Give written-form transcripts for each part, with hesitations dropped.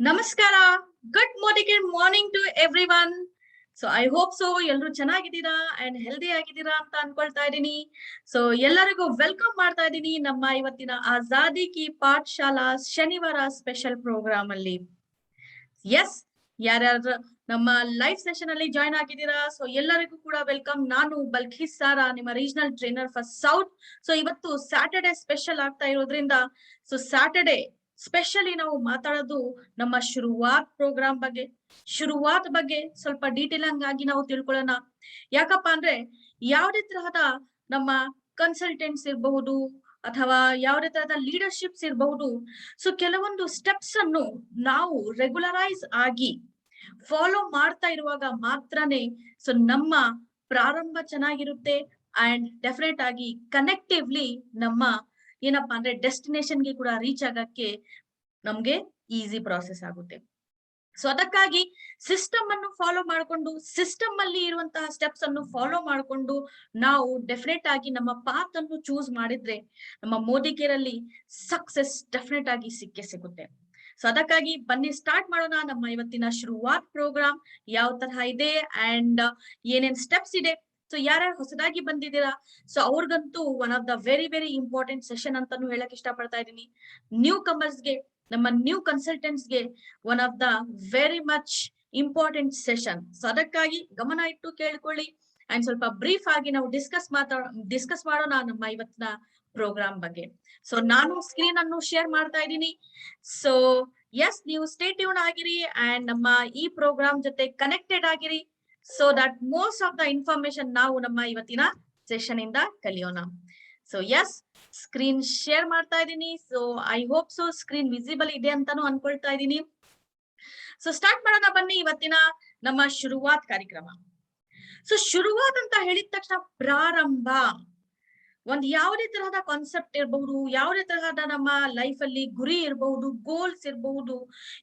ನಮಸ್ಕಾರ. Good morning to everyone. So I hope so ಎಲ್ಲರೂ ಚೆನ್ನಾಗಿದ್ದೀರಾ ಅಂಡ್ ಹೆಲ್ದಿ ಆಗಿದ್ದೀರಾ ಅಂತ ಅನ್ಕೊಳ್ತಾ ಇದ್ದೀನಿ. ಸೊ ಎಲ್ಲರಿಗೂ ವೆಲ್ಕಮ್ ಮಾಡ್ತಾ ಇದ್ದೀನಿ ನಮ್ಮ ಇವತ್ತಿನ ಆಜಾದಿ ಕಿ ಪಾಠಶಾಲಾ ಶನಿವಾರ ಸ್ಪೆಷಲ್ ಪ್ರೋಗ್ರಾಮ್ ಅಲ್ಲಿ. ಎಸ್, ಯಾರ್ಯಾರು ನಮ್ಮ ಲೈವ್ ಸೆಷನ್ ಅಲ್ಲಿ ಜಾಯ್ನ್ ಆಗಿದ್ದೀರಾ, ಸೊ ಎಲ್ಲರಿಗೂ ಕೂಡ ವೆಲ್ಕಮ್. ನಾನು ಬಲ್ಖೀಸ್ ಸಾರಾ, ನಿಮ್ಮ regional trainer for south. So ಇವತ್ತು ಸ್ಯಾಟರ್ಡೆ ಸ್ಪೆಷಲ್ ಆಗ್ತಾ ಇರೋದ್ರಿಂದ, ಸೊ ಸ್ಯಾಟರ್ಡೆ ಸ್ಪೆಷಲಿ ನಾವು ಮಾತಾಡೋದು ನಮ್ಮ ಶುರುವಾತ್ ಪ್ರೋಗ್ರಾಮ್ ಬಗ್ಗೆ. ಶುರುವಾತ್ ಬಗ್ಗೆ ಸ್ವಲ್ಪ ಡೀಟೇಲ್ ಆಗಿ ನಾವು ತಿಳ್ಕೊಳ್ಳೋಣ. ಯಾಕಪ್ಪ ಅಂದ್ರೆ ಯಾವುದೇ ತರಹದ ನಮ್ಮ ಕನ್ಸಲ್ಟೆಂಟ್ಸ್ ಇರಬಹುದು ಅಥವಾ ಯಾವುದೇ ತರಹದ ಲೀಡರ್ಶಿಪ್ಸ್ ಇರಬಹುದು, ಸೊ ಕೆಲವೊಂದು ಸ್ಟೆಪ್ಸ್ ಅನ್ನು ನಾವು ರೆಗ್ಯುಲರೈಸ್ ಆಗಿ ಫಾಲೋ ಮಾಡ್ತಾ ಇರುವಾಗ ಮಾತ್ರನೇ ಸೊ ನಮ್ಮ ಪ್ರಾರಂಭ ಚೆನ್ನಾಗಿರುತ್ತೆ ಅಂಡ್ ಡೆಫಿನೆಟ್ ಆಗಿ ಕನೆಕ್ಟಿವ್ಲಿ ನಮ್ಮ ಏನಪ್ಪಾ ಅಂದ್ರೆ ಡೆಸ್ಟಿನೇಷನ್ಗೆ ಕೂಡ ರೀಚ್ ಆಗಕ್ಕೆ ನಮ್ಗೆ ಈಸಿ ಪ್ರಾಸೆಸ್ ಆಗುತ್ತೆ. ಸೊ ಅದಕ್ಕಾಗಿ ಸಿಸ್ಟಮ್ ಅನ್ನು ಫಾಲೋ ಮಾಡಿಕೊಂಡು, ಸಿಸ್ಟಮ್ ಅಲ್ಲಿ ಇರುವಂತಹ ಸ್ಟೆಪ್ಸ್ ಅನ್ನು ಫಾಲೋ ಮಾಡಿಕೊಂಡು ನಾವು ಡೆಫಿನೆಟ್ ಆಗಿ ನಮ್ಮ ಪಾತ್ ಅನ್ನು ಚೂಸ್ ಮಾಡಿದ್ರೆ ನಮ್ಮ ಮೋದಿ ಕೇರ್ ಅಲ್ಲಿ ಸಕ್ಸೆಸ್ ಡೆಫಿನೆಟ್ ಆಗಿ ಸಿಕ್ಕೇ ಸಿಗುತ್ತೆ. ಸೊ ಅದಕ್ಕಾಗಿ ಬನ್ನಿ ಸ್ಟಾರ್ಟ್ ಮಾಡೋಣ ನಮ್ಮ ಇವತ್ತಿನ ಶುರುವಾತ್ ಪ್ರೋಗ್ರಾಮ್ ಯಾವ ತರಹ ಇದೆ ಅಂಡ್ ಏನೇನ್ ಸ್ಟೆಪ್ಸ್ ಇದೆ. ಸೊ ಯಾರ್ಯಾರು ಹೊಸದಾಗಿ ಬಂದಿದ್ದೀರಾ, ಸೊ ಅವ್ರಿಗಂತೂ one of the very very important session ಅಂತಾನು ಹೇಳಕ್ ಇಷ್ಟ ಪಡ್ತಾ ಇದ್ದೀನಿ. ನ್ಯೂ ಕಮರ್ಸ್ಗೆ, ನಮ್ಮ ನ್ಯೂ ಕನ್ಸಲ್ಟೆಂಟ್ಸ್ಗೆ one of the very much important session. So ಅದಕ್ಕಾಗಿ ಗಮನ ಇಟ್ಟು ಕೇಳ್ಕೊಳ್ಳಿ ಅಂಡ್ ಸ್ವಲ್ಪ ಬ್ರೀಫ್ ಆಗಿ ನಾವು ಡಿಸ್ಕಸ್ ಮಾಡೋಣ ನಮ್ಮ ಇವತ್ತಿನ ಪ್ರೋಗ್ರಾಮ್ ಬಗ್ಗೆ. ಸೊ ನಾನು ಸ್ಕ್ರೀನ್ ಅನ್ನು ಶೇರ್ ಮಾಡ್ತಾ ಇದ್ದೀನಿ. ಸೊ ಎಸ್, ನೀವು ಸ್ಟೇ ಟ್ಯೂನ್ ಆಗಿರಿ ಅಂಡ್ ನಮ್ಮ ಈ ಪ್ರೋಗ್ರಾಮ್ ಜೊತೆ ಕನೆಕ್ಟೆಡ್ ಆಗಿರಿ, so that most of the information ನಾವು ನಮ್ಮ ಇವತ್ತಿನ ಸೆಷನ್ ಇಂದ ಕಲಿಯೋಣ. ಸೊ ಎಸ್, ಸ್ಕ್ರೀನ್ ಶೇರ್ ಮಾಡ್ತಾ ಇದ್ದೀನಿ. So I hope so screen visible ಇದೆ ಅಂತಾನು ಅನ್ಕೊಳ್ತಾ ಇದ್ದೀನಿ. ಸೊ ಸ್ಟಾರ್ಟ್ ಮಾಡೋಣ ಬನ್ನಿ ಇವತ್ತಿನ ನಮ್ಮ ಶುರುವಾತ್ ಕಾರ್ಯಕ್ರಮ. ಸೊ ಶುರುವಾತ್ ಅಂತ ಹೇಳಿದ ತಕ್ಷಣ ಪ್ರಾರಂಭ, ಒಂದ್ ಯಾವುದೇ ತರಹದ ಕಾನ್ಸೆಪ್ಟ್ ಇರಬಹುದು, ಯಾವುದೇ ತರಹದ ನಮ್ಮ ಲೈಫ್ ಅಲ್ಲಿ ಗುರಿ ಇರಬಹುದು, ಗೋಲ್ಸ್ ಇರಬಹುದು,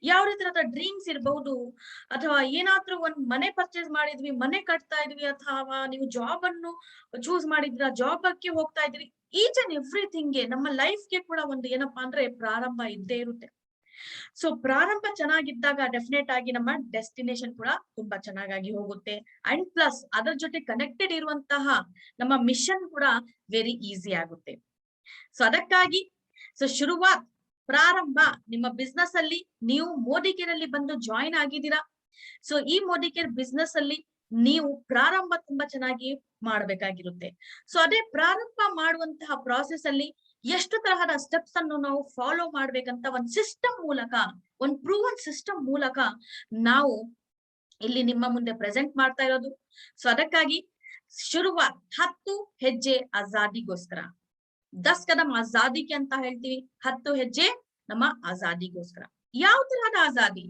ಯಾವುದೇ ತರಹದ ಡ್ರೀಮ್ಸ್ ಇರಬಹುದು, ಅಥವಾ ಏನಾದ್ರೂ ಒಂದ್ ಮನೆ ಪರ್ಚೇಸ್ ಮಾಡಿದ್ವಿ, ಮನೆ ಕಟ್ತಾ ಇದ್ವಿ, ಅಥವಾ ನೀವು ಜಾಬ್ ಅನ್ನು ಚೂಸ್ ಮಾಡಿದ್ರ, ಜಾಬ್ ಬಗ್ಗೆ ಹೋಗ್ತಾ ಇದ್ರಿ, ಈಚ್ ಅಂಡ್ ಎವ್ರಿಥಿಂಗ್ಗೆ ನಮ್ಮ ಲೈಫ್ಗೆ ಕೂಡ ಒಂದು ಏನಪ್ಪಾ ಅಂದ್ರೆ ಪ್ರಾರಂಭ ಇದ್ದೇ ಇರುತ್ತೆ. ಸೊ ಪ್ರಾರಂಭ ಚೆನ್ನಾಗಿದ್ದಾಗ ಡೆಫಿನೆಟ್ ಆಗಿ ನಮ್ಮ ಡೆಸ್ಟಿನೇಷನ್ ಕೂಡ ತುಂಬಾ ಚೆನ್ನಾಗಿ ಹೋಗುತ್ತೆ ಅಂಡ್ ಪ್ಲಸ್ ಅದರ ಜೊತೆ ಕನೆಕ್ಟೆಡ್ ಇರುವಂತಹ ನಮ್ಮ ಮಿಷನ್ ಕೂಡ ವೆರಿ ಈಸಿ ಆಗುತ್ತೆ. ಸೊ ಅದಕ್ಕಾಗಿ ಸೊ ಶುರುವಾತ್ ಪ್ರಾರಂಭ ನಿಮ್ಮ ಬಿಸ್ನೆಸ್ ಅಲ್ಲಿ ನೀವು ಮೋದಿ ಕೇರ್ ಅಲ್ಲಿ ಬಂದು ಜಾಯಿನ್ ಆಗಿದ್ದೀರಾ. ಸೊ ಈ ಮೋದಿ ಕೇರ್ ಬಿಸ್ನೆಸ್ ಅಲ್ಲಿ ನೀವು ಪ್ರಾರಂಭ ತುಂಬಾ ಚೆನ್ನಾಗಿ ಮಾಡ್ಬೇಕಾಗಿರುತ್ತೆ. ಸೊ ಅದೇ ಪ್ರಾರಂಭ ಮಾಡುವಂತಹ ಪ್ರಾಸೆಸ್ ಅಲ್ಲಿ ಎಷ್ಟು ತರಹದ ಸ್ಟೆಪ್ಸ್ ಅನ್ನು ನಾವು ಫಾಲೋ ಮಾಡ್ಬೇಕಂತ ಒಂದ್ ಸಿಸ್ಟಮ್ ಮೂಲಕ, ಒಂದ್ ಪ್ರೂವನ್ ಸಿಸ್ಟಮ್ ಮೂಲಕ ನಾವು ಇಲ್ಲಿ ನಿಮ್ಮ ಮುಂದೆ ಪ್ರೆಸೆಂಟ್ ಮಾಡ್ತಾ ಇರೋದು. ಸೊ ಅದಕ್ಕಾಗಿ ಶುರುವಾತ್ 10 ಹೆಜ್ಜೆ ಆಜಾದಿಗೋಸ್ಕರ, 10 ಕದಂ ಆಜಾದಿಗೆ ಅಂತ ಹೇಳ್ತೀವಿ. 10 ಹೆಜ್ಜೆ ನಮ್ಮ ಆಜಾದಿಗೋಸ್ಕರ. ಯಾವ ತರಹದ ಆಜಾದಿ?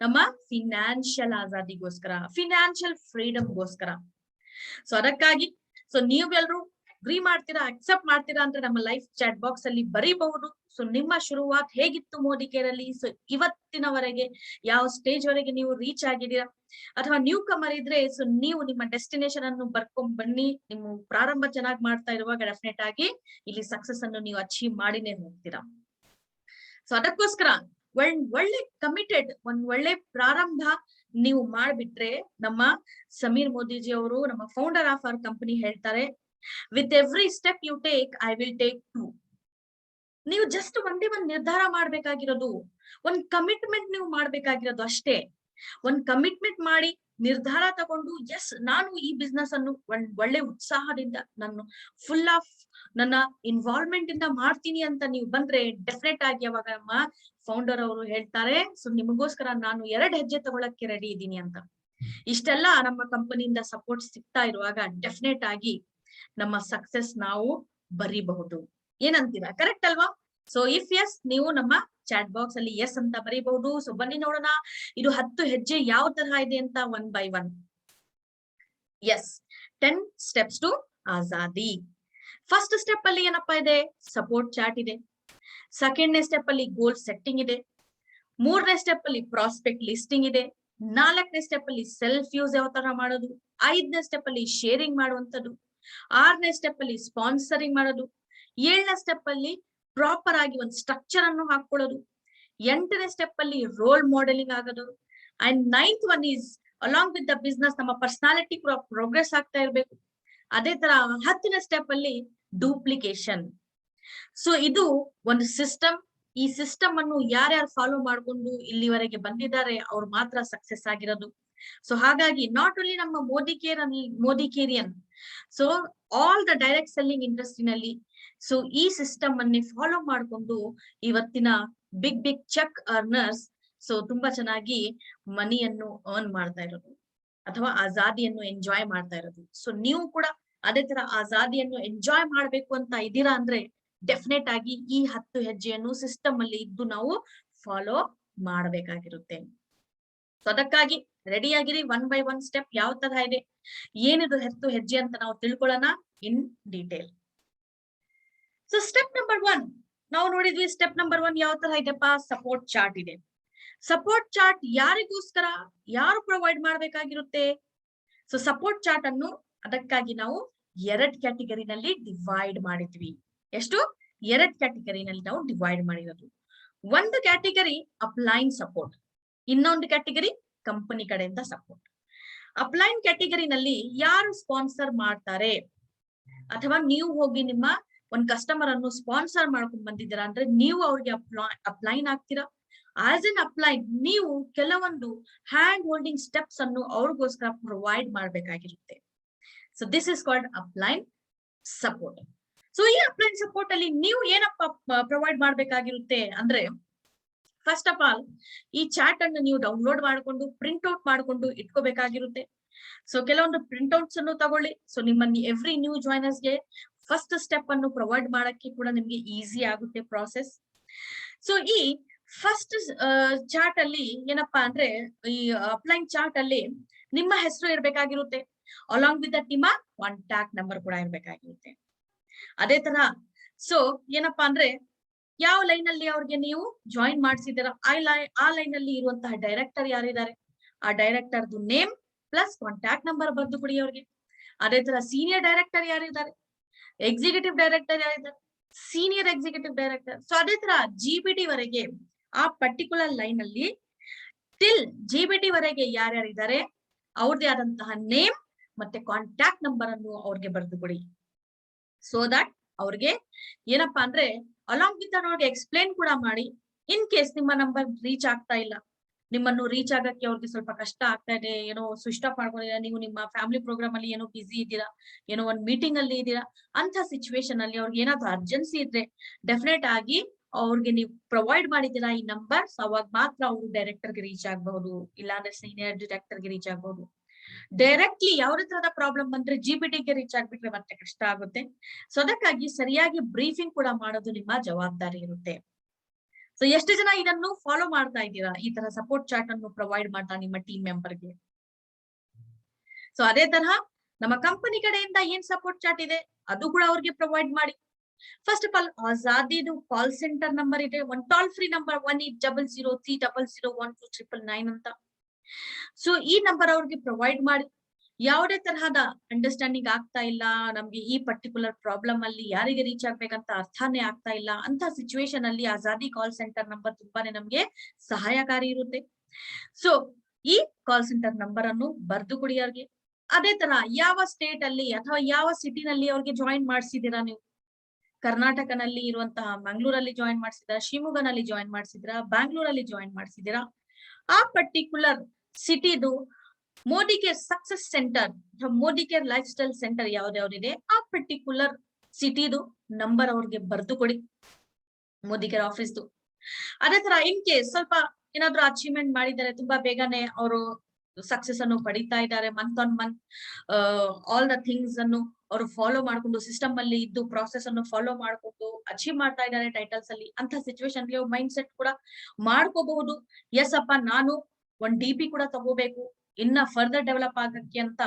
ನಮ್ಮ ಫಿನಾನ್ಷಿಯಲ್ ಆಜಾದಿಗೋಸ್ಕರ, ಫಿನಾನ್ಷಿಯಲ್ ಫ್ರೀಡಮ್ಗೋಸ್ಕರ. ಸೊ ಅದಕ್ಕಾಗಿ ಸೊ ನೀವೆಲ್ಲರೂ ಅಗ್ರಿ ಮಾಡ್ತೀರಾ, ಅಕ್ಸೆಪ್ಟ್ ಮಾಡ್ತೀರಾ ಅಂದ್ರೆ ನಮ್ಮ ಲೈಫ್ ಚಾಟ್ ಬಾಕ್ಸ್ ಅಲ್ಲಿ ಬರೀಬಹುದು. ಸೊ ನಿಮ್ಮ ಶುರುವಾತ್ ಹೇಗಿತ್ತು ಮೋದಿ ಕೇರ್ ಅಲ್ಲಿ, ಸೊ ಇವತ್ತಿನವರೆಗೆ ಯಾವ ಸ್ಟೇಜ್ ವರೆಗೆ ನೀವು ರೀಚ್ ಆಗಿದ್ದೀರಾ, ಅಥವಾ ನ್ಯೂ ಕಮರ್ ಇದ್ರೆ ಸೊ ನೀವು ನಿಮ್ಮ ಡೆಸ್ಟಿನೇಷನ್ ಅನ್ನು ಬರ್ಕೊಂಡ್ ಬನ್ನಿ. ನಿಮ್ಮ ಪ್ರಾರಂಭ ಚೆನ್ನಾಗಿ ಮಾಡ್ತಾ ಇರುವಾಗ ಡೆಫಿನೆಟ್ ಆಗಿ ಇಲ್ಲಿ ಸಕ್ಸಸ್ ಅನ್ನು ನೀವು ಅಚೀವ್ ಮಾಡಿನೇ ಹೋಗ್ತೀರಾ. ಸೊ ಅದಕ್ಕೋಸ್ಕರ ಒಳ್ಳೆ ಕಮಿಟೆಡ್, ಒಂದ್ ಒಳ್ಳೆ ಪ್ರಾರಂಭ ನೀವು ಮಾಡ್ಬಿಟ್ರೆ, ನಮ್ಮ ಸಮೀರ್ ಮೋದಿಜಿ ಅವರು, ನಮ್ಮ ಫೌಂಡರ್ ಆಫ್ ಅವರ್ ಕಂಪನಿ ಹೇಳ್ತಾರೆ, with every step you take I will take 2. ನೀವು ಜಸ್ಟ್ ಒಂದೇ ಒಂದ್ ನಿರ್ಧಾರ ಮಾಡ್ಬೇಕಾಗಿರೋದು, ಒಂದ್ ಕಮಿಟ್ಮೆಂಟ್ ನೀವು ಮಾಡ್ಬೇಕಾಗಿರೋದು ಅಷ್ಟೇ. ಒಂದ್ ಕಮಿಟ್ಮೆಂಟ್ ಮಾಡಿ ನಿರ್ಧಾರ ತಗೊಂಡು ಎಸ್ ನಾನು ಈ ಬಿಸ್ನೆಸ್ ಅನ್ನು ಒಂದ್ ಒಳ್ಳೆ ಉತ್ಸಾಹದಿಂದ ನಾನು ಫುಲ್ ಆಫ್ ನನ್ನ ಇನ್ವಾಲ್ವ್ಮೆಂಟ್ ಇಂದ ಮಾಡ್ತೀನಿ ಅಂತ ನೀವು ಬಂದ್ರೆ ಡೆಫಿನೆಟ್ ಆಗಿ ಅವಾಗ ನಮ್ಮ ಫೌಂಡರ್ ಅವರು ಹೇಳ್ತಾರೆ, ಸೊ ನಿಮಗೋಸ್ಕರ ನಾನು 2 ಹೆಜ್ಜೆ ತಗೊಳಕ್ಕೆ ರೆಡಿ ಇದ್ದೀನಿ ಅಂತ. ಇಷ್ಟೆಲ್ಲ ನಮ್ಮ ಕಂಪನಿಯಿಂದ ಸಪೋರ್ಟ್ ಸಿಗ್ತಾ ಇರುವಾಗ ಡೆಫಿನೆಟ್ ಆಗಿ ನಮ್ಮ ಸಕ್ಸೆಸ್ ನಾವು ಬರೀಬಹುದು. ಏನಂತೀರಾ? ಕರೆಕ್ಟ್ ಅಲ್ವಾ? ಸೊ ಇಫ್ ಎಸ್, ನೀವು ನಮ್ಮ ಚಾಟ್ ಬಾಕ್ಸ್ ಅಲ್ಲಿ ಎಸ್ ಅಂತ ಬರೀಬಹುದು. ಸೊ ಬನ್ನಿ ನೋಡೋಣ ಇದು 10 ಹೆಜ್ಜೆ ಯಾವ ತರಹ ಇದೆ ಅಂತ one by one. Yes, 10 steps to Azadi. First step ಅಲ್ಲಿ ಏನಪ್ಪಾ ಇದೆ? ಸಪೋರ್ಟ್ ಚಾಟ್ ಇದೆ. ಸೆಕೆಂಡ್ನೇ ಸ್ಟೆಪ್ ಅಲ್ಲಿ ಗೋಲ್ ಸೆಟ್ಟಿಂಗ್ ಇದೆ. 3ನೇ ಸ್ಟೆಪ್ ಅಲ್ಲಿ ಪ್ರಾಸ್ಪೆಕ್ಟ್ ಲಿಸ್ಟಿಂಗ್ ಇದೆ. 4ನೇ ಸ್ಟೆಪ್ ಅಲ್ಲಿ ಸೆಲ್ಫ್ ಯೂಸ್ ಯಾವ ತರ ಮಾಡೋದು. 5ನೇ ಸ್ಟೆಪ್ ಅಲ್ಲಿ ಶೇರಿಂಗ್ ಮಾಡುವಂತದ್ದು. 6ನೇ ಸ್ಟೆಪ್ ಅಲ್ಲಿ ಸ್ಪಾನ್ಸರಿಂಗ್ ಮಾಡೋದು. 7ನೇ ಸ್ಟೆಪ್ ಅಲ್ಲಿ ಪ್ರಾಪರ್ ಆಗಿ ಒಂದು ಸ್ಟ್ರಕ್ಚರ್ ಅನ್ನು ಹಾಕೊಳ್ಳೋದು. ಎಂಟನೇ ಸ್ಟೆಪ್ ಅಲ್ಲಿ ರೋಲ್ ಮಾಡೆಲಿಂಗ್ ಆಗೋದು. And 9th one is along with the business ನಮ್ಮ ಪರ್ಸನಾಲಿಟಿ ಕೂಡ ಪ್ರೋಗ್ರೆಸ್ ಆಗ್ತಾ ಇರ್ಬೇಕು. ಅದೇ ತರ 10ನೇ ಸ್ಟೆಪ್ ಅಲ್ಲಿ ಡೂಪ್ಲಿಕೇಶನ್. ಸೊ ಇದು ಒಂದು ಸಿಸ್ಟಮ್. ಈ ಸಿಸ್ಟಮ್ ಅನ್ನು ಯಾರ್ಯಾರು ಫಾಲೋ ಮಾಡ್ಕೊಂಡು ಇಲ್ಲಿವರೆಗೆ ಬಂದಿದ್ದಾರೆ ಅವ್ರು ಮಾತ್ರ ಸಕ್ಸೆಸ್ ಆಗಿರೋದು. ಸೊ ಹಾಗಾಗಿ ನಾಟ್ ಓನ್ಲಿ ನಮ್ಮ Modicarian, so all the direct selling ಇಂಡಸ್ಟ್ರಿನಲ್ಲಿ ಸೊ ಈ ಸಿಸ್ಟಮ್ ಅನ್ನೇ ಫಾಲೋ ಮಾಡ್ಕೊಂಡು ಇವತ್ತಿನ ಬಿಗ್ ಚೆಕ್ ಅರ್ನರ್ಸ್ ಸೊ ತುಂಬಾ ಚೆನ್ನಾಗಿ ಮನಿಯನ್ನು ಅರ್ನ್ ಮಾಡ್ತಾ ಇರೋದು ಅಥವಾ ಆಜಾದಿಯನ್ನು ಎಂಜಾಯ್ ಮಾಡ್ತಾ ಇರೋದು. ಸೊ ನೀವು ಕೂಡ ಅದೇ ತರ ಆಜಾದಿಯನ್ನು ಎಂಜಾಯ್ ಮಾಡ್ಬೇಕು ಅಂತ ಇದ್ದೀರಾ ಅಂದ್ರೆ ಡೆಫಿನೆಟ್ ಆಗಿ ಈ 10 ಹೆಜ್ಜೆಯನ್ನು ಸಿಸ್ಟಮ್ ಅಲ್ಲಿ ಇದ್ದು ನಾವು ಫಾಲೋ ಮಾಡಬೇಕಾಗಿರುತ್ತೆ. ಸೊ ಅದಕ್ಕಾಗಿ ರೆಡಿ ಆಗಿರಿ. 1 by 1 ಸ್ಟೆಪ್ ಯಾವ ತರ ಇದೆ, ಏನಿದು 10 ಹೆಜ್ಜೆ ಅಂತ ನಾವು ತಿಳ್ಕೊಳ್ಳೋಣ in detail. So step number 1 ನಾವು ನೋಡಿದ್ವಿ. ಸ್ಟೆಪ್ ನಂಬರ್ 1 ಯಾವ ತರ ಇದೆಪ್ಪ, ಸಪೋರ್ಟ್ ಚಾರ್ಟ್ ಇದೆ. ಸಪೋರ್ಟ್ ಚಾರ್ಟ್ ಯಾರಿಗೋಸ್ಕರ, ಯಾರು ಪ್ರೊವೈಡ್ ಮಾಡ್ಬೇಕಾಗಿರುತ್ತೆ? ಸೊ ಸಪೋರ್ಟ್ ಚಾರ್ಟ್ ಅನ್ನು ಅದಕ್ಕಾಗಿ ನಾವು 2 ಕ್ಯಾಟಗರಿನಲ್ಲಿ ಡಿವೈಡ್ ಮಾಡಿದ್ವಿ. ಎಷ್ಟು? 2 ಕ್ಯಾಟಗರಿನಲ್ಲಿ ನಾವು ಡಿವೈಡ್ ಮಾಡಿರೋದು. ಒಂದು ಕ್ಯಾಟಗರಿ ಅಪ್ಲೈನ್ ಸಪೋರ್ಟ್, ಇನ್ನೊಂದು ಕ್ಯಾಟಗರಿ ಕಂಪನಿ ಕಡೆಯಿಂದ ಸಪೋರ್ಟ್. ಅಪ್ಲೈನ್ ಕ್ಯಾಟಗರಿನಲ್ಲಿ ಯಾರು ಸ್ಪಾನ್ಸರ್ ಮಾಡ್ತಾರೆ ಅಥವಾ ನೀವು ಹೋಗಿ ನಿಮ್ಮ ಒಂದು ಕಸ್ಟಮರ್ ಅನ್ನು ಸ್ಪಾನ್ಸರ್ ಮಾಡ್ಕೊಂಡು ಬಂದಿದ್ದೀರಾ ಅಂದ್ರೆ ನೀವು ಅವ್ರಿಗೆ ಅಪ್ಲೈನ್ ಆಗ್ತೀರಾ. ಆಸ್ ಎನ್ ಅಪ್ಲೈನ್ ನೀವು ಕೆಲವೊಂದು ಹ್ಯಾಂಡ್ ಹೋಲ್ಡಿಂಗ್ ಸ್ಟೆಪ್ಸ್ ಅನ್ನು ಅವ್ರಿಗೋಸ್ಕರ ಪ್ರೊವೈಡ್ ಮಾಡ್ಬೇಕಾಗಿರುತ್ತೆ. So this is called upline support. So ಈ ಅಪ್ಲೈನ್ ಸಪೋರ್ಟ್ ಅಲ್ಲಿ ನೀವು ಏನಪ್ಪ ಪ್ರೊವೈಡ್ ಮಾಡ್ಬೇಕಾಗಿರುತ್ತೆ ಅಂದ್ರೆ, ಫಸ್ಟ್ ಆಫ್ ಆಲ್ ಈ ಚಾಟ್ ಅನ್ನು ನೀವು ಡೌನ್ಲೋಡ್ ಮಾಡ್ಕೊಂಡು ಪ್ರಿಂಟ್ ಔಟ್ ಮಾಡ್ಕೊಂಡು ಇಟ್ಕೋಬೇಕಾಗಿರುತ್ತೆ. ಸೊ ಕೆಲವೊಂದು ಪ್ರಿಂಟ್ ಔಟ್ಸ್ ಅನ್ನು ತಗೊಳ್ಳಿ. ಸೊ ನಿಮ್ಮ ಎವ್ರಿ ನ್ಯೂ ಜಾಯ್ನರ್ಸ್ ಗೆ ಫಸ್ಟ್ ಸ್ಟೆಪ್ ಅನ್ನು ಪ್ರೊವೈಡ್ ಮಾಡಕ್ಕೆ ಕೂಡ ನಿಮ್ಗೆ ಈಸಿ ಆಗುತ್ತೆ ಪ್ರಾಸೆಸ್. ಸೊ ಈ ಫಸ್ಟ್ ಚಾರ್ಟ್ ಅಲ್ಲಿ ಏನಪ್ಪಾ ಅಂದ್ರೆ, ಈ ಅಪ್ಲೈನ್ ಚಾರ್ಟ್ ಅಲ್ಲಿ ನಿಮ್ಮ ಹೆಸರು ಇರ್ಬೇಕಾಗಿರುತ್ತೆ. ಅಲಾಂಗ್ ವಿತ್ ದಟ್ ನಿಮ್ಮ ಕಾಂಟ್ಯಾಕ್ಟ್ ನಂಬರ್ ಕೂಡ ಇರ್ಬೇಕಾಗಿರುತ್ತೆ. ಅದೇ ತರ ಸೊ ಏನಪ್ಪಾ ಅಂದ್ರೆ, ಯಾವ ಲೈನ್ ಅಲ್ಲಿ ಅವ್ರಿಗೆ ನೀವು ಜಾಯಿನ್ ಮಾಡಿಸಿದಾರ ಆ ಲೈನ್ ಅಲ್ಲಿ ಇರುವಂತಹ ಡೈರೆಕ್ಟರ್ ಯಾರಿದ್ದಾರೆ, ಆ ಡೈರೆಕ್ಟರ್ದು ನೇಮ್ ಪ್ಲಸ್ ಕಾಂಟ್ಯಾಕ್ಟ್ ನಂಬರ್ ಬರ್ದು ಕೊಡಿ ಅವ್ರಿಗೆ. ಅದೇ ತರ ಸೀನಿಯರ್ ಡೈರೆಕ್ಟರ್ ಯಾರಿದ್ದಾರೆ, ಎಕ್ಸಿಕ್ಯೂಟಿವ್ ಡೈರೆಕ್ಟರ್ ಯಾರಿದ್ದಾರೆ, ಸೀನಿಯರ್ ಎಕ್ಸಿಕ್ಯೂಟಿವ್ ಡೈರೆಕ್ಟರ್. ಸೊ ಅದೇ ತರ ಜಿಬಿಟಿ ವರೆಗೆ ಆ ಪರ್ಟಿಕ್ಯುಲರ್ ಲೈನ್ ಅಲ್ಲಿ ಟಿಲ್ ಜಿಬಿಟಿ ವರೆಗೆ ಯಾರ್ಯಾರಿದ್ದಾರೆ ಅವ್ರದೇ ಆದಂತಹ ನೇಮ್ ಮತ್ತೆ ಕಾಂಟ್ಯಾಕ್ಟ್ ನಂಬರ್ ಅನ್ನು ಅವ್ರಿಗೆ ಬರ್ದು ಕೊಡಿ. ಸೊ ದಟ್ ಅವ್ರಿಗೆ ಏನಪ್ಪಾ ಅಂದ್ರೆ ಅಲಾಂಗ್ ವಿತ್ ಅವ್ರಿಗೆ ಎಕ್ಸ್ಪ್ಲೇನ್ ಕೂಡ ಮಾಡಿ. ಇನ್ ಕೇಸ್ ನಿಮ್ಮ ನಂಬರ್ ರೀಚ್ ಆಗ್ತಾ ಇಲ್ಲ, ನಿಮ್ಮನ್ನು ರೀಚ್ ಆಗಕ್ಕೆ ಅವ್ರಿಗೆ ಸ್ವಲ್ಪ ಕಷ್ಟ ಆಗ್ತಾ ಇದೆ, ಏನೋ ಸ್ವಿಚ್ ಆಫ್ ಮಾಡ್ಕೊಂಡಿದ್ದೀರಾ, ನೀವು ನಿಮ್ಮ ಫ್ಯಾಮಿಲಿ ಪ್ರೋಗ್ರಾಮ್ ಅಲ್ಲಿ ಏನೋ ಬಿಸಿ ಇದ್ದೀರಾ, ಏನೋ ಒಂದು ಮೀಟಿಂಗ್ ಅಲ್ಲಿ ಇದ್ದೀರಾ, ಅಂತ ಸಿಚುವೇಶನ್ ಅಲ್ಲಿ ಅವ್ರಿಗೆ ಏನಾದ್ರು ಅರ್ಜೆನ್ಸಿ ಇದ್ರೆ ಡೆಫಿನೆಟ್ ಆಗಿ ಅವ್ರಿಗೆ ನೀವು ಪ್ರೊವೈಡ್ ಮಾಡಿದ್ದೀರಾ ಈ ನಂಬರ್, ಅವಾಗ ಮಾತ್ರ ಅವರು ಡೈರೆಕ್ಟರ್ ಗೆ ರೀಚ್ ಆಗಬಹುದು, ಇಲ್ಲಾಂದ್ರೆ ಸೀನಿಯರ್ ಡೈರೆಕ್ಟರ್ ಗೆ ರೀಚ್ ಆಗಬಹುದು. ಡೈರೆಕ್ಟ್ಲಿ ಯಾವುದೇ ತರದ ಪ್ರಾಬ್ಲಮ್ ಬಂದ್ರೆ ಜಿಬಿಟಿಗೆ ರೀಚ್ ಆಗ್ಬಿಟ್ರೆ ಮತ್ತೆ ಕಷ್ಟ ಆಗುತ್ತೆ. ಸೊ ಅದಕ್ಕಾಗಿ ಸರಿಯಾಗಿ ಬ್ರೀಫಿಂಗ್ ಕೂಡ ಮಾಡೋದು ನಿಮ್ಮ ಜವಾಬ್ದಾರಿ ಇರುತ್ತೆ. ಸೊ ಎಷ್ಟು ಜನ ಇದನ್ನು ಫಾಲೋ ಮಾಡ್ತಾ ಇದ್ದೀರಾ, ಈ ತರ ಸಪೋರ್ಟ್ ಚಾರ್ಟ್ ಅನ್ನು ಪ್ರೊವೈಡ್ ಮಾಡ್ತಾ ನಿಮ್ಮ ಟೀಮ್ ಮೆಂಬರ್ಗೆ? ಸೊ ಅದೇ ತರಹ ನಮ್ಮ ಕಂಪನಿ ಕಡೆಯಿಂದ ಏನ್ ಸಪೋರ್ಟ್ ಚಾರ್ಟ್ ಇದೆ ಅದು ಕೂಡ ಅವ್ರಿಗೆ ಪ್ರೊವೈಡ್ ಮಾಡಿ. ಫಸ್ಟ್ ಆಫ್ ಆಲ್ ಆಜಾದಿದು ಕಾಲ್ ಸೆಂಟರ್ ನಂಬರ್ ಇದೆ, ಒಂದು ಟೋಲ್ ಫ್ರೀ ನಂಬರ್ 180030012999 ಅಂತ. ಸೊ ಈ ನಂಬರ್ ಅವ್ರಿಗೆ ಪ್ರೊವೈಡ್ ಮಾಡಿ. ಯಾವುದೇ ತರಹದ ಅಂಡರ್ಸ್ಟ್ಯಾಂಡಿಂಗ್ ಆಗ್ತಾ ಇಲ್ಲ, ನಮ್ಗೆ ಈ ಪರ್ಟಿಕ್ಯುಲರ್ ಪ್ರಾಬ್ಲಮ್ ಅಲ್ಲಿ ಯಾರಿಗೆ ರೀಚ್ ಆಗ್ಬೇಕಂತ ಅರ್ಥನೇ ಆಗ್ತಾ ಇಲ್ಲ ಅಂತ ಸಿಚುವೇಶನ್ ಅಲ್ಲಿ ಆಜಾದಿ ಕಾಲ್ ಸೆಂಟರ್ ನಂಬರ್ ತುಂಬಾನೇ ನಮ್ಗೆ ಸಹಾಯಕಾರಿ ಇರುತ್ತೆ. ಸೊ ಈ ಕಾಲ್ ಸೆಂಟರ್ ನಂಬರ್ ಅನ್ನು ಬರ್ದು ಕೊಡಿ ಅವ್ರಿಗೆ. ಅದೇ ತರ ಯಾವ ಸ್ಟೇಟ್ ಅಲ್ಲಿ ಅಥವಾ ಯಾವ ಸಿಟಿನಲ್ಲಿ ಅವ್ರಿಗೆ ಜಾಯಿನ್ ಮಾಡಿಸಿದೀರಾ ನೀವು, ಕರ್ನಾಟಕನಲ್ಲಿ ಇರುವಂತಹ ಮಂಗಳೂರಲ್ಲಿ ಜಾಯಿನ್ ಮಾಡಿಸಿದ್ರ, ಶಿವಮೊಗ್ಗನಲ್ಲಿ ಜಾಯಿನ್ ಮಾಡಿಸಿದ್ರ, ಬ್ಯಾಂಗ್ಳೂರಲ್ಲಿ ಜಾಯಿನ್ ಮಾಡಿಸಿದಿರಾ, ಆ ಪರ್ಟಿಕ್ಯುಲರ್ ಸಿಟಿದು Modi care success centre Modi care life style centre ಯಾವ್ದಾವ್ದಿದೆ ಆ ಪರ್ಟಿಕ್ಯುಲರ್ ಸಿಟಿದು ನಂಬರ್ ಅವ್ರಿಗೆ ಬರ್ದು ಕೊಡಿ, ಮೋದಿ ಕೇರ್ ಆಫೀಸ್ದು. ಅದೇ ತರ ಇನ್ ಕೇಸ್ ಸ್ವಲ್ಪ ಏನಾದ್ರು ಅಚೀವ್ಮೆಂಟ್ ಮಾಡಿದ್ದಾರೆ, ತುಂಬಾ ಬೇಗನೆ ಅವರು ಸಕ್ಸಸ್ ಅನ್ನು ಪಡಿತಾ ಇದ್ದಾರೆ, month on month all the things ಅನ್ನು ಅವರು ಫಾಲೋ ಮಾಡ್ಕೊಂಡು ಸಿಸ್ಟಮ್ ಅಲ್ಲಿ ಇದ್ದು ಪ್ರಾಸೆಸ್ ಅನ್ನು ಫಾಲೋ ಮಾಡ್ಕೊಂಡು ಅಚೀವ್ ಮಾಡ್ತಾ ಇದ್ದಾರೆ ಟೈಟಲ್ಸ್ ಅಲ್ಲಿ, ಅಂತ ಸಿಚುವೇಶನ್ ಮೈಂಡ್ ಸೆಟ್ ಕೂಡ ಮಾಡ್ಕೋಬಹುದು. ಎಸ್ ಅಪ್ಪ, ನಾನು ಒಂದ್ DP ಕೂಡ ತಗೋಬೇಕು ಇನ್ನ ಫರ್ದರ್ ಡೆವಲಪ್ ಆಗಕ್ಕೆ ಅಂತ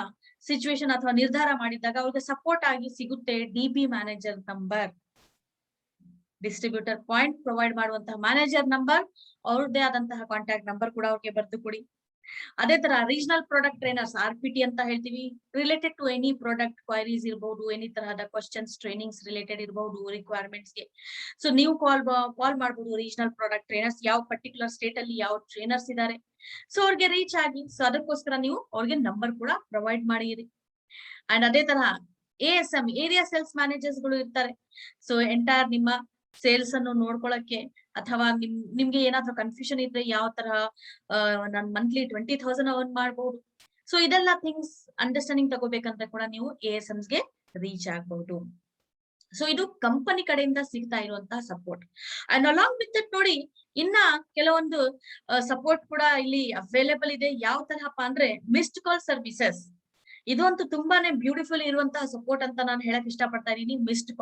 ಸಿಚುವೇಶನ್ ಅಥವಾ ನಿರ್ಧಾರ ಮಾಡಿದಾಗ ಅವ್ರಿಗೆ ಸಪೋರ್ಟ್ ಆಗಿ ಸಿಗುತ್ತೆ DP manager number, distributor point provide ಮಾಡುವಂತಹ ಮ್ಯಾನೇಜರ್ ನಂಬರ್, ಅವ್ರದ್ದೇ ಆದಂತಹ ಕಾಂಟ್ಯಾಕ್ಟ್ ನಂಬರ್ ಕೂಡ ಅವ್ರಿಗೆ ಬರ್ದು ಕೊಡಿ. ಅದೇ ತರ ರೀಜನಲ್ ಪ್ರಾಡಕ್ಟ್ ಟ್ರೈನರ್ಸ್ RPT ಅಂತ ಹೇಳ್ತೀವಿ, related to any product queries ಇರಬಹುದು, ಎನಿ ತರಹದ ಕ್ವಶನ್ಸ್ ಟ್ರೈನಿಂಗ್ಸ್ ರಿಲೇಟೆಡ್ ಇರಬಹುದು ರಿಕ್ವೈರ್ಮೆಂಟ್ಸ್ ಗೆ. ಸೊ ನೀವು ಕಾಲ್ ಮಾಡಬಹುದು ರೀಜನಲ್ ಪ್ರಾಡಕ್ಟ್ ಟ್ರೈನರ್ಸ್, ಯಾವ ಪರ್ಟಿಕ್ಯುಲರ್ ಸ್ಟೇಟ್ ಅಲ್ಲಿ ಯಾವ ಟ್ರೈನರ್ಸ್ ಇದ್ದಾರೆ, ಸೊ ಅವ್ರಿಗೆ ರೀಚ್ ಆಗಿ. ಸೊ ಅದಕ್ಕೋಸ್ಕರ ನೀವು ಅವ್ರಿಗೆ ನಂಬರ್ ಕೂಡ ಪ್ರೊವೈಡ್ ಮಾಡಿರಿ. ಅಂಡ್ ಅದೇ ತರಹ ASM ಏರಿಯಾ ಸೇಲ್ಸ್ ಮ್ಯಾನೇಜರ್ಸ್ ಗಳು ಇರ್ತಾರೆ. ಸೊ ಎಂಟೈರ್ ನಿಮ್ಮ ಸೇಲ್ಸ್ ಅನ್ನು ನೋಡ್ಕೊಳಕ್ಕೆ, ಅಥವಾ ನಿಮ್ಗೆ ಏನಾದ್ರೂ ಕನ್ಫ್ಯೂಷನ್ ಇದ್ರೆ ಯಾವ ತರ ನಾನ್ ಮಂತ್ಲಿ 20,000 ಅರ್ನ್ ಮಾಡಬಹುದು, ಸೊ ಇದೆಲ್ಲ ಥಿಂಗ್ಸ್ ಅಂಡರ್ಸ್ಟ್ಯಾಂಡಿಂಗ್ ತಗೋಬೇಕಂತ ಕೂಡ ನೀವು ASMs ಗೆ ರೀಚ್ ಆಗಬಹುದು. ಸೊ ಇದು ಕಂಪನಿ ಕಡೆಯಿಂದ ಸಿಗ್ತಾ ಇರುವಂತಹ support. And along with that ನೋಡಿ, ಇನ್ನ ಕೆಲವೊಂದು ಸಪೋರ್ಟ್ ಕೂಡ ಇಲ್ಲಿ ಅವೈಲೇಬಲ್ ಇದೆ. ಯಾವ ತರಹಪ್ಪ ಅಂದ್ರೆ ಮಿಸ್ಡ್ ಕಾಲ್ ಸರ್ವಿಸಸ್. ಇದು ಅಂತೂ ತುಂಬಾನೇ ಬ್ಯೂಟಿಫುಲ್ ಇರುವಂತಹ ಸಪೋರ್ಟ್ ಅಂತ ನಾನು ಹೇಳಕ್ ಇಷ್ಟಪಡ್ತಾ ಇದೀನಿ. ಮಿಸ್ಡ್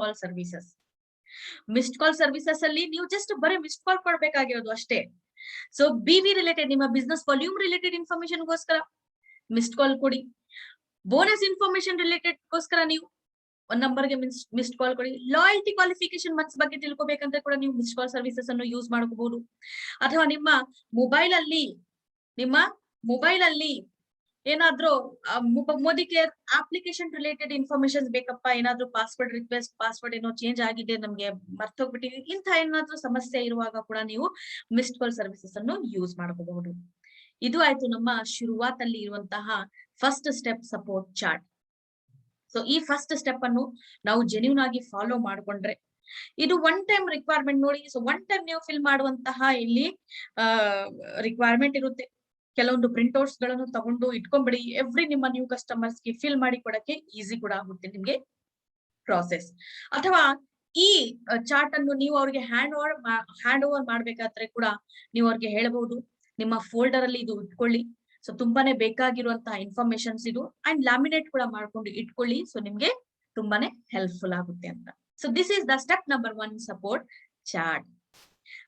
ಕಾಲ್ ಸರ್ವಿಸಸ್ ಅಲ್ಲಿ ನೀವು ಜಸ್ಟ್ ಬರೀ ಮಿಸ್ಡ್ ಕಾಲ್ ಕೊಡ್ಬೇಕಾಗಿರೋದು ಅಷ್ಟೇ. ಸೊ BV ರಿಲೇಟೆಡ್, ನಿಮ್ಮ ಬಿಸ್ನೆಸ್ ವಾಲ್ಯೂಮ್ ರಿಲೇಟೆಡ್ ಇನ್ಫಾರ್ಮೇಶನ್ ಗೋಸ್ಕರ ಮಿಸ್ಡ್ ಕಾಲ್ ಕೊಡಿ. ಬೋನಸ್ ಇನ್ಫಾರ್ಮೇಶನ್ ರಿಲೇಟೆಡ್ ಗೋಸ್ಕರ ನೀವು ಒಂದ್ ನಂಬರ್ಗೆ ಮಿಸ್ಡ್ ಕಾಲ್ ಕೊಡಿ. ಲಾಯಲ್ಟಿ ಕ್ವಾಲಿಫಿಕೇಶನ್ ಮಂತ್ಸ್ ಬಗ್ಗೆ ತಿಳ್ಕೊಬೇಕಂದ್ರೆ ಕೂಡ ನೀವು ಮಿಸ್ಡ್ ಕಾಲ್ ಸರ್ವಿಸಸ್ ಅನ್ನು ಯೂಸ್ ಮಾಡಬಹುದು. ಅಥವಾ ನಿಮ್ಮ ಮೊಬೈಲ್ ಅಲ್ಲಿ ಏನಾದ್ರೂ Modi care application related information ಬೇಕಪ್ಪ, ಏನಾದ್ರೂ ಪಾಸ್ವರ್ಡ್ ರಿಕ್ವೆಸ್ಟ್, ಪಾಸ್ವರ್ಡ್ ಏನೋ ಚೇಂಜ್ ಆಗಿದೆ, ನಮ್ಗೆ ಮರ್ತೋಗ್ಬಿಟ್ಟಿದೆ, ಇಂಥ ಏನಾದ್ರೂ ಸಮಸ್ಯೆ ಇರುವಾಗ ಕೂಡ ನೀವು ಮಿಸ್ಡ್ ಕಾಲ್ ಸರ್ವಿಸಸ್ ಅನ್ನು ಯೂಸ್ ಮಾಡಬಹುದು. ಇದು ಆಯ್ತು ನಮ್ಮ ಶುರುವಾತಲ್ಲಿ ಇರುವಂತಹ first step support chart. So ಈ ಫಸ್ಟ್ ಸ್ಟೆಪ್ ಅನ್ನು ನಾವು ಜೆನ್ಯೂನ್ ಆಗಿ ಫಾಲೋ ಮಾಡ್ಕೊಂಡ್ರೆ, ಇದು ಒನ್ ಟೈಮ್ ರಿಕ್ವೈರ್ಮೆಂಟ್ ನೋಡಿ. ಸೊ ಒನ್ ಟೈಮ್ ನೀವು ಫಿಲ್ ಮಾಡುವಂತಹ ಇಲ್ಲಿ ರಿಕ್ವೈರ್ಮೆಂಟ್ ಇರುತ್ತೆ. ಕೆಲವೊಂದು ಪ್ರಿಂಟ್ಔಟ್ಸ್ ಗಳನ್ನು ತಗೊಂಡು ಇಟ್ಕೊಂಡ್ಬಿಡಿ. ಎವ್ರಿ ನಿಮ್ಮ ನ್ಯೂ ಕಸ್ಟಮರ್ಸ್ ಗೆ ಫಿಲ್ ಮಾಡಿ ಕೊಡಕ್ಕೆ ಈಸಿ ಕೂಡ ಆಗುತ್ತೆ ನಿಮ್ಗೆ ಪ್ರಾಸೆಸ್. ಅಥವಾ ಈ ಚಾರ್ಟ್ ಅನ್ನು ನೀವು ಅವ್ರಿಗೆ ಹ್ಯಾಂಡ್ ಓವರ್ ಮಾಡ್ಬೇಕಾದ್ರೆ ಕೂಡ ನೀವು ಅವ್ರಿಗೆ ಹೇಳಬಹುದು, ನಿಮ್ಮ ಫೋಲ್ಡರ್ ಅಲ್ಲಿ ಇದು ಇಟ್ಕೊಳ್ಳಿ. ಸೊ ತುಂಬಾನೇ ಬೇಕಾಗಿರುವಂತಹ ಇನ್ಫಾರ್ಮೇಶನ್ಸ್ ಇದು, ಅಂಡ್ ಲ್ಯಾಮಿನೇಟ್ ಕೂಡ ಮಾಡ್ಕೊಂಡು ಇಟ್ಕೊಳ್ಳಿ. ಸೊ ನಿಮ್ಗೆ ತುಂಬಾನೇ ಹೆಲ್ಪ್ಫುಲ್ ಆಗುತ್ತೆ ಅಂತ. So this is the step number 1 support chart.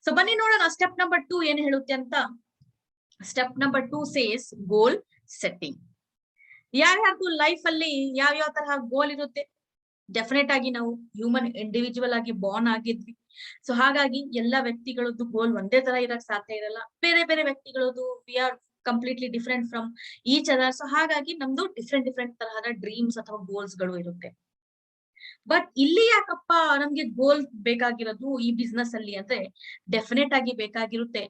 So ಬನ್ನಿ ನೋಡೋಣ ಸ್ಟೆಪ್ ನಂಬರ್ 2 ಏನ್ ಹೇಳುತ್ತೆ ಅಂತ. Step number 2 says goal setting. ಯಾರ್ಯಾರ್ದು ಲೈಫ್ ಅಲ್ಲಿ ಯಾವ ತರಹ ಗೋಲ್ ಇರುತ್ತೆ. ಡೆಫಿನೆಟ್ ಆಗಿ ನಾವು ಹ್ಯೂಮನ್ ಇಂಡಿವಿಜುವಲ್ ಆಗಿ ಬಾರ್ನ್ ಆಗಿದ್ವಿ. ಸೊ ಹಾಗಾಗಿ ಎಲ್ಲಾ ವ್ಯಕ್ತಿಗಳದ್ದು ಗೋಲ್ ಒಂದೇ ತರ ಇರಕ್ ಸಾಧ್ಯ ಇರಲ್ಲ. ಬೇರೆ ಬೇರೆ ವ್ಯಕ್ತಿಗಳದ್ದು we are completely different from each other. So ಹಾಗಾಗಿ ನಮ್ದು ಡಿಫ್ರೆಂಟ್ ತರಹದ ಡ್ರೀಮ್ಸ್ ಅಥವಾ ಗೋಲ್ಸ್ ಗಳು ಇರುತ್ತೆ. ಬಟ್ ಇಲ್ಲಿ ಯಾಕಪ್ಪ ನಮ್ಗೆ ಗೋಲ್ ಬೇಕಾಗಿರೋದು ಈ ಬಿಸ್ನೆಸ್ ಅಲ್ಲಿ ಅಂದ್ರೆ, ಡೆಫಿನೆಟ್ ಆಗಿ ಬೇಕಾಗಿರುತ್ತೆ.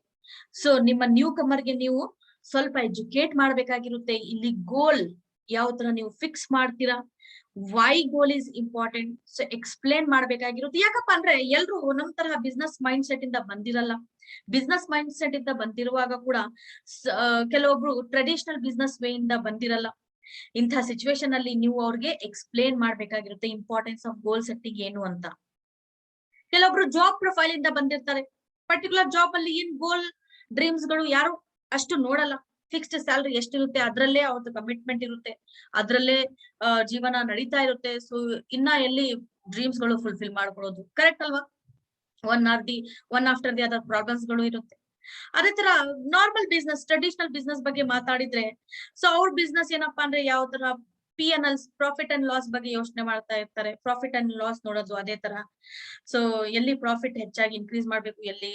ಸೊ ನಿಮ್ಮ ನ್ಯೂ ಕಮರ್ಗೆ ನೀವು ಸ್ವಲ್ಪ ಎಜುಕೇಟ್ ಮಾಡ್ಬೇಕಾಗಿರುತ್ತೆ. ಇಲ್ಲಿ ಗೋಲ್ ಯಾವ ತರ ನೀವು ಫಿಕ್ಸ್ ಮಾಡ್ತೀರಾ, why goal is important. So explain ಮಾಡ್ಬೇಕಾಗಿರುತ್ತೆ. ಯಾಕಪ್ಪ ಅಂದ್ರೆ ಎಲ್ರು ನಮ್ ತರಹ ಬಿಸ್ನೆಸ್ ಮೈಂಡ್ ಸೆಟ್ ಇಂದ ಬಂದಿರಲ್ಲ. ಬಿಸ್ನೆಸ್ ಮೈಂಡ್ ಸೆಟ್ ಇಂದ ಬಂದಿರುವಾಗ ಕೂಡ ಕೆಲವೊಬ್ರು ಟ್ರೆಡಿಷನಲ್ ಬಿಸ್ನೆಸ್ ವೇ ಇಂದ ಬಂದಿರಲ್ಲ. ಇಂಥ ಸಿಚುವೇಶನ್ ಅಲ್ಲಿ ನೀವು ಅವ್ರಿಗೆ ಎಕ್ಸ್ಪ್ಲೇನ್ ಮಾಡ್ಬೇಕಾಗಿರುತ್ತೆ ಇಂಪಾರ್ಟೆನ್ಸ್ ಆಫ್ ಗೋಲ್ ಸೆಟ್ಟಿಂಗ್ ಏನು ಅಂತ. ಕೆಲವೊಬ್ರು ಜಾಬ್ ಪ್ರೊಫೈಲ್ ಇಂದ ಬಂದಿರ್ತಾರೆ. ಪರ್ಟಿಕ್ಯುಲರ್ ಜಾಬ್ ಅಲ್ಲಿ ಏನ್ ಗೋಲ್ ಡ್ರೀಮ್ಸ್ ಗಳು ಯಾರು ಅಷ್ಟು ನೋಡಲ್ಲ. ಫಿಕ್ಸ್ಡ್ ಸ್ಯಾಲರಿ ಎಷ್ಟಿರುತ್ತೆ ಅದ್ರಲ್ಲೇ ಅವ್ರದ್ದು ಕಮಿಟ್ಮೆಂಟ್ ಇರುತ್ತೆ, ಅದ್ರಲ್ಲೇ ಜೀವನ ನಡೀತಾ ಇರುತ್ತೆ. ಸೊ ಇನ್ನ ಎಲ್ಲಿ ಡ್ರೀಮ್ಸ್ ಗಳು ಫುಲ್ಫಿಲ್ ಮಾಡ್ಕೊಳ್ಳೋದು, ಕರೆಕ್ಟ್ ಅಲ್ವಾ? One after the other problems ಗಳು ಇರುತ್ತೆ. ಅದೇ ತರ ನಾರ್ಮಲ್ ಬಿಸ್ನೆಸ್, ಟ್ರೆಡಿಷನಲ್ ಬಿಸ್ನೆಸ್ ಬಗ್ಗೆ ಮಾತಾಡಿದ್ರೆ, ಸೊ ಅವ್ರ ಬಿಸ್ನೆಸ್ ಏನಪ್ಪಾ ಅಂದ್ರೆ ಯಾವ ತರ P&L, ಪ್ರಾಫಿಟ್ ಅಂಡ್ ಲಾಸ್ ಬಗ್ಗೆ ಯೋಚನೆ ಮಾಡ್ತಾ ಇರ್ತಾರೆ. ಪ್ರಾಫಿಟ್ ಅಂಡ್ ಲಾಸ್ ನೋಡೋದು ಅದೇ ತರ. ಸೊ ಎಲ್ಲಿ ಪ್ರಾಫಿಟ್ ಹೆಚ್ಚಾಗಿ ಇನ್ಕ್ರೀಸ್ ಮಾಡ್ಬೇಕು, ಎಲ್ಲಿ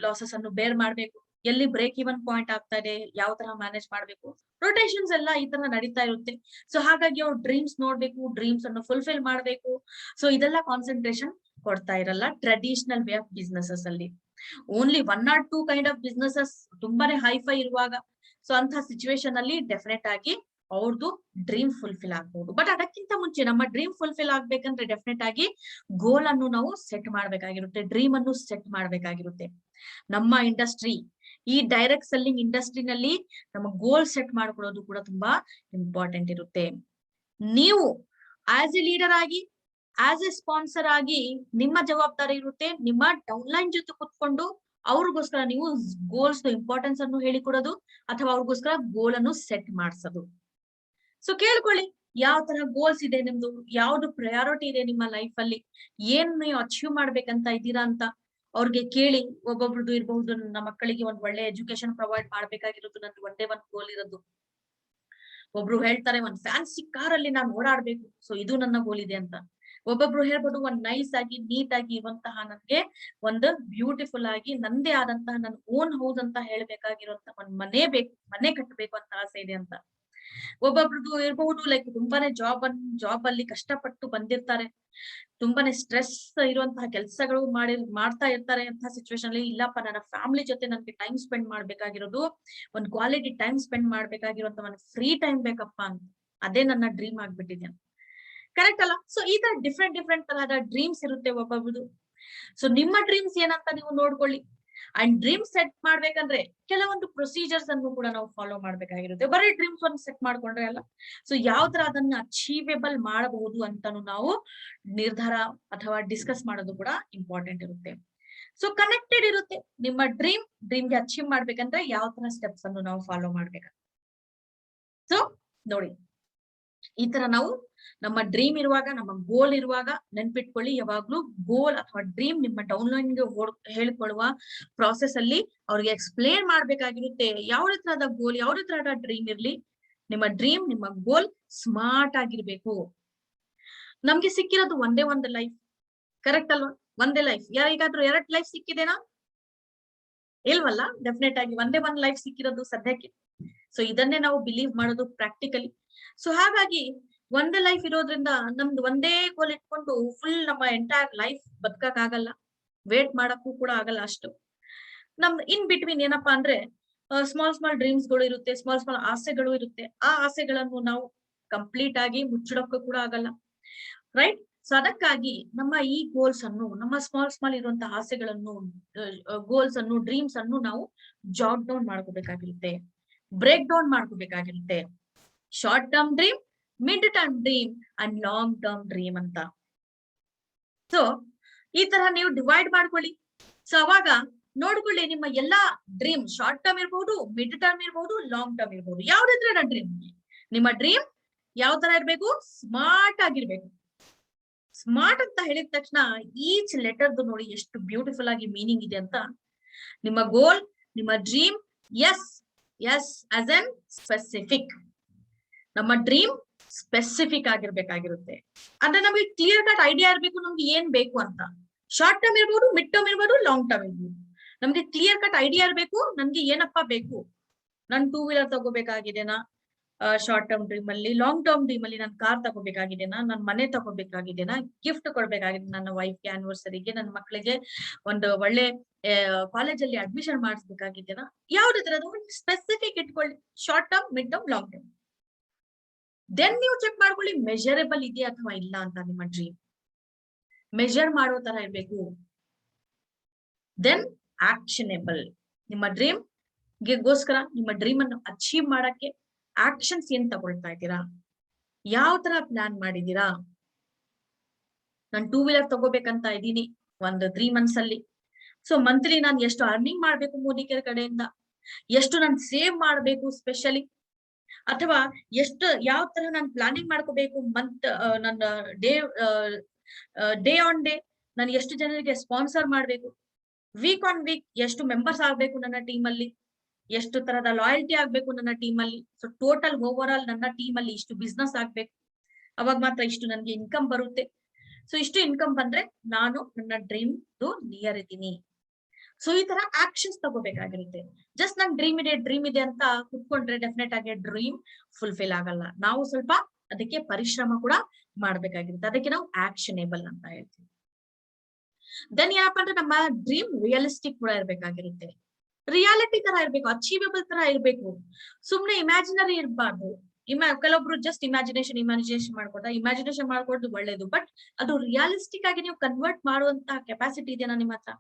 ಲಾಸಸ್ ಅನ್ನು ಬೇರ್ ಮಾಡ್ಬೇಕು, ಎಲ್ಲಿ ಬ್ರೇಕ್ ಇವನ್ ಪಾಯಿಂಟ್ ಆಗ್ತಾ ಇದೆ, ಯಾವ ತರ ಮ್ಯಾನೇಜ್ ಮಾಡ್ಬೇಕು, ರೊಟೇಷನ್ಸ್ ಎಲ್ಲ ಈ ತರ ನಡೀತಾ ಇರುತ್ತೆ. ಸೊ ಹಾಗಾಗಿ ಅವ್ರು ಡ್ರೀಮ್ಸ್ ನೋಡ್ಬೇಕು, ಡ್ರೀಮ್ಸ್ ಅನ್ನು ಫುಲ್ಫಿಲ್ ಮಾಡ್ಬೇಕು. ಸೊ ಇದೆಲ್ಲ ಕಾನ್ಸಂಟ್ರೇಷನ್ ಕೊಡ್ತಾ ಇರಲ್ಲ ಟ್ರೆಡಿಷನಲ್ ವೇ ಆಫ್ ಬಿಸ್ನೆಸಸ್ ಅಲ್ಲಿ. Only 1 or 2 kind of businesses ತುಂಬಾನೇ ಹೈಫೈ ಇರುವಾಗ, ಸೊ ಅಂತ ಸಿಚುವೇಶನ್ ಅಲ್ಲಿ ಡೆಫಿನೆಟ್ ಆಗಿ ಅವ್ರದ್ದು ಡ್ರೀಮ್ ಫುಲ್ಫಿಲ್ ಆಗ್ಬಹುದು. ಬಟ್ ಅದಕ್ಕಿಂತ ಮುಂಚೆ ನಮ್ಮ ಡ್ರೀಮ್ ಫುಲ್ಫಿಲ್ ಆಗ್ಬೇಕಂದ್ರೆ ಡೆಫಿನೆಟ್ ಆಗಿ ಗೋಲ್ ಅನ್ನು ನಾವು ಸೆಟ್ ಮಾಡ್ಬೇಕಾಗಿರುತ್ತೆ, ಡ್ರೀಮ್ ಅನ್ನು ಸೆಟ್ ಮಾಡ್ಬೇಕಾಗಿರುತ್ತೆ. ನಮ್ಮ ಇಂಡಸ್ಟ್ರಿ, ಈ ಡೈರೆಕ್ಟ್ ಸೆಲ್ಲಿಂಗ್ ಇಂಡಸ್ಟ್ರಿನಲ್ಲಿ ನಮ್ಮ ಗೋಲ್ ಸೆಟ್ ಮಾಡ್ಕೊಳ್ಳೋದು ಕೂಡ ತುಂಬಾ ಇಂಪಾರ್ಟೆಂಟ್ ಇರುತ್ತೆ. ನೀವು ಆಸ್ ಎ ಲೀಡರ್ ಆಗಿ, ಆಸ್ ಎ ಸ್ಪಾನ್ಸರ್ ಆಗಿ ನಿಮ್ಮ ಜವಾಬ್ದಾರಿ ಇರುತ್ತೆ ನಿಮ್ಮ ಡೌನ್ಲೈನ್ ಜೊತೆ ಕುತ್ಕೊಂಡು ಅವ್ರಿಗೋಸ್ಕರ ನೀವು ಗೋಲ್ಸ್ ಇಂಪಾರ್ಟೆನ್ಸ್ ಅನ್ನು ಹೇಳಿಕೊಡೋದು, ಅಥವಾ ಅವ್ರಿಗೋಸ್ಕರ ಗೋಲ್ ಅನ್ನು ಸೆಟ್ ಮಾಡಿಸೋದು. ಸೊ ಕೇಳ್ಕೊಳ್ಳಿ, ಯಾವ ತರ ಗೋಲ್ಸ್ ಇದೆ ನಿಮ್ದು, ಯಾವ್ದು ಪ್ರಯಾರಿಟಿ ಇದೆ ನಿಮ್ಮ ಲೈಫ್ ಅಲ್ಲಿ, ಏನ್ ನೀವು ಅಚೀವ್ ಮಾಡ್ಬೇಕಂತ ಇದ್ದೀರಾ ಅಂತ ಅವ್ರಿಗೆ ಕೇಳಿ. ಒಬ್ಬೊಬ್ರದ್ದು ಇರಬಹುದು, ನನ್ನ ಮಕ್ಕಳಿಗೆ ಒಂದ್ ಒಳ್ಳೆ ಎಜುಕೇಶನ್ ಪ್ರೊವೈಡ್ ಮಾಡ್ಬೇಕಾಗಿರೋದು ನಂದು ಒಂದೇ ಒಂದ್ ಗೋಲ್ ಇರೋದು. ಒಬ್ರು ಹೇಳ್ತಾರೆ ಒಂದ್ ಫ್ಯಾನ್ಸಿ ಕಾರ್ ಅಲ್ಲಿ ನಾನು ಓಡಾಡ್ಬೇಕು, ಸೊ ಇದು ನನ್ನ ಗೋಲ್ ಇದೆ ಅಂತ. ಒಬ್ಬೊಬ್ರು ಹೇಳ್ಬೋದು ಒಂದ್ ನೈಸ್ ಆಗಿ ನೀಟ್ ಆಗಿ ಇರುವಂತಹ ನನ್ಗೆ ಒಂದು ಬ್ಯೂಟಿಫುಲ್ ಆಗಿ ನಂದೇ ಆದಂತಹ ನನ್ ಓನ್ ಹೌಸ್ ಅಂತ ಹೇಳ್ಬೇಕಾಗಿರುವಂತ ಒಂದ್ ಮನೆ ಕಟ್ಟಬೇಕು ಅಂತ ಆಸೆ ಇದೆ ಅಂತ. ಒಬ್ಬೊಬ್ರದ್ದು ಇರಬಹುದು ಲೈಕ್ ತುಂಬಾನೇ ಜಾಬ್ ಅಲ್ಲಿ ಕಷ್ಟಪಟ್ಟು ಬಂದಿರ್ತಾರೆ, ತುಂಬಾನೇ ಸ್ಟ್ರೆಸ್ ಇರುವಂತಹ ಕೆಲಸಗಳು ಮಾಡ್ತಾ ಇರ್ತಾರೆ. ಅಂತ ಸಿಚುವೇಶನ್ ಅಲ್ಲಿ ಇಲ್ಲಪ್ಪ ನನ್ನ ಫ್ಯಾಮಿಲಿ ಜೊತೆ ನನ್ಗೆ ಟೈಮ್ ಸ್ಪೆಂಡ್ ಮಾಡ್ಬೇಕಾಗಿರೋದು, ಒಂದ್ ಕ್ವಾಲಿಟಿ ಟೈಮ್ ಸ್ಪೆಂಡ್ ಮಾಡ್ಬೇಕಾಗಿರೋಂತ ಒಂದು ಫ್ರೀ ಟೈಮ್ ಬೇಕಪ್ಪ ಅಂತ, ಅದೇ ನನ್ನ ಡ್ರೀಮ್ ಆಗ್ಬಿಟ್ಟಿದೆ. ಕರೆಕ್ಟ್ ಅಲ್ಲ? ಸೊ ಈ ತರ ಡಿಫ್ರೆಂಟ್ ತರಹದ ಡ್ರೀಮ್ಸ್ ಇರುತ್ತೆ ಒಬ್ಬೊಬ್ರು. ಸೊ ನಿಮ್ಮ ಡ್ರೀಮ್ಸ್ ಏನಂತ ನೀವು ನೋಡ್ಕೊಳ್ಳಿ. ಅಂಡ್ ಡ್ರೀಮ್ಸ್ ಸೆಟ್ ಮಾಡ್ಬೇಕಂದ್ರೆ ಕೆಲವೊಂದು ಪ್ರೊಸೀಜರ್ಸ್ ಅನ್ನು ಕೂಡ ನಾವು ಫಾಲೋ ಮಾಡ್ಬೇಕಾಗಿರುತ್ತೆ. ಬರೀ ಡ್ರೀಮ್ಸ್ ಒಂದು ಸೆಟ್ ಮಾಡ್ಕೊಂಡ್ರೆ ಅಲ್ಲ, ಸೊ ಯಾವ ತರ ಅದನ್ನ ಅಚೀವೇಬಲ್ ಮಾಡಬಹುದು ಅಂತಾನು ನಾವು ನಿರ್ಧಾರ ಅಥವಾ ಡಿಸ್ಕಸ್ ಮಾಡೋದು ಕೂಡ ಇಂಪಾರ್ಟೆಂಟ್ ಇರುತ್ತೆ. ಸೊ ಕನೆಕ್ಟೆಡ್ ಇರುತ್ತೆ. ನಿಮ್ಮ ಡ್ರೀಮ್ಗೆ ಅಚೀವ್ ಮಾಡ್ಬೇಕಂದ್ರೆ ಯಾವ ತರ ಸ್ಟೆಪ್ಸ್ ಅನ್ನು ನಾವು ಫಾಲೋ ಮಾಡ್ಬೇಕು. ಸೊ ನೋಡಿ, ಈ ತರ ನಾವು ನಮ್ಮ ಡ್ರೀಮ್ ಇರುವಾಗ, ನಮ್ಮ ಗೋಲ್ ಇರುವಾಗ ನೆನ್ಪಿಟ್ಕೊಳ್ಳಿ, ಯಾವಾಗ್ಲೂ ಗೋಲ್ ಅಥವಾ ಡ್ರೀಮ್ ನಿಮ್ಮ ಡೌನ್ಲೈನ್ ಗೆ ಹೇಳ್ಕೊಳ್ಳುವ ಪ್ರಾಸೆಸ್ ಅಲ್ಲಿ ಅವ್ರಿಗೆ ಎಕ್ಸ್ಪ್ಲೇನ್ ಮಾಡ್ಬೇಕಾಗಿರುತ್ತೆ. ಯಾವ ತರದ ಗೋಲ್, ಯಾವ ತರದ ಡ್ರೀಮ್ ಇರ್ಲಿ, ನಿಮ್ಮ ಡ್ರೀಮ್, ನಿಮ್ಮ ಗೋಲ್ ಸ್ಮಾರ್ಟ್ ಆಗಿರ್ಬೇಕು. ನಮ್ಗೆ ಸಿಕ್ಕಿರೋದು ಒಂದೇ ಒಂದು ಲೈಫ್, ಕರೆಕ್ಟ್ ಅಲ್ವಾ? ಒಂದೇ ಲೈಫ್. ಯಾರಿಗಾದ್ರೂ 2 ಲೈಫ್ ಸಿಕ್ಕಿದೇನಾ? ಇಲ್ವಲ್ಲ. ಡೆಫಿನೆಟ್ ಆಗಿ ಒಂದೇ ಒಂದು ಲೈಫ್ ಸಿಕ್ಕಿರೋದು ಸದ್ಯಕ್ಕೆ. ಸೊ ಇದನ್ನೇ ನಾವು ಬಿಲೀವ್ ಮಾಡೋದು ಪ್ರಾಕ್ಟಿಕಲಿ. ಸೊ ಹಾಗಾಗಿ ಒಂದೇ ಲೈಫ್ ಇರೋದ್ರಿಂದ ನಮ್ದು ಒಂದೇ ಗೋಲ್ ಇಟ್ಕೊಂಡು ಫುಲ್ ನಮ್ಮ ಎಂಟೈರ್ ಲೈಫ್ ಬದುಕಕ್ ಆಗಲ್ಲ, ವೇಟ್ ಮಾಡಕ್ಕೂ ಕೂಡ ಆಗಲ್ಲ. ಅಷ್ಟು ನಮ್ದು ಇನ್ ಬಿಟ್ವೀನ್ ಏನಪ್ಪಾ ಅಂದ್ರೆ ಸ್ಮಾಲ್ ಡ್ರೀಮ್ಸ್ ಗಳು ಇರುತ್ತೆ, ಸ್ಮಾಲ್ ಆಸೆಗಳು ಇರುತ್ತೆ. ಆ ಆಸೆಗಳನ್ನು ನಾವು ಕಂಪ್ಲೀಟ್ ಆಗಿ ಮುಚ್ಚಿಡಕ್ಕೂ ಕೂಡ ಆಗಲ್ಲ, ರೈಟ್? ಸೊ ಅದಕ್ಕಾಗಿ ನಮ್ಮ ಈ ಗೋಲ್ಸ್ ಅನ್ನು, ನಮ್ಮ ಸ್ಮಾಲ್ ಇರುವಂತಹ ಆಸೆಗಳನ್ನು, ಗೋಲ್ಸ್ ಅನ್ನು, ಡ್ರೀಮ್ಸ್ ಅನ್ನು ನಾವು ಜಾಟ್ ಡೌನ್ ಮಾಡ್ಕೋಬೇಕಾಗಿರುತ್ತೆ, ಬ್ರೇಕ್ ಡೌನ್ ಮಾಡ್ಕೋಬೇಕಾಗಿರುತ್ತೆ. Short term dream, mid term dream and long term dream ಅಂತ. ಸೊ ಈ ತರ ನೀವು ಡಿವೈಡ್ ಮಾಡ್ಕೊಳ್ಳಿ. ಸೊ ಅವಾಗ ನೋಡ್ಕೊಳ್ಳಿ, ನಿಮ್ಮ ಎಲ್ಲಾ ಡ್ರೀಮ್ ಶಾರ್ಟ್ ಟರ್ಮ್ ಇರ್ಬಹುದು, ಮಿಡ್ ಟರ್ಮ್ ಇರ್ಬಹುದು, ಲಾಂಗ್ ಟರ್ಮ್ ಇರ್ಬಹುದು, ಯಾವ್ದಿದ್ರೆ ಡ್ರೀಮ್, ನಿಮ್ಮ ಡ್ರೀಮ್ ಯಾವ ತರ ಇರ್ಬೇಕು? ಸ್ಮಾರ್ಟ್ ಆಗಿರ್ಬೇಕು. ಸ್ಮಾರ್ಟ್ ಅಂತ ಹೇಳಿದ ತಕ್ಷಣ ಈಚ್ ಲೆಟರ್ದು ನೋಡಿ ಎಷ್ಟು ಬ್ಯೂಟಿಫುಲ್ ಆಗಿ ಮೀನಿಂಗ್ ಇದೆ ಅಂತ. ನಿಮ್ಮ ಗೋಲ್, ನಿಮ್ಮ dream, S as in specific. ನಮ್ಮ ಡ್ರೀಮ್ ಸ್ಪೆಸಿಫಿಕ್ ಆಗಿರ್ಬೇಕಾಗಿರುತ್ತೆ. ಅಂದ್ರೆ ನಮಗೆ ಕ್ಲಿಯರ್ ಕಟ್ ಐಡಿಯಾ ಇರ್ಬೇಕು ನಮ್ಗೆ ಏನ್ ಬೇಕು ಅಂತ. ಶಾರ್ಟ್ ಟರ್ಮ್ ಇರ್ಬೋದು, ಮಿಡ್ ಟರ್ಮ್ ಇರ್ಬೋದು, ಲಾಂಗ್ ಟರ್ಮ್ ಇರ್ಬೋದು. ನಮ್ಗೆ ಕ್ಲಿಯರ್ ಕಟ್ ಐಡಿಯಾ ಇರ್ಬೇಕು, ನನ್ಗೆ ಏನಪ್ಪಾ ಬೇಕು. ನನ್ 2 ವೀಲರ್ ತಗೋಬೇಕಾಗಿದೆನಾ ಶಾರ್ಟ್ ಟರ್ಮ್ ಡ್ರೀಮ್ ಅಲ್ಲಿ, ಲಾಂಗ್ ಟರ್ಮ್ ಡ್ರೀಮ್ ಅಲ್ಲಿ ನಾನು ಕಾರ್ ತಗೋಬೇಕಾಗಿದೆನಾ, ನನ್ ಮನೆ ತಗೋಬೇಕಾಗಿದೆನಾ, ಗಿಫ್ಟ್ ಕೊಡ್ಬೇಕಾಗಿದೆ ನನ್ನ ವೈಫ್ಗೆ ಆನಿವರ್ಸರಿಗೆ, ನನ್ನ ಮಕ್ಕಳಿಗೆ ಒಂದು ಒಳ್ಳೆ ಕಾಲೇಜಲ್ಲಿ ಅಡ್ಮಿಷನ್ ಮಾಡಿಸ್ಬೇಕಾಗಿದೆನಾ, ಯಾವ್ದು ಸ್ಪೆಸಿಫಿಕ್ ಇಟ್ಕೊಳ್ಳಿ. Short term, mid term, long term. Then ನೀವು ಚೆಕ್ ಮಾಡ್ಕೊಳ್ಳಿ ಮೆಜರಬಲ್ ಇದೆಯಾ ಅಥವಾ ಇಲ್ಲ ಅಂತ. ನಿಮ್ಮ ಡ್ರೀಮ್ ಮೆಜರ್ ಮಾಡೋ ತರ ಇರ್ಬೇಕು. ದೆನ್ ಆಕ್ಷನೇಬಲ್. ನಿಮ್ಮ ಡ್ರೀಮ್ ಗೋಸ್ಕರ, ನಿಮ್ಮ ಡ್ರೀಮ್ ಅನ್ನು ಅಚೀವ್ ಮಾಡಕ್ಕೆ ಆಕ್ಷನ್ಸ್ ಏನ್ ತಗೊಳ್ತಾ ಇದ್ದೀರಾ, ಯಾವ ತರ ಪ್ಲಾನ್ ಮಾಡಿದೀರಾ. ನಾನು 2 ವೀಲರ್ ತಗೋಬೇಕಂತ ಇದ್ದೀನಿ ಒಂದು 3 ಮಂತ್ಸ್ ಅಲ್ಲಿ. ಸೊ ಮಂತ್ಲಿ ನಾನು ಎಷ್ಟು ಅರ್ನಿಂಗ್ ಮಾಡ್ಬೇಕು ಮೋದಿಕೇರ್ ಕಡೆಯಿಂದ, ಎಷ್ಟು ನಾನು ಸೇವ್ ಮಾಡ್ಬೇಕು ಸ್ಪೆಷಲಿ, ಅಥವಾ ಎಷ್ಟು ಯಾವ ತರ ನಾನು ಪ್ಲಾನಿಂಗ್ ಮಾಡ್ಕೋಬೇಕು ಮಂತ್, ನನ್ನ ಡೇ ಆನ್ ಡೇ ನಾನು ಎಷ್ಟು ಜನರಿಗೆ ಸ್ಪಾನ್ಸರ್ ಮಾಡ್ಬೇಕು, ವೀಕ್ ಆನ್ ವೀಕ್ ಎಷ್ಟು ಮೆಂಬರ್ಸ್ ಆಗ್ಬೇಕು ನನ್ನ ಟೀಮ್ ಅಲ್ಲಿ, ಎಷ್ಟು ತರದ ಲಾಯಲ್ಟಿ ಆಗ್ಬೇಕು ನನ್ನ ಟೀಮ್ ಅಲ್ಲಿ. ಸೊ ಟೋಟಲ್ ಓವರ್ ಆಲ್ ನನ್ನ ಟೀಮ್ ಅಲ್ಲಿ ಇಷ್ಟು ಬಿಸ್ನೆಸ್ ಆಗ್ಬೇಕು, ಅವಾಗ ಮಾತ್ರ ಇಷ್ಟು ನನ್ಗೆ ಇನ್ಕಮ್ ಬರುತ್ತೆ. ಸೊ ಇಷ್ಟು ಇನ್ಕಮ್ ಬಂದ್ರೆ ನಾನು ನನ್ನ ಡ್ರೀಮ್ ನಿಯರ್ ಇದ್ದೀನಿ. ಸೊ ಈ ತರ ಆಕ್ಷನ್ಸ್ ತಗೋಬೇಕಾಗಿರುತ್ತೆ. ಜಸ್ಟ್ ನನ್ ಡ್ರೀಮ್ ಇದೆ ಅಂತ ಕುತ್ಕೊಂಡ್ರೆ ಡೆಫಿನೆಟ್ ಆಗಿ ಡ್ರೀಮ್ ಫುಲ್ಫಿಲ್ ಆಗಲ್ಲ. ನಾವು ಸ್ವಲ್ಪ ಅದಕ್ಕೆ ಪರಿಶ್ರಮ ಕೂಡ ಮಾಡ್ಬೇಕಾಗಿರುತ್ತೆ. ಅದಕ್ಕೆ ನಾವು ಆಕ್ಷನೇಬಲ್ ಅಂತ ಹೇಳ್ತೀವಿ. ದೆನ್ ಏನಪ್ಪಾ ಅಂದ್ರೆ ನಮ್ಮ ಡ್ರೀಮ್ ರಿಯಲಿಸ್ಟಿಕ್ ಕೂಡ ಇರ್ಬೇಕಾಗಿರುತ್ತೆ. ರಿಯಾಲಿಟಿ ತರ ಇರ್ಬೇಕು, ಅಚೀವೇಬಲ್ ತರ ಇರ್ಬೇಕು. ಸುಮ್ನೆ ಇಮ್ಯಾಜಿನರಿ ಇರಬಾರ್ದು. ಕೆಲವೊಬ್ರು ಜಸ್ಟ್ ಇಮ್ಯಾಜಿನೇಷನ್ ಮಾಡ್ಕೊಡೋದು ಒಳ್ಳೇದು, ಬಟ್ ಅದು ರಿಯಾಲಿಸ್ಟಿಕ್ ಆಗಿ ನೀವು ಕನ್ವರ್ಟ್ ಮಾಡುವಂತಹ ಕೆಪಾಸಿಟಿ ಇದೆಯಾ ನಿಮ್ಮ ಹತ್ರ?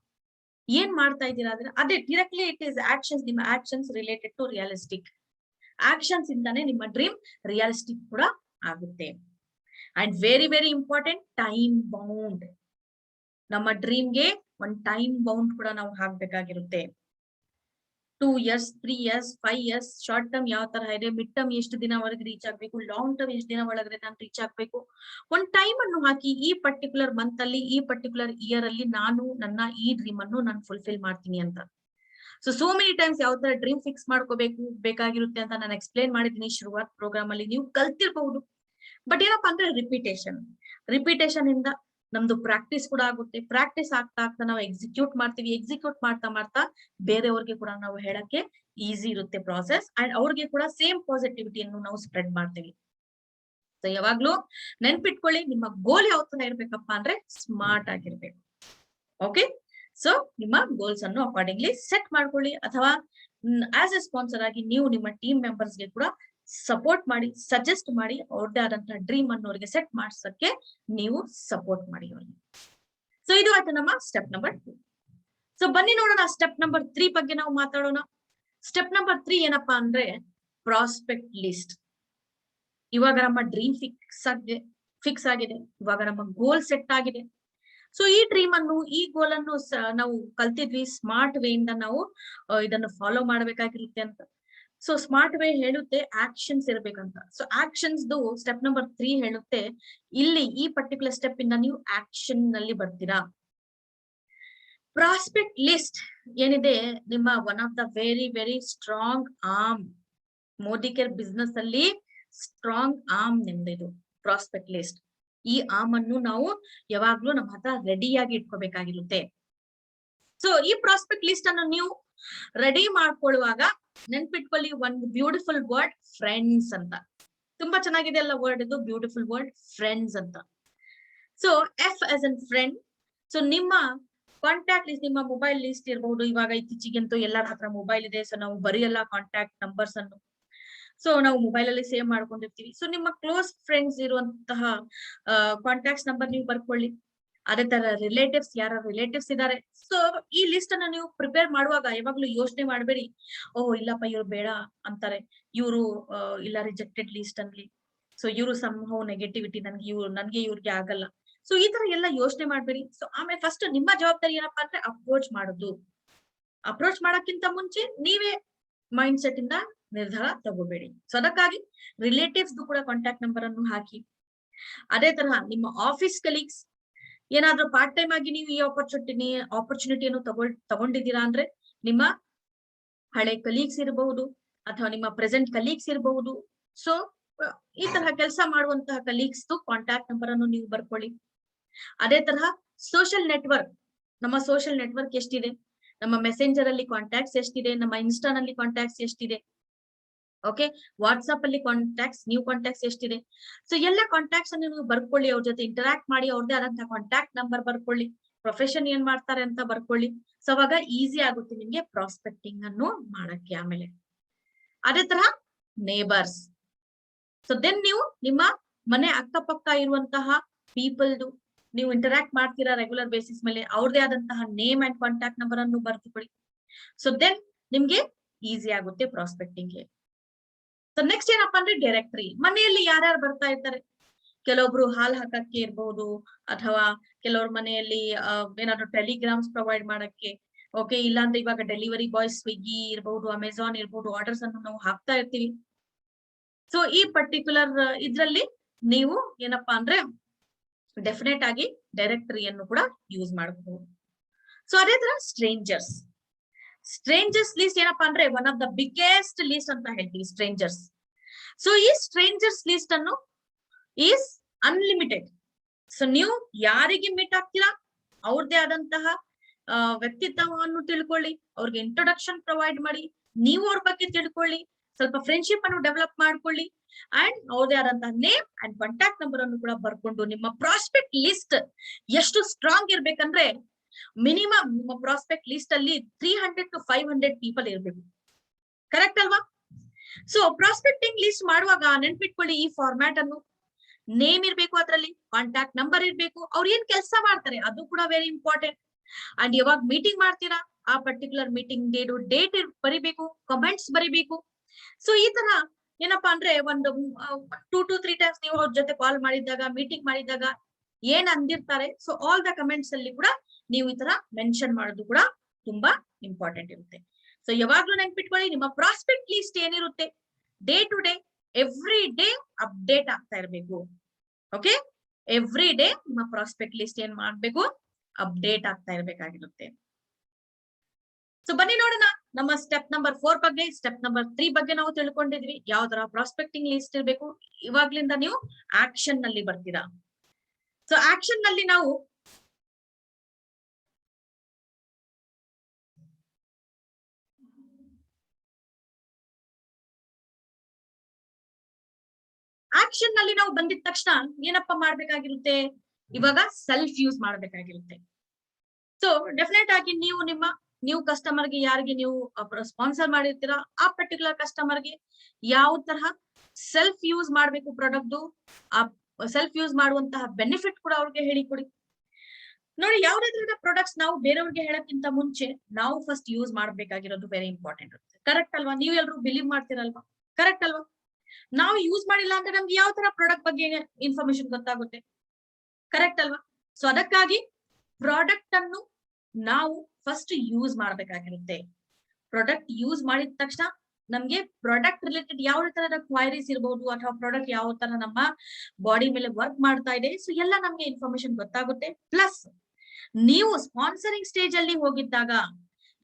ಏನ್ ಮಾಡ್ತಾ ಇದ್ದೀರಾ ಅಂದ್ರೆ ಅದೇ ಡೈರೆಕ್ಟ್ಲಿ ಇಟ್ ಇಸ್ ಆಕ್ಷನ್ಸ್. ನಿಮ್ಮ actions related to realistic actions ಇಂದಾನೆ ನಿಮ್ಮ ಡ್ರೀಮ್ ರಿಯಲಿಸ್ಟಿಕ್ ಕೂಡ ಆಗುತ್ತೆ. And very important, time bound. ನಮ್ಮ ಡ್ರೀಮ್ಗೆ ಒಂದು ಟೈಮ್ ಬೌಂಡ್ ಕೂಡ ನಾವು ಹಾಕ್ಬೇಕಾಗಿರುತ್ತೆ. 2 years, 3 years, 5 years, short term ಯಾವ ತರ ಇದೆ, ಮಿಡ್ ಟರ್ಮ್ ಎಷ್ಟು ದಿನ ಒಳಗೆ ರೀಚ್ ಆಗ್ಬೇಕು, ಲಾಂಗ್ ಟರ್ಮ್ ಎಷ್ಟು ದಿನ ಒಳಗಡೆ ನಾನು ರೀಚ್ ಆಗ್ಬೇಕು. ಒಂದ್ ಟೈಮ್ ಅನ್ನು ಹಾಕಿ, ಈ ಪರ್ಟಿಕ್ಯುಲರ್ ಮಂತ್ ಅಲ್ಲಿ, ಈ ಪರ್ಟಿಕ್ಯುಲರ್ ಇಯರ್ ಅಲ್ಲಿ ನಾನು ನನ್ನ ಈ ಡ್ರೀಮ್ ಅನ್ನು ನಾನು ಫುಲ್ಫಿಲ್ ಮಾಡ್ತೀನಿ ಅಂತ. ಸೋ ಮೆನಿ ಟೈಮ್ಸ್ ಯಾವ ತರ ಡ್ರೀಮ್ ಫಿಕ್ಸ್ ಬೇಕಾಗಿರುತ್ತೆ ಅಂತ ನಾನು ಎಕ್ಸ್ಪ್ಲೇನ್ ಮಾಡಿದ್ದೀನಿ ಶುರುವಾತ್ ಪ್ರೋಗ್ರಾಮ್ ಅಲ್ಲಿ, ನೀವು ಕಲ್ತಿರ್ಬಹುದು. ಬಟ್ ಏನಪ್ಪಾ ಅಂದ್ರೆ ರಿಪಿಟೇಷನ್ ಇಂದ ನಮ್ದು ಪ್ರಾಕ್ಟೀಸ್ ಕೂಡ ಆಗುತ್ತೆ. ಪ್ರಾಕ್ಟೀಸ್ ಆಗ್ತಾ ಆಗ್ತಾ ನಾವು ಎಕ್ಸಿಕ್ಯೂಟ್ ಮಾಡ್ತೀವಿ. ಎಕ್ಸಿಕ್ಯೂಟ್ ಮಾಡ್ತಾ ಮಾಡ್ತಾ ಬೇರೆಯವ್ರಿಗೆ ಕೂಡ ನಾವು ಹೇಳಕ್ಕೆ ಈಸಿ ಇರುತ್ತೆ ಪ್ರಾಸೆಸ್. ಅಂಡ್ ಅವ್ರಿಗೆ ಕೂಡ ಸೇಮ್ ಪಾಸಿಟಿವಿಟಿಯನ್ನು ನಾವು ಸ್ಪ್ರೆಡ್ ಮಾಡ್ತೀವಿ. ಸೊ ಯಾವಾಗ್ಲೂ ನೆನ್ಪಿಟ್ಕೊಳ್ಳಿ, ನಿಮ್ಮ ಗೋಲ್ ಯಾವ ತರ ಇರ್ಬೇಕಪ್ಪ ಅಂದ್ರೆ ಸ್ಮಾರ್ಟ್ ಆಗಿರ್ಬೇಕು. ಓಕೆ, ಸೊ ನಿಮ್ಮ ಗೋಲ್ಸ್ ಅನ್ನು ಅಕಾರ್ಡಿಂಗ್ಲಿ ಸೆಟ್ ಮಾಡ್ಕೊಳ್ಳಿ, ಅಥವಾ ಆಸ್ ಎ ಸ್ಪಾನ್ಸರ್ ಆಗಿ ನೀವು ನಿಮ್ಮ ಟೀಮ್ ಮೆಂಬರ್ಸ್ಗೆ ಕೂಡ ಸಪೋರ್ಟ್ ಮಾಡಿ, ಸಜೆಸ್ಟ್ ಮಾಡಿ, ಅವ್ರದ್ದೇ ಆದಂತಹ ಡ್ರೀಮ್ ಅನ್ನು ಅವರಿಗೆ ಸೆಟ್ ಮಾಡ್ಸಕ್ಕೆ ನೀವು ಸಪೋರ್ಟ್ ಮಾಡಿ ಅವ್ರಿಗೆ. ಸೊ ಇದು ಆಯ್ತು ನಮ್ಮ ಸ್ಟೆಪ್ ನಂಬರ್ 2. ಸೊ ಬನ್ನಿ ನೋಡೋಣ ಸ್ಟೆಪ್ ನಂಬರ್ 3 ಬಗ್ಗೆ ನಾವು ಮಾತಾಡೋಣ. ಸ್ಟೆಪ್ ನಂಬರ್ 3 ಏನಪ್ಪಾ ಅಂದ್ರೆ ಪ್ರಾಸ್ಪೆಕ್ಟ್ ಲಿಸ್ಟ್. ಇವಾಗ ನಮ್ಮ ಡ್ರೀಮ್ ಫಿಕ್ಸ್ ಆಗಿದೆ, ಇವಾಗ ನಮ್ಮ ಗೋಲ್ ಸೆಟ್ ಆಗಿದೆ. ಸೊ ಈ ಡ್ರೀಮ್ ಅನ್ನು, ಈ ಗೋಲ್ ಅನ್ನು ನಾವು ಕಲ್ತಿದ್ವಿ, ಸ್ಮಾರ್ಟ್ ವೇ ಇಂದ ನಾವು ಇದನ್ನು ಫಾಲೋ ಮಾಡ್ಬೇಕಾಗಿರುತ್ತೆ ಅಂತ. ಸೊ ಸ್ಮಾರ್ಟ್ ವೇ ಹೇಳುತ್ತೆ ಆಕ್ಷನ್ಸ್ ಇರ್ಬೇಕಂತ. ಸೊ ಆಕ್ಷನ್ಸ್ ಸ್ಟೆಪ್ ನಂಬರ್ 3 ಹೇಳುತ್ತೆ, ಇಲ್ಲಿ ಈ ಪರ್ಟಿಕ್ಯುಲರ್ ಸ್ಟೆಪ್ ಇಂದ ನೀವು ಆಕ್ಷನ್ ನಲ್ಲಿ ಬರ್ತೀರಾ. ಪ್ರಾಸ್ಪೆಕ್ಟ್ ಲಿಸ್ಟ್ ಏನಿದೆ ನಿಮ್ಮ one of the very very strong arm. Modi care business ಅಲ್ಲಿ ಸ್ಟ್ರಾಂಗ್ ಆರ್ಮ್ ನಿಮ್ದು ಇದು ಪ್ರಾಸ್ಪೆಕ್ಟ್ ಲಿಸ್ಟ್. ಈ ಆರ್ಮ್ ಅನ್ನು ನಾವು ಯಾವಾಗ್ಲೂ ನಮ್ಮ ಹತ್ರ ರೆಡಿಯಾಗಿ ಇಟ್ಕೋಬೇಕಾಗಿರುತ್ತೆ. ಸೊ ಈ ಪ್ರಾಸ್ಪೆಕ್ಟ್ ಲಿಸ್ಟ್ ಅನ್ನು ನೀವು ರೆಡಿ ಮಾಡ್ಕೊಳ್ಳುವಾಗ ನೆನ್ಪಿಟ್ಕೊಳ್ಳಿ ಒಂದು ಬ್ಯೂಟಿಫುಲ್ ವರ್ಡ್, ಫ್ರೆಂಡ್ಸ್ ಅಂತ. ತುಂಬಾ ಚೆನ್ನಾಗಿದೆ ಅಲ್ಲ ವರ್ಡ್ ಇದು, ಬ್ಯೂಟಿಫುಲ್ ವರ್ಡ್ ಫ್ರೆಂಡ್ಸ್ ಅಂತ. So F as N friend. So ನಿಮ್ಮ ಕಾಂಟ್ಯಾಕ್ಟ್ ಲಿಸ್ಟ್, ನಿಮ್ಮ ಮೊಬೈಲ್ ಲಿಸ್ಟ್ ಇರಬಹುದು. ಇವಾಗ ಇತ್ತೀಚೆಗಂತೂ ಎಲ್ಲರ ಹತ್ರ ಮೊಬೈಲ್ ಇದೆ. ಸೊ ನಾವು ಬರೆಯಲ್ಲ ಕಾಂಟ್ಯಾಕ್ಟ್ ನಂಬರ್ಸ್ ಅನ್ನು, ಸೊ ನಾವು ಮೊಬೈಲ್ ಅಲ್ಲಿ ಸೇವ್ ಮಾಡ್ಕೊಂಡಿರ್ತೀವಿ. ಸೊ ನಿಮ್ಮ ಕ್ಲೋಸ್ ಫ್ರೆಂಡ್ಸ್ ಇರುವಂತಹ ಕಾಂಟ್ಯಾಕ್ಟ್ಸ್ ನಂಬರ್ ನೀವು ಬರ್ಕೊಳ್ಳಿ. ಅದೇ ತರ ರಿಲೇಟಿವ್ಸ್, ಯಾರ ರಿಲೇಟಿವ್ಸ್ ಇದಾರೆ. ಸೊ ಈ ಲಿಸ್ಟ್ ಅನ್ನ ನೀವು ಪ್ರಿಪೇರ್ ಮಾಡುವಾಗ ಯಾವಾಗ್ಲೂ ಯೋಚನೆ ಮಾಡಬೇಡಿ, ಓಹ್ ಇಲ್ಲಪ್ಪ ಇವ್ರು ಬೇಡ ಅಂತಾರೆ, ಇವರು ಇಲ್ಲ ರಿಜೆಕ್ಟೆಡ್ ಲಿಸ್ಟ್ ಅನ್ಲಿ, ಸೊ ಇವರು ಸಂಭವ ನೆಗೆಟಿವಿಟಿ, ನನ್ಗೆ ಇವ್ರಿಗೆ ಆಗಲ್ಲ. ಸೊ ಈ ತರ ಎಲ್ಲ ಯೋಚನೆ ಮಾಡ್ಬೇಡಿ. ಸೊ ಆಮೇಲೆ ಫಸ್ಟ್ ನಿಮ್ಮ ಜವಾಬ್ದಾರಿ ಏನಪ್ಪಾ ಅಂದ್ರೆ ಅಪ್ರೋಚ್ ಮಾಡೋದು. ಅಪ್ರೋಚ್ ಮಾಡಕ್ಕಿಂತ ಮುಂಚೆ ನೀವೇ ಮೈಂಡ್ ಸೆಟ್ ಇಂದ ನಿರ್ಧಾರ ತಗೋಬೇಡಿ. ಸೊ ಅದಕ್ಕಾಗಿ ರಿಲೇಟಿವ್ಸ್ ಕೂಡ ಕಾಂಟ್ಯಾಕ್ಟ್ ನಂಬರ್ ಅನ್ನು ಹಾಕಿ. ಅದೇ ತರಹ ನಿಮ್ಮ ಆಫೀಸ್ ಕಲೀಗ್ಸ್, ಏನಾದ್ರೂ ಪಾರ್ಟ್ ಟೈಮ್ ಆಗಿ ನೀವು ಈ ಆಪರ್ಚುನಿಟಿಯನ್ನು ತಗೊಂಡಿದ್ದೀರಾ ಅಂದ್ರೆ ನಿಮ್ಮ ಹಳೆ ಕಲೀಗ್ಸ್ ಇರಬಹುದು, ಅಥವಾ ನಿಮ್ಮ ಪ್ರೆಸೆಂಟ್ ಕಲೀಗ್ಸ್ ಇರಬಹುದು. ಸೊ ಈ ತರಹ ಕೆಲಸ ಮಾಡುವಂತಹ ಕಲೀಗ್ಸ್ ಕಾಂಟ್ಯಾಕ್ಟ್ ನಂಬರ್ ಅನ್ನು ನೀವು ಬರ್ಕೊಳ್ಳಿ. ಅದೇ ತರಹ ಸೋಷಿಯಲ್ ನೆಟ್ವರ್ಕ್, ನಮ್ಮ ಸೋಷಿಯಲ್ ನೆಟ್ವರ್ಕ್ ಎಷ್ಟಿದೆ, ನಮ್ಮ ಮೆಸೆಂಜರ್ ಅಲ್ಲಿ ಕಾಂಟ್ಯಾಕ್ಟ್ಸ್ ಎಷ್ಟಿದೆ, ನಮ್ಮ ಇನ್ಸ್ಟಾ ನಲ್ಲಿ ಕಾಂಟ್ಯಾಕ್ಟ್ಸ್ ಎಷ್ಟಿದೆ, ಓಕೆ, ವಾಟ್ಸ್ಆಪ್ ಅಲ್ಲಿ ಕಾಂಟ್ಯಾಕ್ಟ್ಸ್, ನ್ಯೂ ಕಾಂಟ್ಯಾಕ್ಟ್ಸ್ ಎಷ್ಟಿದೆ. ಸೊ ಎಲ್ಲ ಕಾಂಟ್ಯಾಕ್ಟ್ಸ್ ಅನ್ನು ನೀವು ಬರ್ಕೊಳ್ಳಿ, ಅವ್ರ ಜೊತೆ ಇಂಟರಾಕ್ಟ್ ಮಾಡಿ, ಅವ್ರದೇ ಆದಂತಹ ಕಾಂಟ್ಯಾಕ್ಟ್ ನಂಬರ್ ಬರ್ಕೊಳ್ಳಿ, ಪ್ರೊಫೆಷನ್ ಏನ್ ಮಾಡ್ತಾರೆ ಅಂತ ಬರ್ಕೊಳ್ಳಿ. ಸೊ ಅವಾಗ ಈಸಿ ಆಗುತ್ತೆ ನಿಮ್ಗೆ ಪ್ರಾಸ್ಪೆಕ್ಟಿಂಗ್ ಅನ್ನು ಮಾಡಕ್ಕೆ. ಆಮೇಲೆ ಅದೇ ತರಹ ನೇಬರ್ಸ್. ಸೊ ದೆನ್ ನೀವು ನಿಮ್ಮ ಮನೆ ಅಕ್ಕಪಕ್ಕ ಇರುವಂತಹ ಪೀಪಲ್ದು ನೀವು ಇಂಟರಾಕ್ಟ್ ಮಾಡ್ತೀರಾ ರೆಗ್ಯುಲರ್ ಬೇಸಿಸ್ ಮೇಲೆ, ಅವ್ರದೇ ಆದಂತಹ ನೇಮ್ ಅಂಡ್ ಕಾಂಟ್ಯಾಕ್ಟ್ ನಂಬರ್ ಅನ್ನು ಬರ್ದುಕೊಳ್ಳಿ. ಸೊ ದೆನ್ ನಿಮ್ಗೆ ಈಸಿ ಆಗುತ್ತೆ ಪ್ರಾಸ್ಪೆಕ್ಟಿಂಗ್. ಸೊ ನೆಕ್ಸ್ಟ್ ಏನಪ್ಪಾ ಅಂದ್ರೆ ಡೈರೆಕ್ಟರಿ. ಮನೆಯಲ್ಲಿ ಯಾರ್ಯಾರು ಬರ್ತಾ ಇರ್ತಾರೆ, ಕೆಲವೊಬ್ರು ಹಾಲ್ ಹಾಕಕ್ಕೆ ಇರ್ಬಹುದು, ಅಥವಾ ಕೆಲವ್ರ ಮನೆಯಲ್ಲಿ ಏನಾದ್ರು ಟೆಲಿಗ್ರಾಮ್ಸ್ ಪ್ರೊವೈಡ್ ಮಾಡಕ್ಕೆ, ಓಕೆ, ಇಲ್ಲಾಂದ್ರೆ ಇವಾಗ ಡೆಲಿವರಿ ಬಾಯ್ಸ್, ಸ್ವಿಗ್ಗಿ ಇರ್ಬಹುದು, ಅಮೆಝಾನ್ ಇರ್ಬಹುದು, ಆರ್ಡರ್ಸ್ ಅನ್ನು ನಾವು ಹಾಕ್ತಾ ಇರ್ತೀವಿ. ಸೊ ಈ ಪರ್ಟಿಕ್ಯುಲರ್ ಇದ್ರಲ್ಲಿ ನೀವು ಏನಪ್ಪಾ ಅಂದ್ರೆ ಡೆಫಿನೆಟ್ ಆಗಿ ಡೈರೆಕ್ಟರಿಯನ್ನು ಕೂಡ ಯೂಸ್ ಮಾಡಬಹುದು. ಸೊ ಅದೇ ತರ ಸ್ಟ್ರೇಂಜರ್ಸ್. ಸ್ಟ್ರೇಂಜರ್ಸ್ ಲಿಸ್ಟ್ ಏನಪ್ಪಾ ಅಂದ್ರೆ one of the biggest list ಅಂತ ಹೇಳ್ತೀವಿ ಸ್ಟ್ರೇಂಜರ್ಸ್. ಸೊ ಈ ಸ್ಟ್ರೇಂಜರ್ಸ್ ಲಿಸ್ಟ್ ಅನ್ನು ಈಸ್ ಅನ್ಲಿಮಿಟೆಡ್. ಸೊ ನೀವು ಯಾರಿಗೆ ಮೀಟ್ ಆಗ್ತೀರಾ ಅವ್ರದ್ದೇ ಆದಂತಹ ವ್ಯಕ್ತಿತ್ವವನ್ನು ತಿಳ್ಕೊಳ್ಳಿ, ಅವ್ರಿಗೆ ಇಂಟ್ರೊಡಕ್ಷನ್ ಪ್ರೊವೈಡ್ ಮಾಡಿ, ನೀವು ಅವ್ರ ಬಗ್ಗೆ ತಿಳ್ಕೊಳ್ಳಿ, ಸ್ವಲ್ಪ ಫ್ರೆಂಡ್ಶಿಪ್ ಅನ್ನು ಡೆವಲಪ್ ಮಾಡ್ಕೊಳ್ಳಿ, ಅಂಡ್ ಅವ್ರದೇ ಆದಂತಹ ನೇಮ್ ಅಂಡ್ ಕಾಂಟ್ಯಾಕ್ಟ್ ನಂಬರ್ ಅನ್ನು ಕೂಡ ಬರ್ಕೊಂಡು ನಿಮ್ಮ ಪ್ರಾಸ್ಪೆಕ್ಟ್ ಲಿಸ್ಟ್ ಎಷ್ಟು ಸ್ಟ್ರಾಂಗ್ ಇರ್ಬೇಕಂದ್ರೆ ಮಿನಿಮಮ್ ನಿಮ್ಮ ಪ್ರಾಸ್ಪೆಕ್ಟ್ ಲಿಸ್ಟ್ ಅಲ್ಲಿ 300 to 500 ಪೀಪಲ್ ಇರ್ಬೇಕು. ಕರೆಕ್ಟ್ ಅಲ್ವಾ? ಸೊ ಪ್ರಾಸ್ಪೆಕ್ಟಿಂಗ್ ಲಿಸ್ಟ್ ಮಾಡುವಾಗ ನೆನ್ಪಿಟ್ಕೊಳ್ಳಿ ಈ ಫಾರ್ಮ್ಯಾಟ್ ಅನ್ನು. ನೇಮ್ ಇರ್ಬೇಕು, ಅದರಲ್ಲಿ ಕಾಂಟ್ಯಾಕ್ಟ್ ನಂಬರ್ ಇರ್ಬೇಕು, ಅವ್ರು ಏನ್ ಕೆಲಸ ಮಾಡ್ತಾರೆ ಅದು ಕೂಡ ವೆರಿ ಇಂಪಾರ್ಟೆಂಟ್. ಅಂಡ್ ಯಾವಾಗ ಮೀಟಿಂಗ್ ಮಾಡ್ತೀರಾ ಆ ಪರ್ಟಿಕ್ಯುಲರ್ ಮೀಟಿಂಗ್ ಡೇಟ್ ಬರಿಬೇಕು, ಕಮೆಂಟ್ಸ್ ಬರಿಬೇಕು. ಸೊ ಈ ತರ ಏನಪ್ಪಾ ಅಂದ್ರೆ ಒಂದು 2 to 3 ಟೈಮ್ಸ್ ನೀವು ಅವ್ರ ಜೊತೆ ಕಾಲ್ ಮಾಡಿದಾಗ, ಮೀಟಿಂಗ್ ಮಾಡಿದಾಗ ಏನ್ ಅಂದಿರ್ತಾರೆ, ಸೊ ಆಲ್ ದ ಕಮೆಂಟ್ಸ್ ಅಲ್ಲಿ ಕೂಡ ನೀವು ಈ ತರ ಮೆನ್ಷನ್ ಮಾಡೋದು ಕೂಡ ತುಂಬಾ ಇಂಪಾರ್ಟೆಂಟ್ ಇರುತ್ತೆ. ಸೊ ಯಾವಾಗ್ಲೂ ನೆನ್ಪಿಟ್ಕೊಳ್ಳಿ, ನಿಮ್ಮ ಪ್ರಾಸ್ಪೆಕ್ಟ್ ಲಿಸ್ಟ್ ಏನಿರುತ್ತೆ day to day, every day update ಆಗ್ತಾ ಇರ್ಬೇಕು. ಓಕೆ, ಎವ್ರಿ ಡೇ ನಿಮ್ಮ ಪ್ರಾಸ್ಪೆಕ್ಟ್ ಲಿಸ್ಟ್ ಏನ್ ಮಾಡ್ಬೇಕು, ಅಪ್ಡೇಟ್ ಆಗ್ತಾ ಇರ್ಬೇಕಾಗಿರುತ್ತೆ. ಸೊ ಬನ್ನಿ ನೋಡೋಣ ನಮ್ಮ ಸ್ಟೆಪ್ ನಂಬರ್ 4 ಬಗ್ಗೆ. ಸ್ಟೆಪ್ ನಂಬರ್ 3 ಬಗ್ಗೆ ನಾವು ತಿಳ್ಕೊಂಡಿದ್ವಿ, ಯಾವ ತರ ಪ್ರಾಸ್ಪೆಕ್ಟಿಂಗ್ ಲಿಸ್ಟ್ ಇರ್ಬೇಕು. ಇವಾಗ್ಲಿಂದ ನೀವು ಆಕ್ಷನ್ ನಲ್ಲಿ ಬರ್ತೀರಾ. ಸೊ ಆಕ್ಷನ್ ನಲ್ಲಿ ನಾವು ಬಂದಿದ ತಕ್ಷಣ ಏನಪ್ಪಾ ಮಾಡ್ಬೇಕಾಗಿರುತ್ತೆ, ಇವಾಗ ಸೆಲ್ಫ್ ಯೂಸ್ ಮಾಡ್ಬೇಕಾಗಿರುತ್ತೆ. ಸೊ ಡೆಫಿನೆಟ್ ಆಗಿ ನೀವು ಕಸ್ಟಮರ್ಗೆ ಯಾರಿಗೆ ನೀವು ಸ್ಪಾನ್ಸರ್ ಮಾಡಿರ್ತೀರಾ ಆ ಪರ್ಟಿಕ್ಯುಲರ್ ಕಸ್ಟಮರ್ಗೆ ಯಾವ ತರಹ ಸೆಲ್ಫ್ ಯೂಸ್ ಮಾಡ್ಬೇಕು ಪ್ರಾಡಕ್ಟ್, ಆ ಸೆಲ್ಫ್ ಯೂಸ್ ಮಾಡುವಂತಹ ಬೆನಿಫಿಟ್ ಕೂಡ ಅವ್ರಿಗೆ ಹೇಳಿಕೊಡಿ. ನೋಡಿ, ಯಾವುದೇ ತರದ ಪ್ರಾಡಕ್ಟ್ಸ್ ನಾವು ಬೇರೆಯವ್ರಿಗೆ ಹೇಳಕ್ಕಿಂತ ಮುಂಚೆ ನಾವು ಫಸ್ಟ್ ಯೂಸ್ ಮಾಡ್ಬೇಕಾಗಿರೋದು ವೆರಿ ಇಂಪಾರ್ಟೆಂಟ್ ಇರುತ್ತೆ. ಕರೆಕ್ಟ್ ಅಲ್ವಾ? ನೀವು ಎಲ್ರು ಬಿಲೀವ್ ಮಾಡ್ತೀರಲ್ವಾ? ಕರೆಕ್ಟ್ ಅಲ್ವಾ? ನಾವು ಯೂಸ್ ಮಾಡಿಲ್ಲ ಅಂದ್ರೆ ನಮ್ಗೆ ಯಾವ ತರ ಪ್ರಾಡಕ್ಟ್ ಬಗ್ಗೆ ಇನ್ಫಾರ್ಮೇಶನ್ ಗೊತ್ತಾಗುತ್ತೆ? ಕರೆಕ್ಟ್ ಅಲ್ವಾ? ಸೊ ಅದಕ್ಕಾಗಿ ಪ್ರಾಡಕ್ಟ್ ಅನ್ನು ನಾವು ಫಸ್ಟ್ ಯೂಸ್ ಮಾಡ್ಬೇಕಾಗಿರುತ್ತೆ. ಪ್ರಾಡಕ್ಟ್ ಯೂಸ್ ಮಾಡಿದ ತಕ್ಷಣ ನಮ್ಗೆ ಪ್ರಾಡಕ್ಟ್ ರಿಲೇಟೆಡ್ ಯಾವ ತರದ ಕ್ವೈರೀಸ್ ಇರಬಹುದು, ಅಥವಾ ಪ್ರಾಡಕ್ಟ್ ಯಾವ ತರ ನಮ್ಮ ಬಾಡಿ ಮೇಲೆ ವರ್ಕ್ ಮಾಡ್ತಾ ಇದೆ, ಸೊ ಎಲ್ಲ ನಮ್ಗೆ ಇನ್ಫಾರ್ಮೇಶನ್ ಗೊತ್ತಾಗುತ್ತೆ. ಪ್ಲಸ್ ನೀವು ಸ್ಪಾನ್ಸರಿಂಗ್ ಸ್ಟೇಜ್ ಅಲ್ಲಿ ಹೋಗಿದ್ದಾಗ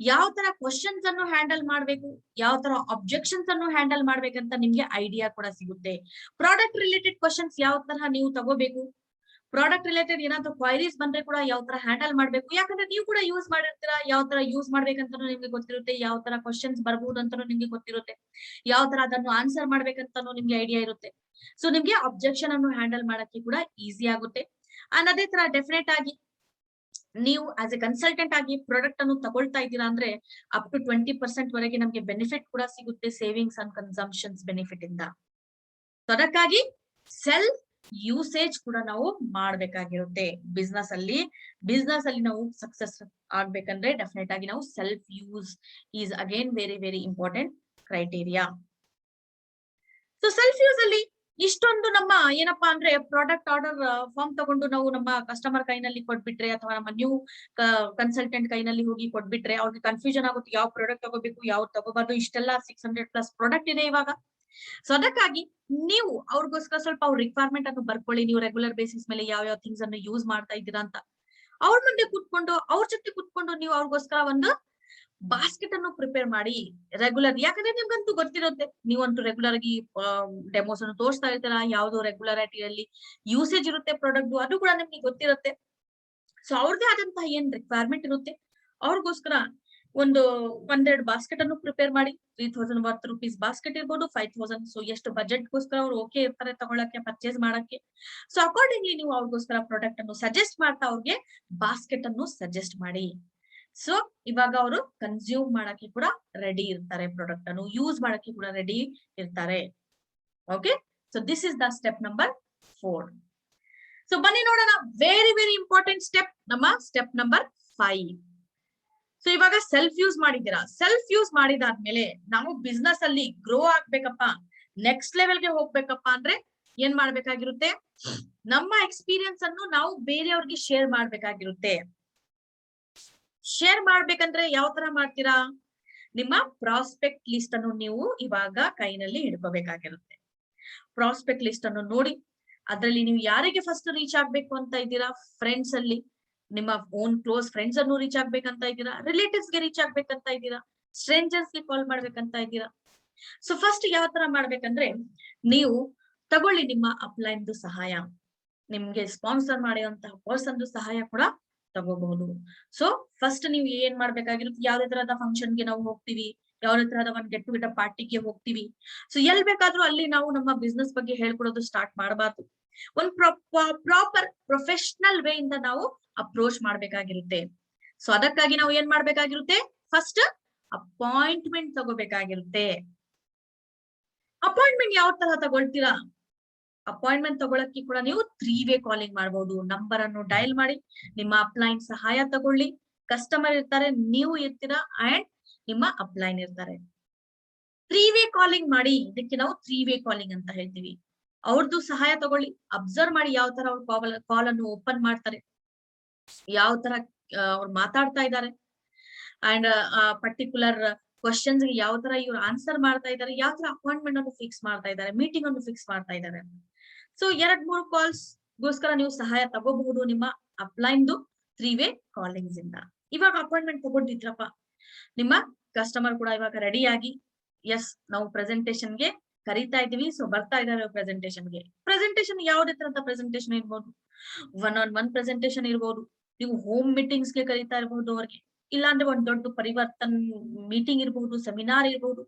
ಯಾವ ತರ ಕ್ವಶನ್ಸ್ ಅನ್ನು ಹ್ಯಾಂಡಲ್ ಮಾಡ್ಬೇಕು, ಯಾವ ತರ ಅಬ್ಜೆಕ್ಷನ್ಸ್ ಅನ್ನು ಹ್ಯಾಂಡಲ್ ಮಾಡ್ಬೇಕಂತ ನಿಮ್ಗೆ ಐಡಿಯಾ ಕೂಡ ಸಿಗುತ್ತೆ. ಪ್ರಾಡಕ್ಟ್ ರಿಲೇಟೆಡ್ ಕ್ವಶನ್ಸ್ ಯಾವ ತರ ನೀವು ತಗೋಬೇಕು, ಪ್ರಾಡಕ್ಟ್ ರಿಲೇಟೆಡ್ ಏನಾದ್ರು ಕ್ವೈರೀಸ್ ಬಂದ್ರೆ ಕೂಡ ಯಾವ ತರ ಹ್ಯಾಂಡಲ್ ಮಾಡ್ಬೇಕು. ಯಾಕಂದ್ರೆ ನೀವು ಕೂಡ ಯೂಸ್ ಮಾಡಿರ್ತೀರಾ, ಯಾವ ತರ ಯೂಸ್ ಮಾಡ್ಬೇಕಂತಾನು ನಿಮ್ಗೆ ಗೊತ್ತಿರುತ್ತೆ, ಯಾವ ತರ ಕ್ವಶನ್ಸ್ ಬರ್ಬಹುದು ಅಂತಾನು ನಿಮ್ಗೆ ಗೊತ್ತಿರುತ್ತೆ, ಯಾವ ತರ ಅದನ್ನು ಆನ್ಸರ್ ಮಾಡ್ಬೇಕಂತಾನು ನಿಮ್ಗೆ ಐಡಿಯಾ ಇರುತ್ತೆ. ಸೊ ನಿಮ್ಗೆ ಅಬ್ಜೆಕ್ಷನ್ ಅನ್ನು ಹ್ಯಾಂಡಲ್ ಮಾಡಕ್ಕೆ ಕೂಡ ಈಸಿ ಆಗುತ್ತೆ. ಅಂಡ್ ಅದೇ ತರ ಡೆಫಿನೆಟ್ ಆಗಿ ನೀವು ಆಸ್ ಎ ಕನ್ಸಲ್ಟೆಂಟ್ ಆಗಿ ಪ್ರಾಡಕ್ಟ್ ಅನ್ನು ತಗೊಳ್ತಾ ಇದ್ದೀರಾ ಅಂದ್ರೆ ಅಪ್ ಟು 20% ವರೆಗೆ ನಮ್ಗೆ ಬೆನಿಫಿಟ್ ಕೂಡ ಸಿಗುತ್ತೆ, ಸೇವಿಂಗ್ಸ್ ಅಂಡ್ ಕನ್ಸಂಪ್ಷನ್ಸ್ ಬೆನಿಫಿಟ್ ಇಂದ. ಅದಕ್ಕಾಗಿ ಸೆಲ್ಫ್ ಯೂಸೇಜ್ ಕೂಡ ನಾವು ಮಾಡ್ಬೇಕಾಗಿರುತ್ತೆ. ಬಿಸ್ನೆಸ್ ಅಲ್ಲಿ ನಾವು ಸಕ್ಸಸ್ ಆಗ್ಬೇಕಂದ್ರೆ ಡೆಫಿನೆಟ್ ಆಗಿ ನಾವು self use is again very very important criteria. So self use ಅಲ್ಲಿ ಇಷ್ಟೊಂದು ನಮ್ಮ ಏನಪ್ಪಾ ಅಂದ್ರೆ ಪ್ರಾಡಕ್ಟ್ ಆರ್ಡರ್ ಫಾರ್ಮ್ ತಗೊಂಡು ನಾವು ನಮ್ಮ ಕಸ್ಟಮರ್ ಕೈನಲ್ಲಿ ಕೊಟ್ಬಿಟ್ರೆ, ಅಥವಾ ನಮ್ಮ ನ್ಯೂ ಕನ್ಸಲ್ಟೆಂಟ್ ಕೈನಲ್ಲಿ ಹೋಗಿ ಕೊಟ್ಬಿಟ್ರೆ ಅವ್ರಿಗೆ ಕನ್ಫ್ಯೂಷನ್ ಆಗುತ್ತೆ, ಯಾವ ಪ್ರಾಡಕ್ಟ್ ತಗೋಬೇಕು, ಯಾವ ತಗೋಬಾರ್ದು. ಇಷ್ಟೆಲ್ಲ 600+ ಪ್ರಾಡಕ್ಟ್ ಇದೆ ಇವಾಗ. ಸೊ ಅದಕ್ಕಾಗಿ ನೀವು ಅವ್ರಿಗೋಸ್ಕರ ಸ್ವಲ್ಪ ಅವ್ರ ರಿಕ್ವೈರ್ಮೆಂಟ್ ಅನ್ನು ಬರ್ಕೊಳ್ಳಿ. ನೀವು ರೆಗ್ಯುಲರ್ ಬೇಸಿಸ್ ಮೇಲೆ ಯಾವ ಥಿಂಗ್ಸ್ ಅನ್ನು ಯೂಸ್ ಮಾಡ್ತಾ ಇದ್ದೀರಾ ಅಂತ ಅವ್ರ ಮುಂದೆ ಕುತ್ಕೊಂಡು, ಅವ್ರ ಜೊತೆ ಕುತ್ಕೊಂಡು ನೀವು ಅವ್ರಿಗೋಸ್ಕರ ಒಂದು ಬಾಸ್ಕೆಟ್ ಅನ್ನು ಪ್ರಿಪೇರ್ ಮಾಡಿ ರೆಗ್ಯುಲರ್. ಯಾಕಂದ್ರೆ ನಿಮ್ಗಂತೂ ಗೊತ್ತಿರುತ್ತೆ, ನೀವಂತೂ ರೆಗ್ಯುಲರ್ ಆಗಿ ಡೆಮೋಸ್ ಅನ್ನು ತೋರಿಸ್ತಾ ಇರ್ತೀರಾ, ಯಾವ್ದು ರೆಗ್ಯುಲಾರಿಟಿಯಲ್ಲಿ ಯೂಸೇಜ್ ಇರುತ್ತೆ ಪ್ರಾಡಕ್ಟ್, ಅದು ಕೂಡ ನಿಮ್ಗೆ ಗೊತ್ತಿರುತ್ತೆ. ಸೊ ಅವ್ರದೇ ಆದಂತಹ ಏನ್ ರಿಕ್ವೈರ್ಮೆಂಟ್ ಇರುತ್ತೆ ಅವ್ರಿಗೋಸ್ಕರ ಒಂದೆರಡು ಬಾಸ್ಕೆಟ್ ಅನ್ನು ಪ್ರಿಪೇರ್ ಮಾಡಿ. 3000 ವರ್ತ್ ರುಪೀಸ್ ಬಾಸ್ಕೆಟ್ ಇರ್ಬೋದು, 5000. ಸೊ ಎಷ್ಟು ಬಜೆಟ್ಗೋಸ್ಕರ ಅವ್ರು ಓಕೆ ಇರ್ತಾರೆ ತಗೊಳಕ್ಕೆ, ಪರ್ಚೇಸ್ ಮಾಡಕ್ಕೆ. ಸೊ ಅಕಾರ್ಡಿಂಗ್ಲಿ ನೀವು ಅವ್ರಿಗೋಸ್ಕರ ಪ್ರಾಡಕ್ಟ್ ಅನ್ನು ಸಜೆಸ್ಟ್ ಮಾಡ್ತಾ ಅವ್ರಿಗೆ ಬಾಸ್ಕೆಟ್ ಅನ್ನು ಸಜೆಸ್ಟ್ ಮಾಡಿ. ಸೊ ಇವಾಗ ಅವರು ಕನ್ಸ್ಯೂಮ್ ಮಾಡಕ್ಕೆ ಕೂಡ ರೆಡಿ ಇರ್ತಾರೆ, ಪ್ರಾಡಕ್ಟ್ ಅನ್ನು ಯೂಸ್ ಮಾಡಕ್ಕೆ ಕೂಡ ರೆಡಿ ಇರ್ತಾರೆ. Okay, so this is the step number 4. So ಬನ್ನಿ ನೋಡೋಣ, ವೆರಿ ವೆರಿ ಇಂಪಾರ್ಟೆಂಟ್ ಸ್ಟೆಪ್, ನಮ್ಮ ಸ್ಟೆಪ್ ನಂಬರ್ 5. ಸೊ ಇವಾಗ ಸೆಲ್ಫ್ ಯೂಸ್ ಮಾಡಿದ್ದೀರಾ. ಸೆಲ್ಫ್ ಯೂಸ್ ಮಾಡಿದಾದ್ಮೇಲೆ ನಾವು ಬಿಸ್ನೆಸ್ ಅಲ್ಲಿ ಗ್ರೋ ಆಗ್ಬೇಕಪ್ಪ, ನೆಕ್ಸ್ಟ್ ಲೆವೆಲ್ಗೆ ಹೋಗ್ಬೇಕಪ್ಪ ಅಂದ್ರೆ ಏನ್ ಮಾಡ್ಬೇಕಾಗಿರುತ್ತೆ, ನಮ್ಮ ಎಕ್ಸ್ಪೀರಿಯನ್ಸ್ ಅನ್ನು ನಾವು ಬೇರೆಯವ್ರಿಗೆ ಶೇರ್ ಮಾಡ್ಬೇಕಾಗಿರುತ್ತೆ. ಶೇರ್ ಮಾಡ್ಬೇಕಂದ್ರೆ ಯಾವ ತರ ಮಾಡ್ತೀರಾ, ನಿಮ್ಮ ಪ್ರಾಸ್ಪೆಕ್ಟ್ ಲಿಸ್ಟ್ ಅನ್ನು ನೀವು ಇವಾಗ ಕೈನಲ್ಲಿ ಹಿಡ್ಕೋಬೇಕಾಗಿರುತ್ತೆ. ಪ್ರಾಸ್ಪೆಕ್ಟ್ ಲಿಸ್ಟ್ ಅನ್ನು ನೋಡಿ, ಅದರಲ್ಲಿ ನೀವು ಯಾರಿಗೆ ಫಸ್ಟ್ ರೀಚ್ ಆಗ್ಬೇಕು ಅಂತ ಇದ್ದೀರಾ, ಫ್ರೆಂಡ್ಸ್ ಅಲ್ಲಿ ನಿಮ್ಮ ಓನ್ ಕ್ಲೋಸ್ ಫ್ರೆಂಡ್ಸ್ ಅನ್ನು ರೀಚ್ ಆಗ್ಬೇಕಂತ ಇದ್ದೀರಾ, ರಿಲೇಟಿವ್ಸ್ ಗೆ ರೀಚ್ ಆಗ್ಬೇಕಂತ ಇದ್ದೀರಾ, ಸ್ಟ್ರೇಂಜರ್ಸ್ ಗೆ ಕಾಲ್ ಮಾಡ್ಬೇಕಂತ ಇದ್ದೀರಾ. ಸೊ ಫಸ್ಟ್ ಯಾವ ತರ ಮಾಡ್ಬೇಕಂದ್ರೆ, ನೀವು ತಗೊಳ್ಳಿ ನಿಮ್ಮ ಅಪ್ಲೈನ್ ಸಹಾಯ, ನಿಮ್ಗೆ ಸ್ಪಾನ್ಸರ್ ಮಾಡುವಂತಹ ಪರ್ಸನ್ ಸಹಾಯ ಕೂಡ ತಗೋಬಹುದು. ಸೊ ಫಸ್ಟ್ ನೀವು ಏನ್ ಮಾಡ್ಬೇಕಾಗಿರುತ್ತೆ, ಯಾವ್ದೇ ತರಹದ ಫಂಕ್ಷನ್ ಗೆ ನಾವು ಹೋಗ್ತೀವಿ, ಯಾವ್ದೇ ತರಹದ ಒಂದು ಗೆಟ್ ಟುಗೆದರ್ ಪಾರ್ಟಿಗೆ ಹೋಗ್ತೀವಿ. ಸೊ ಎಲ್ ಬೇಕಾದ್ರೂ ಅಲ್ಲಿ ನಾವು ನಮ್ಮ ಬಿಸ್ನೆಸ್ ಬಗ್ಗೆ ಹೇಳ್ಕೊಡೋದು ಸ್ಟಾರ್ಟ್ ಮಾಡಬಾರ್ದು. ಒಂದು ಪ್ರಾಪರ್ ಪ್ರೊಫೆಷನಲ್ ವೇ ಇಂದ ನಾವು ಅಪ್ರೋಚ್ ಮಾಡ್ಬೇಕಾಗಿರುತ್ತೆ. ಸೊ ಅದಕ್ಕಾಗಿ ನಾವು ಏನ್ ಮಾಡ್ಬೇಕಾಗಿರುತ್ತೆ, ಫಸ್ಟ್ ಅಪಾಯಿಂಟ್ಮೆಂಟ್ ತಗೋಬೇಕಾಗಿರುತ್ತೆ. ಅಪಾಯಿಂಟ್ಮೆಂಟ್ ಯಾವ ತರ ತಗೊಳ್ತೀರಾ, ಅಪಾಯಿಂಟ್ಮೆಂಟ್ ತಗೊಳಕ್ಕೆ ಕೂಡ ನೀವು 3 ವೇ ಕಾಲಿಂಗ್ ಮಾಡಬಹುದು. ನಂಬರ್ ಅನ್ನು ಡಯಲ್ ಮಾಡಿ ನಿಮ್ಮ ಅಪ್ಲೈನ್ ಸಹಾಯ ತಗೊಳ್ಳಿ. ಕಸ್ಟಮರ್ ಇರ್ತಾರೆ, ನೀವು ಇರ್ತೀರಾ, ಅಂಡ್ ನಿಮ್ಮ ಅಪ್ಲೈನ್ ಇರ್ತಾರೆ. 3 ವೇ ಕಾಲಿಂಗ್ ಮಾಡಿ, ಇದಕ್ಕೆ ನಾವು 3 ವೇ ಕಾಲಿಂಗ್ ಅಂತ ಹೇಳ್ತೀವಿ. ಅವ್ರದ್ದು ಸಹಾಯ ತಗೊಳ್ಳಿ, ಅಬ್ಸರ್ವ್ ಮಾಡಿ ಯಾವ ತರ ಅವ್ರು ಕಾಲ್ ಅನ್ನು ಓಪನ್ ಮಾಡ್ತಾರೆ, ಯಾವ ತರ ಅವ್ರು ಮಾತಾಡ್ತಾ ಇದ್ದಾರೆ, ಅಂಡ್ ಪರ್ಟಿಕ್ಯುಲರ್ ಕ್ವಶನ್ಸ್ ಗೆ ಯಾವ ತರ ಇವ್ರು ಆನ್ಸರ್ ಮಾಡ್ತಾ ಇದ್ದಾರೆ, ಯಾವ ತರ ಅಪಾಯಿಂಟ್ಮೆಂಟ್ ಅನ್ನು ಫಿಕ್ಸ್ ಮಾಡ್ತಾ ಇದ್ದಾರೆ, ಮೀಟಿಂಗ್ ಅನ್ನು ಫಿಕ್ಸ್ ಮಾಡ್ತಾ ಇದ್ದಾರೆ. ಸೊ 2-3 ಕಾಲ್ಸ್ ಗೋಸ್ಕರ ನೀವು ಸಹಾಯ ತಗೋಬಹುದು ನಿಮ್ಮ ಅಪ್ಲೈನ್ದು 3 ವೇ ಕಾಲಿಂಗ್ಸ್ ಇಂದ. ಇವಾಗ ಅಪಾಯಿಂಟ್ಮೆಂಟ್ ತಗೊಂಡಿದ್ರಪ್ಪ, ನಿಮ್ಮ ಕಸ್ಟಮರ್ ಕೂಡ ಇವಾಗ ರೆಡಿ ಆಗಿ, ಎಸ್ ನಾವು ಪ್ರೆಸೆಂಟೇಶನ್ಗೆ ಕರಿತಾ ಇದೀವಿ. ಸೊ ಬರ್ತಾ ಇದಾರೆ ಪ್ರೆಸೆಂಟೇಶನ್ಗೆ. ಪ್ರೆಸೆಂಟೇಶನ್ ಯಾವ್ದೇ ತರದ ಪ್ರೆಸೆಂಟೇಶನ್ ಇರ್ಬೋದು, ಒನ್ ಆನ್ ಒನ್ ಪ್ರೆಸೆಂಟೇಶನ್ ಇರ್ಬೋದು, ನೀವು ಹೋಮ್ ಮೀಟಿಂಗ್ಸ್ ಗೆ ಕರಿತಾ ಇರ್ಬೋದು ಅವ್ರಿಗೆ, ಇಲ್ಲಾಂದ್ರೆ ಒಂದ್ ದೊಡ್ಡ ಪರಿವರ್ತನ್ ಮೀಟಿಂಗ್ ಇರ್ಬೋದು, ಸೆಮಿನಾರ್ ಇರ್ಬೋದು,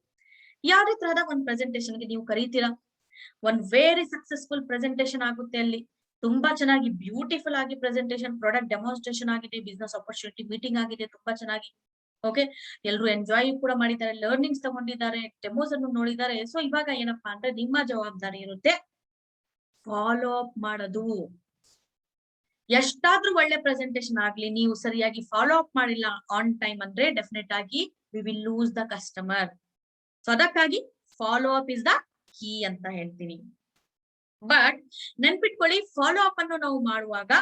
ಯಾವ್ದೇ ತರಹದ ಒಂದ್ ಪ್ರೆಸೆಂಟೇಶನ್ ಗೆ ನೀವು ಕರೀತೀರಾ. ಒಂದ್ ವೆರಿ ಸಕ್ಸಸ್ಫುಲ್ ಪ್ರೆಸೆಂಟೇಶನ್ ಆಗುತ್ತೆ ಅಲ್ಲಿ. ತುಂಬಾ ಚೆನ್ನಾಗಿ ಬ್ಯೂಟಿಫುಲ್ ಆಗಿ ಪ್ರೆಸೆಂಟೇಶನ್, ಪ್ರಾಡಕ್ಟ್ ಡೆಮಾನ್ಸ್ಟ್ರೇಷನ್ ಆಗಿದೆ, ಬಿಸ್ನೆಸ್ ಆಪರ್ಚುನಿಟಿ ಮೀಟಿಂಗ್ ಆಗಿದೆ ತುಂಬಾ ಚೆನ್ನಾಗಿ. ಓಕೆ, ಎಲ್ರು ಎಂಜಾಯ್ ಕೂಡ ಮಾಡಿದ್ದಾರೆ, ಲರ್ನಿಂಗ್ಸ್ ತಗೊಂಡಿದ್ದಾರೆ, ಡೆಮೋಸ್ ಅನ್ನು ನೋಡಿದ್ದಾರೆ. ಸೊ ಇವಾಗ ಏನಪ್ಪಾ ಅಂದ್ರೆ ನಿಮ್ಮ ಜವಾಬ್ದಾರಿ ಇರುತ್ತೆ ಫಾಲೋ ಅಪ್ ಮಾಡೋದು. ಎಷ್ಟಾದ್ರೂ ಒಳ್ಳೆ ಪ್ರೆಸೆಂಟೇಶನ್ ಆಗ್ಲಿ, ನೀವು ಸರಿಯಾಗಿ ಫಾಲೋ ಅಪ್ ಮಾಡಿಲ್ಲ ಆನ್ ಟೈಮ್ ಅಂದ್ರೆ ಡೆಫಿನೆಟ್ ಆಗಿ we will lose the customer. So ಅದಕ್ಕಾಗಿ follow up is the key ಅಂತ ಹೇಳ್ತೀನಿ. ಬಟ್ ನೆನ್ಪಿಟ್ಕೊಳ್ಳಿ, ಫಾಲೋ ಅಪ್ ಅನ್ನು ನಾವು ಮಾಡುವಾಗ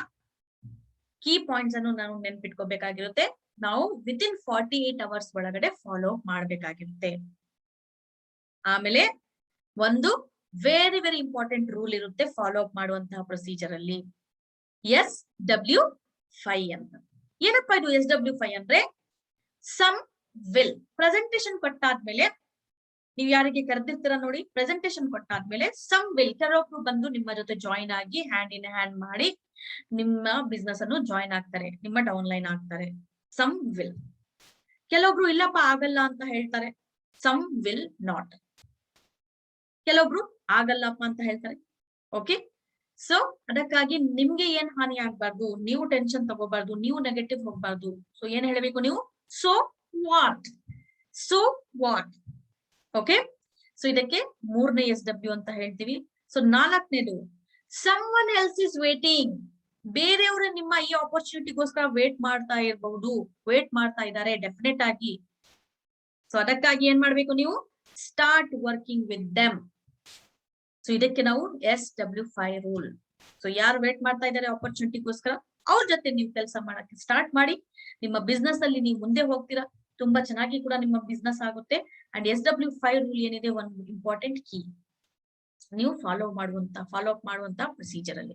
ಕೀ ಪಾಯಿಂಟ್ಸ್ ಅನ್ನು ನಾವು ನೆನ್ಪಿಟ್ಕೋಬೇಕಾಗಿರುತ್ತೆ. ನಾವು ವಿತಿನ್ 48 ಅವರ್ಸ್ ಒಳಗಡೆ ಫಾಲೋ ಅಪ್ ಮಾಡ್ಬೇಕಾಗಿರುತ್ತೆ. ಆಮೇಲೆ ಒಂದು ವೆರಿ ವೆರಿ ಇಂಪಾರ್ಟೆಂಟ್ ರೂಲ್ ಇರುತ್ತೆ ಫಾಲೋ ಅಪ್ ಮಾಡುವಂತಹ ಪ್ರೊಸೀಜರ್ ಅಲ್ಲಿ, SW5 ಅಂತ. ಏನಪ್ಪಾ ಇದು SW5 ಅಂದ್ರೆ? Some will. ಪ್ರೆಸೆಂಟೇಶನ್ ಕೊಟ್ಟಾದ್ಮೇಲೆ ನೀವ್ ಯಾರಿಗೆ ಕರೆದಿರ್ತೀರ ನೋಡಿ, ಪ್ರೆಸೆಂಟೇಶನ್ ಕೊಟ್ಟಾದ್ಮೇಲೆ ಸಮ್ ವಿಲ್, ಕೆಲವೊಬ್ರು ಬಂದು ನಿಮ್ಮ ಜೊತೆ ಜಾಯಿನ್ ಆಗಿ ಹ್ಯಾಂಡ್ ಇನ್ ಹ್ಯಾಂಡ್ ಮಾಡಿ ನಿಮ್ಮ ಬಿಸ್ನೆಸ್ ಅನ್ನು ಜಾಯಿನ್ ಆಗ್ತಾರೆ, ನಿಮ್ಮ ಡೌನ್ ಲೈನ್ ಆಗ್ತಾರೆ. Some will. ಕೆಲವೊಬ್ರು ಇಲ್ಲಪ್ಪ ಆಗಲ್ಲ ಅಂತ ಹೇಳ್ತಾರೆ, ಸಮ್ ವಿಲ್ ನಾಟ್. ಕೆಲವೊಬ್ರು ಆಗಲ್ಲಪ್ಪ ಅಂತ ಹೇಳ್ತಾರೆ. ಓಕೆ, ಸೊ ಅದಕ್ಕಾಗಿ ನಿಮ್ಗೆ ಏನ್ ಹಾನಿ ಆಗ್ಬಾರ್ದು, ನೀವು ಟೆನ್ಷನ್ ತಗೋಬಾರ್ದು, ನೀವು ನೆಗೆಟಿವ್ ಹೋಗ್ಬಾರ್ದು. ಸೊ ಏನ್ ಹೇಳ್ಬೇಕು ನೀವು? So what, so what. Okay, so ಇದಕ್ಕೆ 3ನೇ SW ಅಂತ ಹೇಳ್ತೀವಿ. ಸೊ 4ನೇದು someone else is waiting. ಬೇರೆಯವರು ನಿಮ್ಮ ಈ ಆಪರ್ಚುನಿಟಿಗೋಸ್ಕರ ವೇಟ್ ಮಾಡ್ತಾ ಇರಬಹುದು, ವೇಟ್ ಮಾಡ್ತಾ ಇದ್ದಾರೆ ಡೆಫಿನೆಟ್ ಆಗಿ. ಸೊ ಅದಕ್ಕಾಗಿ ಏನ್ ಮಾಡ್ಬೇಕು ನೀವು? Start working with them. So ಇದಕ್ಕೆ ನಾವು SW5 ರೂಲ್. ಸೊ ಯಾರು ವೇಟ್ ಮಾಡ್ತಾ ಇದ್ದಾರೆ ಆಪರ್ಚುನಿಟಿಗೋಸ್ಕರ, ಅವ್ರ ಜೊತೆ ನೀವು ಕೆಲಸ ಮಾಡಕ್ಕೆ ಸ್ಟಾರ್ಟ್ ಮಾಡಿ. ನಿಮ್ಮ ಬಿಸ್ನೆಸ್ ಅಲ್ಲಿ ನೀವು ಮುಂದೆ ಹೋಗ್ತೀರಾ, ತುಂಬಾ ಚೆನ್ನಾಗಿ ಕೂಡ ನಿಮ್ಮ ಬಿಸ್ನೆಸ್ ಆಗುತ್ತೆ. ಅಂಡ್ SW5 ರೂಲ್ ಏನಿದೆ, ಒಂದು ಇಂಪಾರ್ಟೆಂಟ್ ಕೀ ನೀವು ಫಾಲೋ ಅಪ್ ಮಾಡುವಂತ ಪ್ರೊಸೀಜರ್ ಅಲ್ಲಿ.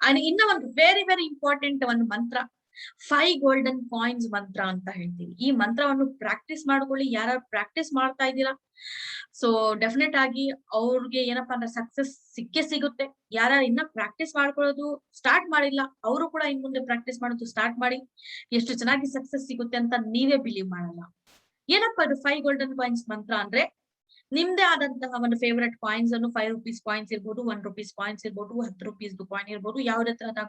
ಅಂಡ್ ಇನ್ನ ಒಂದು ವೆರಿ ವೆರಿ ಇಂಪಾರ್ಟೆಂಟ್ ಒಂದು ಮಂತ್ರ, 5 ಗೋಲ್ಡನ್ ಕಾಯಿನ್ಸ್ ಮಂತ್ರ ಅಂತ ಹೇಳ್ತೀವಿ. ಈ ಮಂತ್ರವನ್ನು ಪ್ರಾಕ್ಟೀಸ್ ಮಾಡ್ಕೊಳ್ಳಿ. ಯಾರು ಪ್ರಾಕ್ಟೀಸ್ ಮಾಡ್ತಾ ಇದ್ದೀರಾ, ಸೊ ಡೆಫಿನೆಟ್ ಆಗಿ ಅವ್ರಿಗೆ ಏನಪ್ಪಾ ಅಂದ್ರೆ ಸಕ್ಸಸ್ ಸಿಕ್ಕೇ ಸಿಗುತ್ತೆ. ಯಾರು ಇನ್ನ ಪ್ರಾಕ್ಟೀಸ್ ಮಾಡ್ಕೊಳ್ಳೋದು ಸ್ಟಾರ್ಟ್ ಮಾಡಿಲ್ಲ, ಅವರು ಕೂಡ ಇನ್ ಮುಂದೆ ಪ್ರಾಕ್ಟೀಸ್ ಮಾಡೋದು ಸ್ಟಾರ್ಟ್ ಮಾಡಿ. ಎಷ್ಟು ಚೆನ್ನಾಗಿ ಸಕ್ಸಸ್ ಸಿಗುತ್ತೆ ಅಂತ ನೀವೇ ಬಿಲೀವ್ ಮಾಡಲ್ಲ. ಏನಪ್ಪಾ ಅದು 5 ಗೋಲ್ಡನ್ ಕಾಯಿನ್ಸ್ ಮಂತ್ರ ಅಂದ್ರೆ? ನಿಮ್ದೇ ಆದಂತಹ ಒಂದು ಫೇವರೆಟ್ ಕಾಯಿನ್ಸ್ ಅನ್ನು, 5 ರೂಪೀಸ್ ಕಾಯಿನ್ಸ್ ಇರ್ಬೋದು, 1 ರೂಪೀಸ್ ಕಾಯಿನ್ಸ್ ಇರ್ಬೋದು, 10 ರೂಪೀಸ್ ಕಾಯಿನ್ ಇರ್ಬೋದು, ಯಾವುದೇ ತರಹದ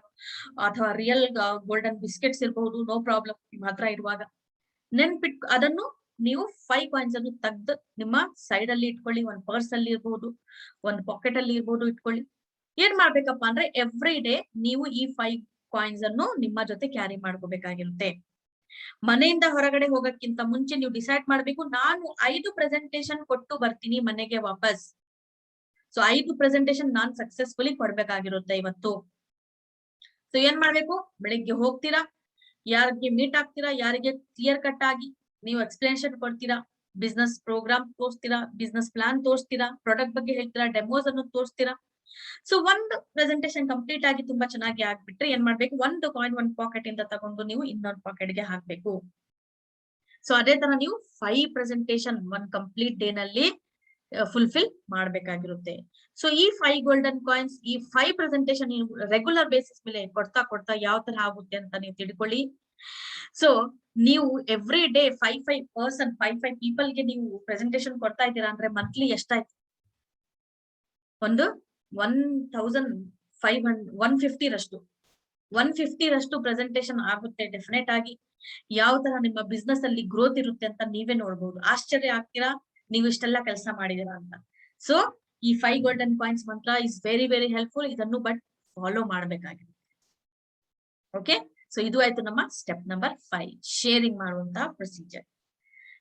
ಅಥವಾ ರಿಯಲ್ ಗೋಲ್ಡನ್ ಬಿಸ್ಕೆಟ್ಸ್ ಇರ್ಬೋದು, ನೋ ಪ್ರಾಬ್ಲಮ್. ನಿಮ್ ಹತ್ರ ಇರುವಾಗ ನೆನ್ಪಿಟ್ ಅದನ್ನು ನೀವು 5 ಕಾಯಿನ್ಸ್ ಅನ್ನು ತೆಗ್ದು ನಿಮ್ಮ ಸೈಡ್ ಅಲ್ಲಿ ಇಟ್ಕೊಳ್ಳಿ. ಒಂದ್ ಪರ್ಸ್ ಅಲ್ಲಿ ಇರ್ಬೋದು, ಒಂದ್ ಪಾಕೆಟ್ ಅಲ್ಲಿ ಇರ್ಬೋದು, ಇಟ್ಕೊಳ್ಳಿ. ಏನ್ ಮಾಡ್ಬೇಕಪ್ಪ ಅಂದ್ರೆ ಎವ್ರಿ ಡೇ ನೀವು ಈ 5 ಕಾಯಿನ್ಸ್ ಅನ್ನು ನಿಮ್ಮ ಜೊತೆ ಕ್ಯಾರಿ ಮಾಡ್ಕೋಬೇಕಾಗಿರುತ್ತೆ. ಮನೆಯಿಂದ ಹೊರಗಡೆ ಹೋಗಕ್ಕಿಂತ ಮುಂಚೆ ನೀವು ಡಿಸೈಡ್ ಮಾಡ್ಬೇಕು, ನಾನು 5 ಪ್ರೆಸೆಂಟೇಶನ್ ಕೊಟ್ಟು ಬರ್ತೀನಿ ಮನೆಗೆ ವಾಪಸ್. ಸೊ 5 ಪ್ರೆಸೆಂಟೇಶನ್ ನಾನ್ ಸಕ್ಸಸ್ಫುಲಿ ಕೊಡ್ಬೇಕಾಗಿರುತ್ತೆ ಇವತ್ತು. ಸೊ ಏನ್ ಮಾಡ್ಬೇಕು? ಬೆಳಿಗ್ಗೆ ಹೋಗ್ತೀರಾ, ಯಾರಿಗೆ ಮೀಟ್ ಆಗ್ತೀರಾ, ಯಾರಿಗೆ ಕ್ಲಿಯರ್ ಕಟ್ ಆಗಿ ನೀವು ಎಕ್ಸ್ಪ್ಲನೇಷನ್ ಕೊಡ್ತೀರಾ, ಬಿಸ್ನೆಸ್ ಪ್ರೋಗ್ರಾಮ್ ತೋರಿಸ್ತೀರಾ, ಬಿಸ್ನೆಸ್ ಪ್ಲಾನ್ ತೋರಿಸ್ತೀರಾ, ಪ್ರಾಡಕ್ಟ್ ಬಗ್ಗೆ ಹೇಳ್ತೀರಾ, ಡೆಮೋಸ್ ಅನ್ನು ತೋರಿಸ್ತೀರಾ. ಸೊ ಒಂದು ಪ್ರೆಸೆಂಟೇಶನ್ ಕಂಪ್ಲೀಟ್ ಆಗಿ ತುಂಬಾ ಚೆನ್ನಾಗಿ ಆಗ್ಬಿಟ್ರೆ ಏನ್ ಮಾಡ್ಬೇಕು? ಒಂದು ಕಾಯಿನ್ ಒಂದ್ ಪಾಕೆಟ್ ಇಂದ ತಗೊಂಡು ನೀವು ಇನ್ನೊಂದು ಪಾಕೆಟ್ ಗೆ ಹಾಕ್ಬೇಕು. ಸೊ ಅದೇ ತರ ನೀವು 5 ಪ್ರೆಸೆಂಟೇಶನ್ ಒಂದ್ ಕಂಪ್ಲೀಟ್ ಡೇ ನಲ್ಲಿ ಫುಲ್ಫಿಲ್ ಮಾಡ್ಬೇಕಾಗಿರುತ್ತೆ. ಸೊ ಈ 5 ಗೋಲ್ಡನ್ ಕಾಯಿನ್ಸ್, ಈ 5 ಪ್ರೆಸೆಂಟೇಶನ್ ನೀವು ರೆಗ್ಯುಲರ್ ಬೇಸಿಸ್ ಮೇಲೆ ಕೊಡ್ತಾ ಕೊಡ್ತಾ ಯಾವ ತರ ಆಗುತ್ತೆ ಅಂತ ನೀವು ತಿಳ್ಕೊಳ್ಳಿ. ಸೊ ನೀವು ಎವ್ರಿ ಡೇ 5 ಪೀಪಲ್ ಗೆ ನೀವು ಪ್ರೆಸೆಂಟೇಶನ್ ಕೊಡ್ತಾ ಇದ್ದೀರಾ ಅಂದ್ರೆ ಮಂತ್ಲಿ ಎಷ್ಟಾಯ್ತು? ಒಂದು 150 ರಷ್ಟು ಪ್ರೆಸೆಂಟೇಶನ್ ಆಗುತ್ತೆ ಡೆಫಿನೆಟ್ ಆಗಿ. ಯಾವ ತರ ನಿಮ್ಮ ಬಿಸ್ನೆಸ್ ಅಲ್ಲಿ ಗ್ರೋತ್ ಇರುತ್ತೆ ಅಂತ ನೀವೇ ನೋಡ್ಬೋದು. ಆಶ್ಚರ್ಯ ಆಗ್ತೀರಾ ನೀವು ಇಷ್ಟೆಲ್ಲ ಕೆಲಸ ಮಾಡಿದೀರಾ ಅಂತ. ಸೊ ಈ 5 ಗೋಲ್ಡನ್ ಕಾಯಿನ್ಸ್ ಮಂತ್ರ ಇಸ್ ವೆರಿ ವೆರಿ ಹೆಲ್ಪ್ಫುಲ್. ಇದನ್ನು ಬಟ್ ಫಾಲೋ ಮಾಡ್ಬೇಕಾಗಿದೆ. ಓಕೆ, ಸೊ ಇದು ಆಯ್ತು ನಮ್ಮ ಸ್ಟೆಪ್ ನಂಬರ್ 5, ಶೇರಿಂಗ್ ಮಾಡುವಂತಹ ಪ್ರೊಸೀಜರ್.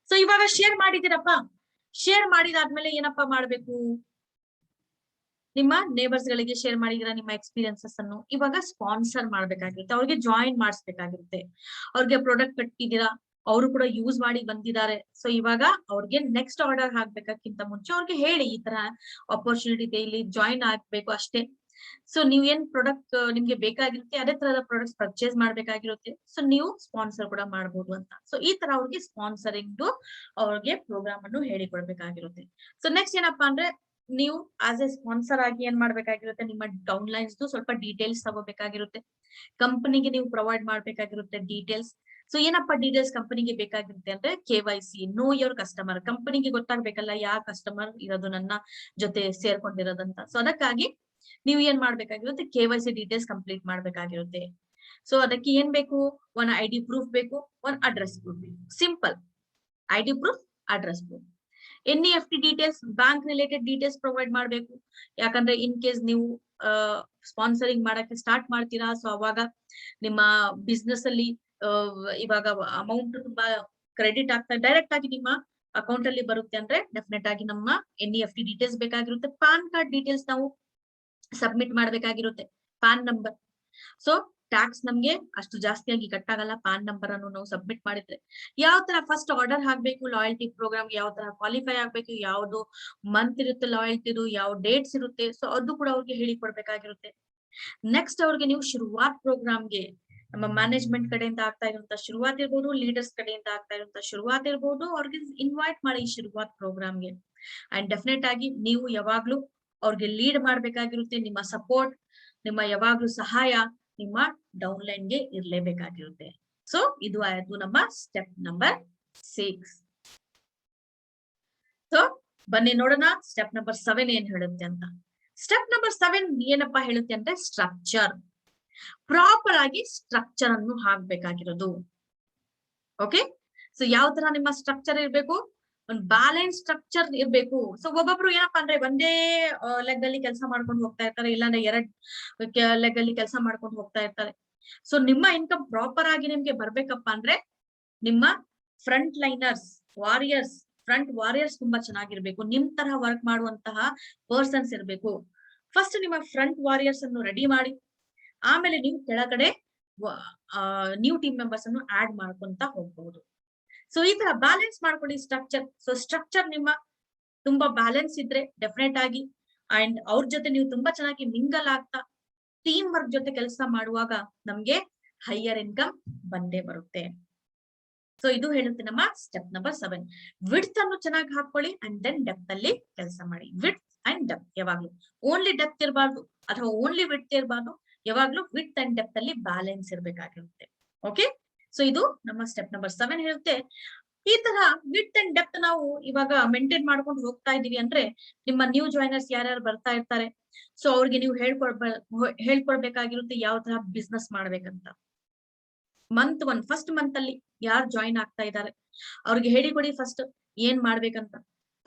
ಸೊ ಇವಾಗ ಶೇರ್ ಮಾಡಿದಿರಪ್ಪ, ಶೇರ್ ಮಾಡಿದಾದ್ಮೇಲೆ ಏನಪ್ಪಾ ಮಾಡ್ಬೇಕು? ನಿಮ್ಮ ನೇಬರ್ಸ್ ಗಳಿಗೆ ಶೇರ್ ಮಾಡಿದಿರಾ ನಿಮ್ಮ ಎಕ್ಸ್ಪೀರಿಯನ್ಸಸ್ ಅನ್ನು, ಇವಾಗ ಸ್ಪಾನ್ಸರ್ ಮಾಡ್ಬೇಕಾಗಿರುತ್ತೆ, ಅವ್ರಿಗೆ ಜಾಯಿನ್ ಮಾಡಿಸ್ಬೇಕಾಗಿರುತ್ತೆ. ಅವ್ರಿಗೆ ಪ್ರಾಡಕ್ಟ್ ಕಟ್ಟಿದೀರಾ, ಅವರು ಕೂಡ ಯೂಸ್ ಮಾಡಿ ಬಂದಿದ್ದಾರೆ. ಸೊ ಇವಾಗ ಅವ್ರಿಗೆ ನೆಕ್ಸ್ಟ್ ಆರ್ಡರ್ ಹಾಕ್ಬೇಕಕ್ಕಿಂತ ಮುಂಚೆ ಅವ್ರಿಗೆ ಹೇಳಿ, ಈ ತರ ಆಪರ್ಚುನಿಟಿ ಇದೆ, ಇಲ್ಲಿ ಜಾಯಿನ್ ಆಗ್ಬೇಕು ಅಷ್ಟೇ. ಸೊ ನೀವ್ ಏನ್ ಪ್ರಾಡಕ್ಟ್ ನಿಮ್ಗೆ ಬೇಕಾಗಿರುತ್ತೆ ಅದೇ ತರದ ಪ್ರಾಡಕ್ಟ್ಸ್ ಪರ್ಚೇಸ್ ಮಾಡ್ಬೇಕಾಗಿರುತ್ತೆ. ಸೊ ನೀವು ಸ್ಪಾನ್ಸರ್ ಕೂಡ ಮಾಡ್ಬೋದು ಅಂತ. ಸೊ ಈ ತರ ಅವ್ರಿಗೆ ಸ್ಪಾನ್ಸರಿಂಗ್ ಅವ್ರಿಗೆ ಪ್ರೋಗ್ರಾಮ್ ಅನ್ನು ಹೇಳಿಕೊಡ್ಬೇಕಾಗಿರುತ್ತೆ. ಸೊ ನೆಕ್ಸ್ಟ್ ಏನಪ್ಪಾ ಅಂದ್ರೆ ನೀವು ಆಸ್ ಎ ಸ್ಪಾನ್ಸರ್ ಆಗಿ ಏನ್ ಮಾಡ್ಬೇಕಾಗಿರುತ್ತೆ, ನಿಮ್ಮ ಡೌನ್ಲೈನ್ಸ್ ಸ್ವಲ್ಪ ಡೀಟೇಲ್ಸ್ ತಗೋಬೇಕಾಗಿರುತ್ತೆ. ಕಂಪನಿಗೆ ನೀವು ಪ್ರೊವೈಡ್ ಮಾಡ್ಬೇಕಾಗಿರುತ್ತೆ ಡೀಟೇಲ್ಸ್. ಸೊ ಏನಪ್ಪಾ ಡೀಟೇಲ್ಸ್ ಕಂಪನಿಗೆ ಬೇಕಾಗಿರುತ್ತೆ ಅಂದ್ರೆ KYC, ನೋ ಯೋರ್ ಕಸ್ಟಮರ್. ಕಂಪನಿಗೆ ಗೊತ್ತಾಗ್ಬೇಕಲ್ಲ ಯಾವ ಕಸ್ಟಮರ್ ಇರೋದು ನನ್ನ ಜೊತೆ ಸೇರ್ಕೊಂಡಿರೋದಂತ. ಸೊ ಅದಕ್ಕಾಗಿ ನೀವು ಏನ್ ಮಾಡ್ಬೇಕಾಗಿರುತ್ತೆ, KYC ಡೀಟೇಲ್ಸ್ ಕಂಪ್ಲೀಟ್ ಮಾಡ್ಬೇಕಾಗಿರುತ್ತೆ. ಸೊ ಅದಕ್ಕೆ ಏನ್ ಬೇಕು, ಒನ್ ID ಪ್ರೂಫ್ ಬೇಕು, ಒನ್ ಅಡ್ರೆಸ್ ಪ್ರೂಫ್ ಬೇಕು. Simple, ID proof, address proof. NEFT details, bank related details provide ಮಾಡ್ಬೇಕು. ಯಾಕಂದ್ರೆ ಇನ್ ಕೇಸ್ ನೀವು ಸ್ಪಾನ್ಸರಿಂಗ್ ಮಾಡಕ್ಕೆ ಸ್ಟಾರ್ಟ್ ಮಾಡ್ತೀರಾ, ಸೊ ಅವಾಗ ನಿಮ್ಮ ಬಿಸ್ನೆಸ್ ಅಲ್ಲಿ ಇವಾಗ ಅಮೌಂಟ್ ತುಂಬಾ ಕ್ರೆಡಿಟ್ ಆಗ್ತಾ ಡೈರೆಕ್ಟ್ ಆಗಿ ನಿಮ್ಮ ಅಕೌಂಟ್ ಅಲ್ಲಿ ಬರುತ್ತೆ ಅಂದ್ರೆ ಡೆಫಿನೆಟ್ ಆಗಿ ನಮ್ಮ NEFT ಡೀಟೇಲ್ಸ್ ಬೇಕಾಗಿರುತ್ತೆ. ಪಾನ್ ಕಾರ್ಡ್ ಡೀಟೇಲ್ಸ್ ನಾವು ಸಬ್ಮಿಟ್ ಮಾಡ್ಬೇಕಾಗಿರುತ್ತೆ, ಪಾನ್ ನಂಬರ್. ಸೊ ಟ್ಯಾಕ್ಸ್ ನಮ್ಗೆ ಅಷ್ಟು ಜಾಸ್ತಿಯಾಗಿ ಕಟ್ಟಾಗಲ್ಲ ಪಾನ್ ನಂಬರ್ ಅನ್ನು ನಾವು ಸಬ್ಮಿಟ್ ಮಾಡಿದ್ರೆ. ಯಾವ ತರ ಫಸ್ಟ್ ಆರ್ಡರ್ ಹಾಕ್ಬೇಕು, ಲಾಯಲ್ಟಿ ಪ್ರೋಗ್ರಾಮ್ ಯಾವ ತರ ಕ್ವಾಲಿಫೈ ಆಗ್ಬೇಕು, ಯಾವ್ದು ಮಂತ್ ಇರುತ್ತೆ ಲಾಯಲ್ಟಿದು, ಯಾವ ಡೇಟ್ಸ್ ಇರುತ್ತೆ, ಸೊ ಅದು ಕೂಡ ಅವ್ರಿಗೆ ಹೇಳಿ ಕೊಡ್ಬೇಕಾಗಿರುತ್ತೆ. ನೆಕ್ಸ್ಟ್ ಅವ್ರಿಗೆ ನೀವು ಶುರುವಾತ್ ಪ್ರೋಗ್ರಾಮ್ಗೆ ನಮ್ಮ ಮ್ಯಾನೇಜ್ಮೆಂಟ್ ಕಡೆಯಿಂದ ಆಗ್ತಾ ಇರುವಂತ ಶುರುವಾತ್ ಇರ್ಬೋದು, ಲೀಡರ್ಸ್ ಕಡೆಯಿಂದ ಆಗ್ತಾ ಇರುವಂತ ಶುರುವಾತ್ ಇರ್ಬೋದು, ಅವ್ರಿಗೆ ಇನ್ವೈಟ್ ಮಾಡಿ ಈ ಶುರುವಾತ್ ಪ್ರೋಗ್ರಾಮ್ಗೆ. ಅಂಡ್ ಡೆಫಿನೆಟ್ ಆಗಿ ನೀವು ಯಾವಾಗ್ಲೂ ಅವ್ರಿಗೆ ಲೀಡ್ ಮಾಡ್ಬೇಕಾಗಿರುತ್ತೆ. ನಿಮ್ಮ ಸಪೋರ್ಟ್, ನಿಮ್ಮ ಯಾವಾಗ್ಲೂ ಸಹಾಯ ನಿಮ್ಮ ಡೌನ್ಲೈನ್ಗೆ ಇರ್ಲೇಬೇಕಾಗಿರುತ್ತೆ. ಸೊ ಇದು ಆಯ್ತು ನಮ್ಮ ಸ್ಟೆಪ್ ನಂಬರ್ 6. ಸೊ ಬನ್ನಿ ನೋಡೋಣ ಸ್ಟೆಪ್ ನಂಬರ್ 7 ಏನ್ ಹೇಳುತ್ತೆ ಅಂತ. ಸ್ಟೆಪ್ ನಂಬರ್ 7 ಏನಪ್ಪಾ ಹೇಳುತ್ತೆ ಅಂದ್ರೆ ಸ್ಟ್ರಕ್ಚರ್. ಪ್ರಾಪರ್ ಆಗಿ ಸ್ಟ್ರಕ್ಚರ್ ಅನ್ನು ಹಾಕ್ಬೇಕಾಗಿರೋದು. ಓಕೆ, ಸೊ ಯಾವ ತರ ನಿಮ್ಮ ಸ್ಟ್ರಕ್ಚರ್ ಇರ್ಬೇಕು, ಒಂದು ಬ್ಯಾಲೆನ್ಸ್ ಸ್ಟ್ರಕ್ಚರ್ ಇರ್ಬೇಕು. ಸೊ ಒಬ್ಬೊಬ್ರು ಏನಪ್ಪಾ ಅಂದ್ರೆ ಒಂದೇ ಲೆಗ್ ಅಲ್ಲಿ ಕೆಲಸ ಮಾಡ್ಕೊಂಡು ಹೋಗ್ತಾ ಇರ್ತಾರೆ, ಇಲ್ಲಾಂದ್ರೆ 2 ಲೆಗ್ ಅಲ್ಲಿ ಕೆಲಸ ಮಾಡ್ಕೊಂಡು ಹೋಗ್ತಾ ಇರ್ತಾರೆ. ಸೊ ನಿಮ್ಮ ಇನ್ಕಮ್ ಪ್ರಾಪರ್ ಆಗಿ ನಿಮ್ಗೆ ಬರ್ಬೇಕಪ್ಪ ಅಂದ್ರೆ ನಿಮ್ಮ ಫ್ರಂಟ್ ಲೈನರ್ಸ್, ಫ್ರಂಟ್ ವಾರಿಯರ್ಸ್ ತುಂಬಾ ಚೆನ್ನಾಗಿರ್ಬೇಕು. ನಿಮ್ ತರ ವರ್ಕ್ ಮಾಡುವಂತಹ ಪರ್ಸನ್ಸ್ ಇರ್ಬೇಕು. ಫಸ್ಟ್ ನಿಮ್ಮ ಫ್ರಂಟ್ ವಾರಿಯರ್ಸ್ ಅನ್ನು ರೆಡಿ ಮಾಡಿ, ಆಮೇಲೆ ನೀವು ಕೆಳಗಡೆ ನ್ಯೂ ಟೀಮ್ ಮೆಂಬರ್ಸ್ ಅನ್ನು ಆಡ್ ಮಾಡ್ಕೊಂತ ಹೋಗ್ಬಹುದು. ಸೊ ಈ ತರ ಬ್ಯಾಲೆನ್ಸ್ ಮಾಡ್ಕೊಳ್ಳಿ ಸ್ಟ್ರಕ್ಚರ್. ಸೊ ಸ್ಟ್ರಕ್ಚರ್ ನಿಮ್ಮ ತುಂಬಾ ಬ್ಯಾಲೆನ್ಸ್ ಇದ್ರೆ ಡೆಫಿನೆಟ್ ಆಗಿ ಅಂಡ್ ಅವ್ರ ಜೊತೆ ನೀವು ತುಂಬಾ ಚೆನ್ನಾಗಿ ಮಿಂಗಲ್ ಆಗ್ತಾ ಟೀಮ್ ವರ್ಕ್ ಜೊತೆ ಕೆಲಸ ಮಾಡುವಾಗ ನಮ್ಗೆ ಹೈಯರ್ ಇನ್ಕಮ್ ಬಂದೇ ಬರುತ್ತೆ. ಸೊ ಇದು ಹೇಳುತ್ತೆ ನಮ್ಮ ಸ್ಟೆಪ್ ನಂಬರ್ 7. ವಿಡ್ತ್ ಅನ್ನು ಚೆನ್ನಾಗಿ ಹಾಕೊಳ್ಳಿ ಅಂಡ್ ದೆನ್ ಡೆಪ್ತ್ ಅಲ್ಲಿ ಕೆಲಸ ಮಾಡಿ. ವಿಡ್ತ್ ಅಂಡ್ ಡೆಪ್ತ್ ಯಾವಾಗ್ಲೂ ಓನ್ಲಿ ಡೆಪ್ತ್ ಇರಬಾರ್ದು ಅಥವಾ ಓನ್ಲಿ ವಿಡ್ತ್ ಇರಬಾರ್ದು, ಯಾವಾಗ್ಲೂ ವಿಡ್ತ್ ಅಂಡ್ ಡೆಪ್ತ್ ಅಲ್ಲಿ ಬ್ಯಾಲೆನ್ಸ್ ಇರ್ಬೇಕಾಗಿರುತ್ತೆ. ಓಕೆ, ಸೊ ಇದು ನಮ್ಮ ಸ್ಟೆಪ್ ನಂಬರ್ 7 ಹೇಳುತ್ತೆ. ಈ ತರ ವಿಡ್ತ್ ಅಂಡ್ ಡೆಪ್ತ್ ನಾವು ಇವಾಗ ಮೇಂಟೈನ್ ಮಾಡ್ಕೊಂಡು ಹೋಗ್ತಾ ಇದೀವಿ ಅಂದ್ರೆ ನಿಮ್ಮ ನ್ಯೂ ಜಾಯ್ನರ್ಸ್ ಯಾರ್ಯಾರು ಬರ್ತಾ ಇರ್ತಾರೆ, ಸೊ ಅವ್ರಿಗೆ ನೀವು ಹೇಳ್ಕೊಡ್ಬೇಕಾಗಿರುತ್ತೆ ಯಾವ ತರ ಬಿಸ್ನೆಸ್ ಮಾಡ್ಬೇಕಂತ. ಮಂತ್ 1 ಫಸ್ಟ್ ಮಂತ್ ಅಲ್ಲಿ ಯಾರು ಜಾಯಿನ್ ಆಗ್ತಾ ಇದ್ದಾರೆ ಅವ್ರಿಗೆ ಹೇಳಿಕೊಡಿ ಫಸ್ಟ್ ಏನ್ ಮಾಡ್ಬೇಕಂತ.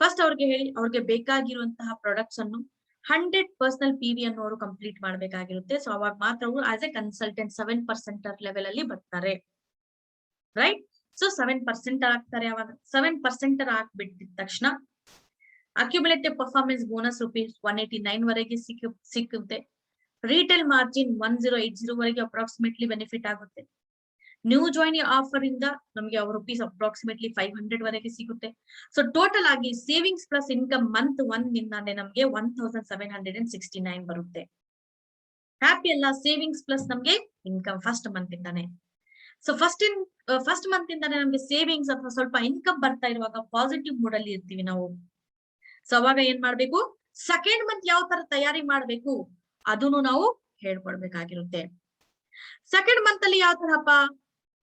ಫಸ್ಟ್ ಅವ್ರಿಗೆ ಹೇಳಿ ಅವ್ರಿಗೆ ಬೇಕಾಗಿರುವಂತಹ ಪ್ರಾಡಕ್ಟ್ಸ್ ಅನ್ನು 100% PV ಅನ್ನು ಅವರು ಕಂಪ್ಲೀಟ್ ಮಾಡ್ಬೇಕಾಗಿರುತ್ತೆ. ಸೊ ಅವಾಗ ಮಾತ್ರ ಅವರು ಆಸ್ ಎ ಕನ್ಸಲ್ಟೆಂಟ್ 7% ಲೆವೆಲ್ ಅಲ್ಲಿ ಬರ್ತಾರೆ, ರೈಟ್. ಸೊ 7% ಆಗ್ತಾರೆ. ಅವಾಗ 7% ಆಗ್ಬಿಟ್ಟಿದ ತಕ್ಷಣ ಅಕ್ಯುಮುಲೇಟಿವ್ ಪರ್ಫಾರ್ಮೆನ್ಸ್ ಬೋನಸ್ ₹189 ವರೆಗೆ ಸಿಕ್ಕುತ್ತೆ. ರಿಟೇಲ್ ಮಾರ್ಜಿನ್ 1080 ವರೆಗೆ ಅಪ್ರಾಕ್ಸಿಮೇಟ್ಲಿ ಬೆನಿಫಿಟ್ ಆಗುತ್ತೆ. ನ್ಯೂ ಜಾಯಿನ್ ಆಫರ್ ಇಂದ ನಮಗೆ ₹500 ವರೆಗೆ ಸಿಗುತ್ತೆ. ಸೊ ಟೋಟಲ್ ಆಗಿ ಸೇವಿಂಗ್ಸ್ ಪ್ಲಸ್ ಇನ್ಕಮ್ ಮಂತ್ 1 ನಿಂದಾನೆ ನಮಗೆ 1769 ಬರುತ್ತೆ. ಹ್ಯಾಪಿ ಅಲ್ಲ? ಸೇವಿಂಗ್ಸ್ ಪ್ಲಸ್ ನಮ್ಗೆ ಇನ್ಕಮ್ ಫಸ್ಟ್ ಮಂತ್ ಇಂದಾನೆ. ಸೊ ಫಸ್ಟ್ ಮಂತ್ ಇಂದಾನೆ ನಮ್ಗೆ ಸೇವಿಂಗ್ಸ್ ಅಥವಾ ಸ್ವಲ್ಪ ಇನ್ಕಮ್ ಬರ್ತಾ ಇರುವಾಗ ಪಾಸಿಟಿವ್ ಮೂಡ್ ಅಲ್ಲಿ ಇರ್ತೀವಿ ನಾವು. ಸೊ ಅವಾಗ ಏನ್ ಮಾಡ್ಬೇಕು, ಸೆಕೆಂಡ್ ಮಂತ್ ಯಾವ ತರ ತಯಾರಿ ಮಾಡ್ಬೇಕು ಅದನ್ನು ನಾವು ಹೇಳ್ಕೊಡ್ಬೇಕಾಗಿರುತ್ತೆ. ಸೆಕೆಂಡ್ ಮಂತ್ ಅಲ್ಲಿ ಯಾವ ತರಪ್ಪ,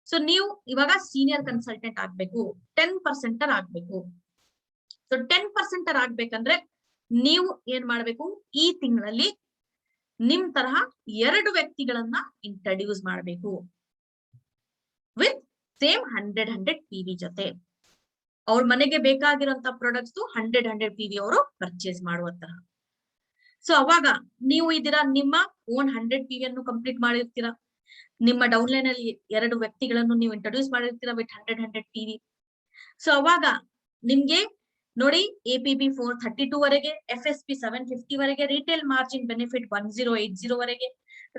ಸೊ ನೀವು ಇವಾಗ ಸೀನಿಯರ್ ಕನ್ಸಲ್ಟೆಂಟ್ ಆಗ್ಬೇಕು, 10% ಆಗ್ಬೇಕು. ಸೊ 10% ಆಗ್ಬೇಕಂದ್ರೆ ನೀವು ಏನ್ ಮಾಡ್ಬೇಕು, ಈ ತಿಂಗಳಲ್ಲಿ ನಿಮ್ ತರಹ 2 ವ್ಯಕ್ತಿಗಳನ್ನ ಇಂಟ್ರಡ್ಯೂಸ್ ಮಾಡ್ಬೇಕು ವಿತ್ ಸೇಮ್ 100 PV ಜೊತೆ. ಅವ್ರ ಮನೆಗೆ ಬೇಕಾಗಿರುವಂತ ಪ್ರಾಡಕ್ಟ್ಸ್ 100 PV ಅವರು ಪರ್ಚೇಸ್ ಮಾಡುವಂತಹ. ಸೊ ಅವಾಗ ನೀವು ಇದೀರಾ, ನಿಮ್ಮ ಓನ್ 100 PV ಅನ್ನು ಕಂಪ್ಲೀಟ್ ಮಾಡಿರ್ತೀರಾ. ನಿಮ್ಮ ಡೌನ್ಲೈನ್ ಅಲ್ಲಿ 2 ವ್ಯಕ್ತಿಗಳನ್ನು ನೀವು ಇಂಟ್ರೊಡ್ಯೂಸ್ ಮಾಡಿರ್ತೀರಾ ವಿತ್ 100 PV. ಸೊ ಅವಾಗ ನಿಮ್ಗೆ ನೋಡಿ APB 432 ವರೆಗೆ, FSP 750 ವರೆಗೆ, ರಿಟೇಲ್ ಮಾರ್ಜಿನ್ ಬೆನಿಫಿಟ್ 1080 ವರೆಗೆ,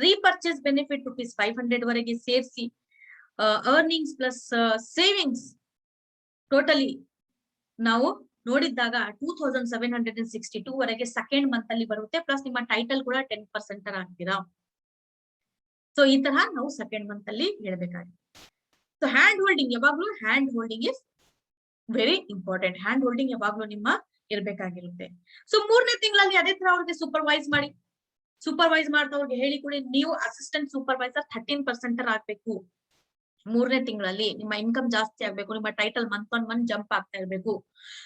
ರೀಪರ್ಚೇಸ್ ಬೆನಿಫಿಟ್ ₹500 ವರೆಗೆ ಸೇರಿಸಿ ಅರ್ನಿಂಗ್ಸ್ ಪ್ಲಸ್ ಸೇವಿಂಗ್ಸ್ ಟೋಟಲಿ ನಾವು ನೋಡಿದಾಗ 2762 ವರೆಗೆ ಸೆಕೆಂಡ್ ಮಂತ್ ಅಲ್ಲಿ ಬರುತ್ತೆ. ಪ್ಲಸ್ ನಿಮ್ಮ ಟೈಟಲ್ ಕೂಡ 10% ಆಗ್ತೀರಾ. ಸೊ ಈ ತರ ನಾವು ಸೆಕೆಂಡ್ ಮಂತ್ ಅಲ್ಲಿ ಹೇಳ್ಬೇಕಾಗುತ್ತೆ. ಸೊ ಹ್ಯಾಂಡ್ ಹೋಲ್ಡಿಂಗ್, ಯಾವಾಗ್ಲೂ hand holding is very important. Hand holding ಯಾವಾಗ್ಲೂ ನಿಮ್ಮ ಇರ್ಬೇಕಾಗಿರುತ್ತೆ. ಸೊ 3ನೇ ತಿಂಗಳಲ್ಲಿ ಅದೇ ತರ ಅವ್ರಿಗೆ ಸೂಪರ್ವೈಸ್ ಮಾಡಿ, ಸೂಪರ್ವೈಸ್ ಮಾಡ್ತಾ ಅವ್ರಿಗೆ ಹೇಳಿ ಕೊಡಿ. ನೀವು ಅಸಿಸ್ಟೆಂಟ್ ಸೂಪರ್ವೈಸರ್ 13% ಆಗ್ಬೇಕು. 3ನೇ ತಿಂಗಳಲ್ಲಿ ನಿಮ್ಮ ಇನ್ಕಮ್ ಜಾಸ್ತಿ ಆಗ್ಬೇಕು, ನಿಮ್ಮ title month on month jump ಆಗ್ತಾ ಇರ್ಬೇಕು.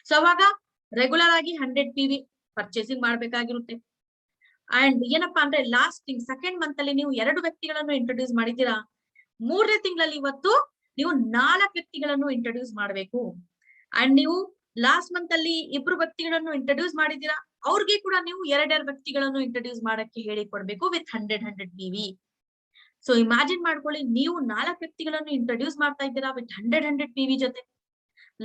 ಸೊ ಅವಾಗ ರೆಗ್ಯುಲರ್ ಆಗಿ 100 PV ಪರ್ಚೇಸಿಂಗ್ ಮಾಡ್ಬೇಕಾಗಿರುತ್ತೆ. ಅಂಡ್ ಏನಪ್ಪಾ ಅಂದ್ರೆ ಲಾಸ್ಟ್ ತಿಂಗ್ ಸೆಕೆಂಡ್ ಮಂತ್ ಅಲ್ಲಿ ನೀವು 2 ವ್ಯಕ್ತಿಗಳನ್ನು ಇಂಟ್ರೊಡ್ಯೂಸ್ ಮಾಡಿದ್ದೀರಾ, 3ನೇ ತಿಂಗಳಲ್ಲಿ ಇವತ್ತು ನೀವು 4 ವ್ಯಕ್ತಿಗಳನ್ನು ಇಂಟ್ರೊಡ್ಯೂಸ್ ಮಾಡಬೇಕು. ಅಂಡ್ ನೀವು ಲಾಸ್ಟ್ ಮಂತ್ ಅಲ್ಲಿ 2 ವ್ಯಕ್ತಿಗಳನ್ನು ಇಂಟ್ರೊಡ್ಯೂಸ್ ಮಾಡಿದ್ದೀರಾ, ಅವ್ರಿಗೆ ಕೂಡ ನೀವು 2 ವ್ಯಕ್ತಿಗಳನ್ನು ಇಂಟ್ರೊಡ್ಯೂಸ್ ಮಾಡಕ್ಕೆ ಹೇಳಿ ಕೊಡ್ಬೇಕು ವಿತ್ 100 PV. ಸೊ ಇಮ್ಯಾಜಿನ್ ಮಾಡ್ಕೊಳ್ಳಿ, ನೀವು 4 ವ್ಯಕ್ತಿಗಳನ್ನು ಇಂಟ್ರೊಡ್ಯೂಸ್ ಮಾಡ್ತಾ ಇದ್ದೀರಾ ವಿತ್ 100 PV ಜೊತೆ.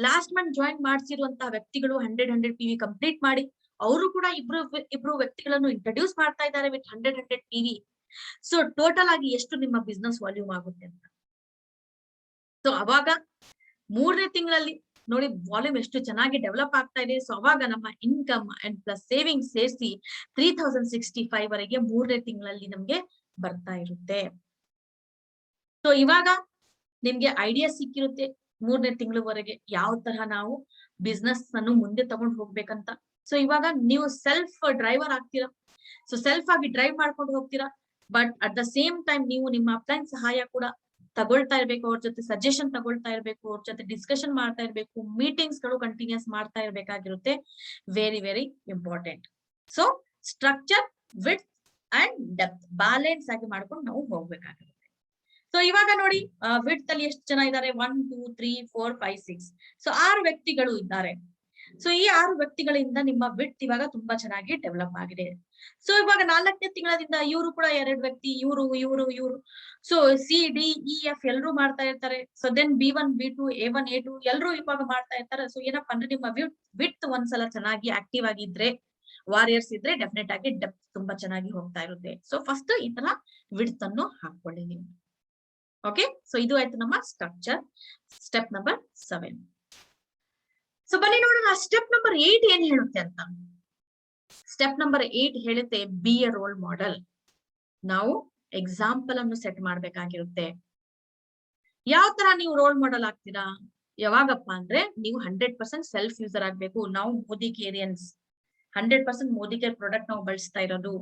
ಲಾಸ್ಟ್ ಮಂತ್ ಜಾಯಿನ್ ಮಾಡ್ಸಿರುವಂತಹ ವ್ಯಕ್ತಿಗಳು 100 PV ಕಂಪ್ಲೀಟ್ ಮಾಡಿ ಅವರು ಕೂಡ ಇಬ್ರು ವ್ಯಕ್ತಿಗಳನ್ನು ಇಂಟ್ರೊಡ್ಯೂಸ್ ಮಾಡ್ತಾ ಇದ್ದಾರೆ ವಿತ್ 100 PV. ಸೊ ಟೋಟಲ್ ಆಗಿ ಎಷ್ಟು ನಿಮ್ಮ ಬಿಸ್ನೆಸ್ ವಾಲ್ಯೂಮ್ ಆಗುತ್ತೆ ಅಂತ. ಸೊ ಅವಾಗ 3ನೇ ತಿಂಗಳಲ್ಲಿ ನೋಡಿ ವಾಲ್ಯೂಮ್ ಎಷ್ಟು ಚೆನ್ನಾಗಿ ಡೆವಲಪ್ ಆಗ್ತಾ ಇದೆ. ಸೊ ಅವಾಗ ನಮ್ಮ ಇನ್ಕಮ್ ಅಂಡ್ ಪ್ಲಸ್ ಸೇವಿಂಗ್ ಸೇರಿಸಿ 3065 ವರೆಗೆ 3ನೇ ತಿಂಗಳಲ್ಲಿ ನಮ್ಗೆ ಬರ್ತಾ ಇರುತ್ತೆ. ಸೊ ಇವಾಗ ನಿಮ್ಗೆ ಐಡಿಯಾ ಸಿಕ್ಕಿರುತ್ತೆ 3ನೇ ತಿಂಗಳವರೆಗೆ ಯಾವ ತರ ನಾವು ಬಿಸ್ನೆಸ್ ಅನ್ನು ಮುಂದೆ ತಗೊಂಡು ಹೋಗ್ಬೇಕಂತ. ಸೊ ಇವಾಗ ನೀವು ಸೆಲ್ಫ್ ಡ್ರೈವರ್ ಆಗ್ತೀರಾ. ಸೊ ಸೆಲ್ಫ್ ಆಗಿ ಡ್ರೈವ್ ಮಾಡ್ಕೊಂಡು ಹೋಗ್ತೀರಾ. But at the same time ನೀವು ನಿಮ್ಮ ಅಪ್ಲೈನ್ ಸಹಾಯ ಕೂಡ ತಗೊಳ್ತಾ ಇರ್ಬೇಕು, ಅವ್ರ ಜೊತೆ ಸಜೆಷನ್ ತಗೊಳ್ತಾ ಇರ್ಬೇಕು, ಅವ್ರ ಜೊತೆ ಡಿಸ್ಕಷನ್ ಮಾಡ್ತಾ ಇರ್ಬೇಕು, ಮೀಟಿಂಗ್ಸ್ ಗಳು ಕಂಟಿನ್ಯೂಸ್ ಮಾಡ್ತಾ ಇರ್ಬೇಕಾಗಿರುತ್ತೆ. Very very important. So structure, width and depth balance ಆಗಿ ಮಾಡ್ಕೊಂಡು ನಾವು ಹೋಗ್ಬೇಕಾಗಿರುತ್ತೆ. ಸೊ ಇವಾಗ ನೋಡಿ ವಿಡ್ತ್ ಅಲ್ಲಿ ಎಷ್ಟು ಜನ ಇದ್ದಾರೆ, 1 2 3 4 5 6. ಸೊ 6 ವ್ಯಕ್ತಿಗಳು ಇದ್ದಾರೆ. ಸೊ ಈ 6 ವ್ಯಕ್ತಿಗಳಿಂದ ನಿಮ್ಮ ವಿಡ್ತ್ ಇವಾಗ ತುಂಬಾ ಚೆನ್ನಾಗಿ ಡೆವಲಪ್ ಆಗಿದೆ. ಸೊ ಇವಾಗ 4ನೇ ತಿಂಗಳಿಂದ ಇವರು ಕೂಡ 2 ವ್ಯಕ್ತಿ, ಇವರು ಸೊ CDEF ಎಲ್ಲರೂ ಮಾಡ್ತಾ ಇರ್ತಾರೆ. So then B1 B2 A1 A2 ಎಲ್ಲರೂ ಇವಾಗ ಮಾಡ್ತಾ ಇರ್ತಾರೆ. ಸೊ ಏನಪ್ಪಾ ಅಂದ್ರೆ ನಿಮ್ಮ ವಿಡ್ತ್ ಒಂದ್ಸಲ ಚೆನ್ನಾಗಿ ಆಕ್ಟಿವ್ ಆಗಿದ್ರೆ, ವಾರಿಯರ್ಸ್ ಇದ್ರೆ ಡೆಫಿನೆಟ್ ಆಗಿ ಡೆಪ್ತ್ ತುಂಬಾ ಚೆನ್ನಾಗಿ ಹೋಗ್ತಾ ಇರುತ್ತೆ. ಸೊ ಫಸ್ಟ್ ಈ ತರ ವಿಡ್ತ್ ಅನ್ನು ಹಾಕೊಳ್ಳಿ ನೀವು. ಓಕೆ, ಸೊ ಇದು ಆಯ್ತು ನಮ್ಮ ಸ್ಟ್ರಕ್ಚರ್. Step number 7. ಸೊ ಬನ್ನಿ ನೋಡೋಣ ಸ್ಟೆಪ್ ನಂಬರ್ 8 ಏನ್ ಹೇಳುತ್ತೆ ಅಂತ. ಸ್ಟೆಪ್ ನಂಬರ್ 8 ಹೇಳುತ್ತೆ ಬಿ ಎ ರೋಲ್ ಮಾಡೆಲ್. ನಾವು ಎಕ್ಸಾಂಪಲ್ ಅನ್ನು ಸೆಟ್ ಮಾಡ್ಬೇಕಾಗಿರುತ್ತೆ. ಯಾವ ತರ ನೀವು ರೋಲ್ ಮಾಡೆಲ್ ಆಗ್ತೀರಾ, ಯಾವಾಗಪ್ಪ ಅಂದ್ರೆ ನೀವು 100% ಸೆಲ್ಫ್ ಯೂಸರ್ ಆಗ್ಬೇಕು. ನಾವು ಮೋದಿ ಕೇರಿಯನ್ಸ್ 100% ಮೋದಿ ಕೇರ್ ಪ್ರಾಡಕ್ಟ್ ನಾವು ಬಳಸ್ತಾ ಇರೋದು.